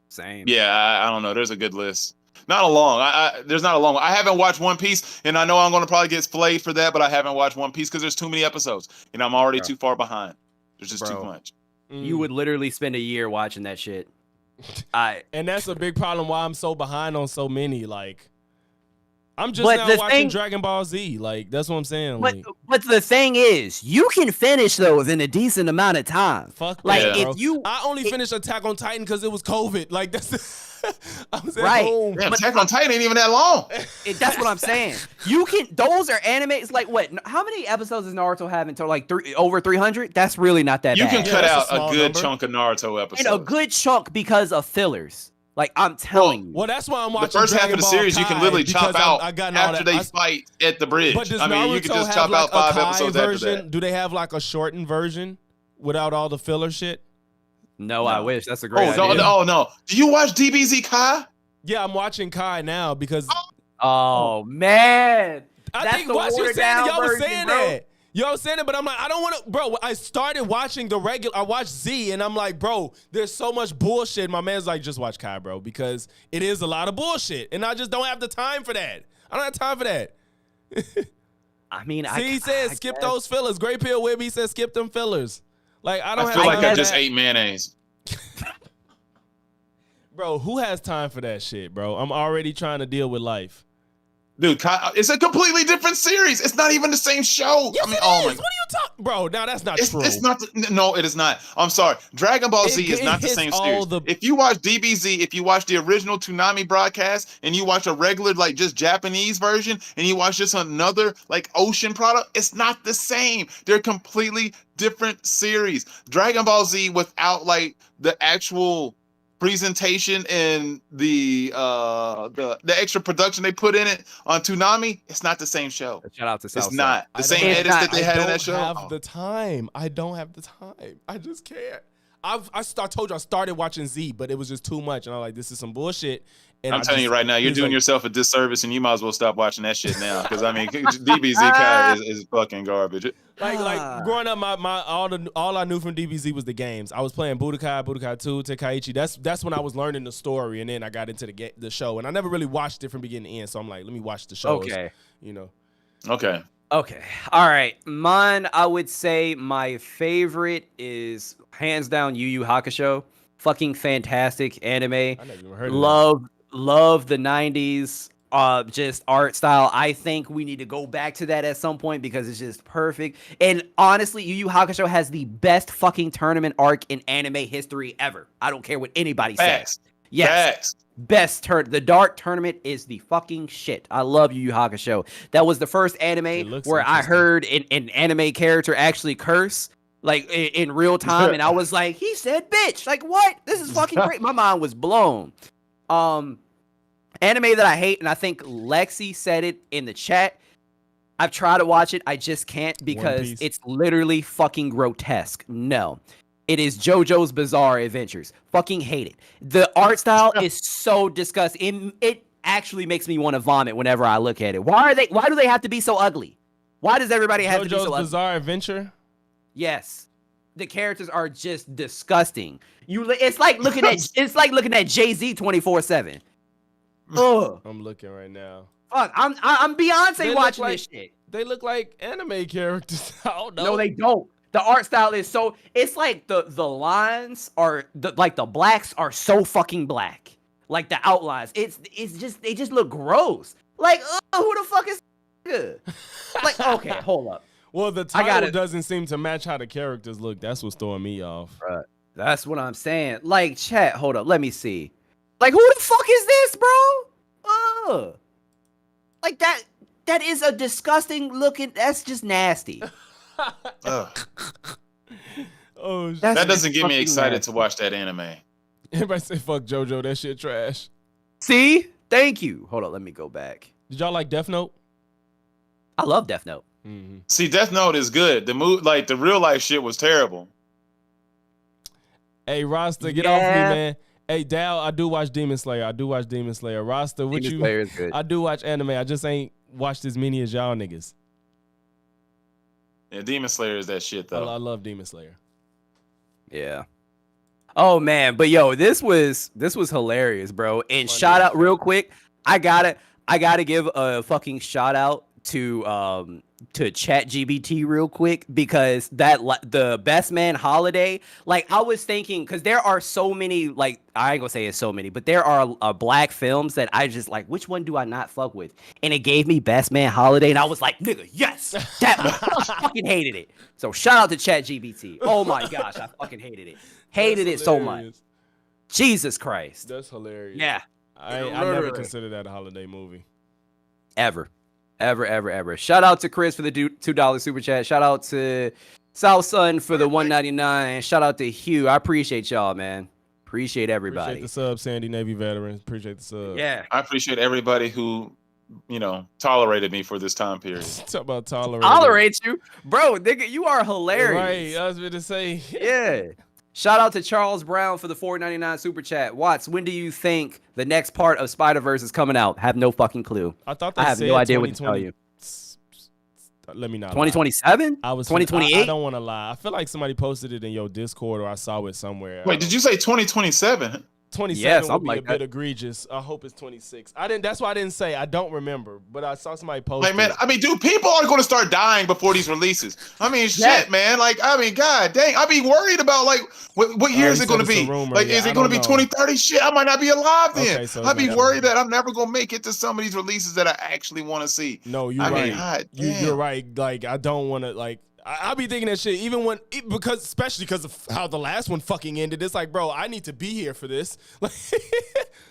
Same.
Yeah, I don't know. There's a good list. Not a long. There's not a long one. I haven't watched One Piece, and I know I'm going to probably get flayed for that, but I haven't watched One Piece because there's too many episodes, and I'm already too far behind. There's just too much.
You would literally spend a year watching that shit.
And that's a big problem why I'm so behind on so many. Like, I'm just now watching Dragon Ball Z. Like, that's what I'm saying.
But the thing is, you can finish those in a decent amount of time.
Fuck
like
that,
if
bro. I only finished Attack on Titan because it was COVID. Like that's I was at
right.
home.
Damn, Attack on Titan ain't even that long.
That's what I'm saying. You can. Those are animes. Like what? How many episodes does Naruto have until like over 300? That's really not that bad.
You can cut out a good
number.
chunk of Naruto episodes.
And a good chunk because of fillers. Like I'm telling you.
Well, that's why I'm watching
the first
Dragon
half of the
Ball
series.
Kai,
you can literally chop out after they
that.
fight at the bridge.
But does
I mean,
Naruto
you can just
have
chop
like
out 5
a Kai
episodes
version?
after that.
Do they have like a shortened version without all the filler shit?
No, I wish. That's a great idea.
No. Do you watch DBZ Kai?
Yeah, I'm watching Kai now because.
Oh man,
I think what you're saying, y'all was saying that. Y'all was saying it, but I'm like, I don't want to, bro. I started watching I watched Z, and I'm like, bro, there's so much bullshit. My man's like, just watch Kai, bro, because it is a lot of bullshit, and I just don't have the time for that. I don't have time for that.
I mean,
he says skip those fillers. Great Pill Wibby says skip them fillers. Like I
feel like I just ate mayonnaise.
Bro, who has time for that shit, bro? I'm already trying to deal with life.
Dude, it's a completely different series. It's not even the same show.
Yes,
I mean,
it is. What are you talking, bro? Now that's not true.
It's not. No, it is not. I'm sorry. Dragon Ball Z is not the same series. If you watch DBZ, if you watch the original Toonami broadcast, and you watch a regular like just Japanese version, and you watch just another like Ocean product, it's not the same. They're completely different series. Dragon Ball Z without like the actual presentation and the extra production they put in it on Toonami, it's not the same show.
Shout out to South.
It's not the same edits that they had in that show.
I don't have the time. I don't have the time. I just can't. I told you I started watching Z, but it was just too much, and I'm like, this is some bullshit. And
I'm telling you right now, you're doing yourself a disservice, and you might as well stop watching that shit now. Because I mean, DBZ Kai is fucking garbage.
Like growing up, all I knew from DBZ was the games. I was playing Budokai 2, Tenkaichi. That's when I was learning the story, and then I got into the show. And I never really watched it from beginning to end, so I'm like, let me watch the show.
Okay,
you know.
Okay. All right. Mine, I would say my favorite is hands down Yu Yu Hakusho. Fucking fantastic anime.
I never even heard of
Love the 90s just art style. I think we need to go back to that at some point because it's just perfect. And honestly, Yu Yu Hakusho has the best fucking tournament arc in anime history ever. I don't care what anybody says. Yes. Best the Dark Tournament is the fucking shit. I love Yu Yu Hakusho. That was the first anime where I heard an anime character actually curse. like in real time, and I was like, he said bitch. Like, what? This is fucking great. My mind was blown. Anime that I hate, and I think Lexi said it in the chat. I've tried to watch it. I just can't because it's literally fucking grotesque. No. It is JoJo's Bizarre Adventures. Fucking hate it. The art style is so disgusting. It actually makes me want to vomit whenever I look at it. Why do they have to be so ugly? Why does everybody have to be so ugly?
JoJo's Bizarre Adventure?
Yes. The characters are just disgusting. It's like looking at Jay-Z 24/7. Ugh.
I'm looking right now.
Fuck, I'm Beyonce watching this shit.
They look like anime characters. I don't know.
No, they don't. The art style is so. It's like the lines are like the blacks are so fucking black. Like the outlines, it's just they just look gross. Like, who the fuck is good? Like, okay, hold up.
Well, the title doesn't seem to match how the characters look. That's what's throwing me off.
Right. That's what I'm saying. Like, chat, hold up, let me see. Like, who the fuck is this, bro? Like that is a disgusting looking. That's just nasty.
Oh,
that doesn't get me excited to watch that anime.
Everybody say fuck JoJo. That shit trash.
See, thank you. Hold on, let me go back.
Did y'all like Death Note?
I love Death Note.
Mm-hmm.
See, Death Note is good. The like the real life shit was terrible.
Hey, Rasta, get off me, man. Hey, Dal, I do watch Demon Slayer. Rasta, what
Demon Slayer is good.
I do watch anime. I just ain't watched as many as y'all niggas.
Yeah, Demon Slayer is that shit though.
I love Demon Slayer.
Yeah. Oh man, but yo, this was hilarious, bro. And shout out real quick. I gotta give a fucking shout out to ChatGPT real quick because the Best Man Holiday, like I was thinking, because there are so many, like I ain't gonna say it's so many, but there are black films that I just like, which one do I not fuck with? And it gave me Best Man Holiday, and I was like, nigga, yes, that one. I fucking hated it. So shout out to ChatGPT. Oh my gosh, I fucking hated it. Hated it so much. Jesus Christ.
That's hilarious.
Yeah.
I never considered that a holiday movie.
Ever. Shout out to Chris for the $2 super chat. Shout out to South Sun for the $1.99. Shout out to Hugh. I appreciate y'all, man. Appreciate everybody.
Appreciate the sub, Sandy Navy veterans. Appreciate the sub.
Yeah.
I appreciate everybody who, tolerated me for this time period.
Talk about
tolerate you, bro. Nigga, you are hilarious.
Right. I was going to say.
Yeah. Shout out to Charles Brown for the $4.99 super chat. Watts, when do you think the next part of Spider-Verse is coming out? Have no fucking clue.
I
have no idea what to tell you.
Let me not
2027?
I was
2028?
I don't want to lie. I feel like somebody posted it in your Discord or I saw it somewhere.
Wait, did you say 2027?
27 would be a bit egregious. I hope it's 26. That's why I didn't say. I don't remember, but I saw somebody post.
Like, man, dude, people are going to start dying before these releases. Shit, man. Like, god dang, I'd be worried about like what year is it going to be? Like, is it going to be 2030? Shit, I might not be alive then. Okay, so I'd be worried that I'm never going to make it to some of these releases that I actually want to see.
No, you're right. You're right. Like, I don't want to like. I be thinking that shit especially because of how the last one fucking ended. It's like, bro, I need to be here for this.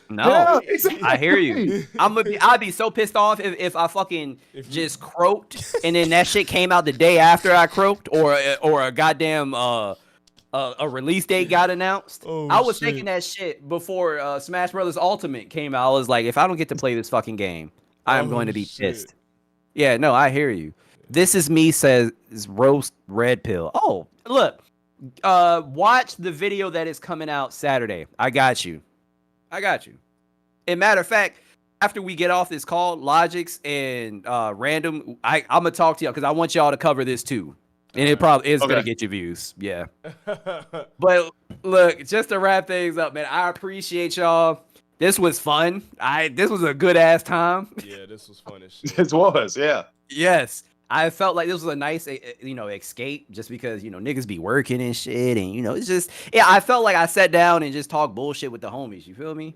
No, I hear you. I'd be so pissed off if I fucking just croaked and then that shit came out the day after I croaked or a goddamn a release date got announced. I was thinking that shit before Smash Brothers Ultimate came out. I was like, if I don't get to play this fucking game, I am going to be pissed. Yeah, no, I hear you. This is me says roast red pill. Oh, look. Watch the video that is coming out Saturday. I got you. And matter of fact, after we get off this call, Logics and Random, I'm gonna talk to y'all because I want y'all to cover this too. And it probably is gonna get your views. Yeah. But look, just to wrap things up, man, I appreciate y'all. This was fun. This was a good ass time.
Yeah, this was fun as shit.
This was, yeah.
Yes. I felt like this was a nice, escape just because, niggas be working and shit. And, it's just, I felt like I sat down and just talked bullshit with the homies. You feel me?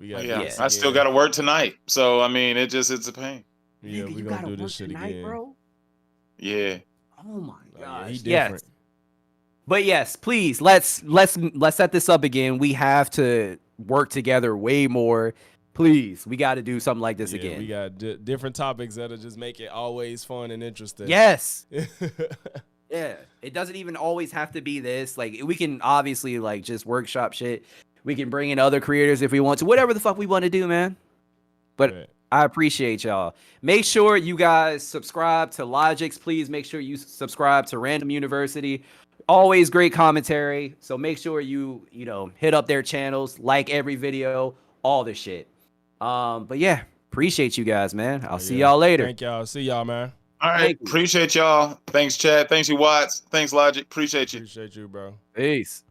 Yeah.
I still got to work tonight. So, it's a pain.
Yeah, we going to do this shit again.
Bro?
Yeah.
Oh my gosh.
Yes.
But yes, please, let's set this up again. We have to work together way more. Please, we got to do something like this again.
We got different topics that'll just make it always fun and interesting.
Yes. Yeah, it doesn't even always have to be this. Like, we can obviously like just workshop shit. We can bring in other creators if we want to. Whatever the fuck we want to do, man. But
Right.
I appreciate y'all. Make sure you guys subscribe to Logix. Please make sure you subscribe to Random University. Always great commentary. So make sure you hit up their channels, like every video, all this shit. But yeah, appreciate you guys, man. I'll see y'all later.
Thank y'all. See y'all, man.
All right.
Thank you.
Appreciate y'all. Thanks, Chad. Thanks, you Watts. Thanks, Logic. Appreciate you.
Appreciate you, bro.
Peace.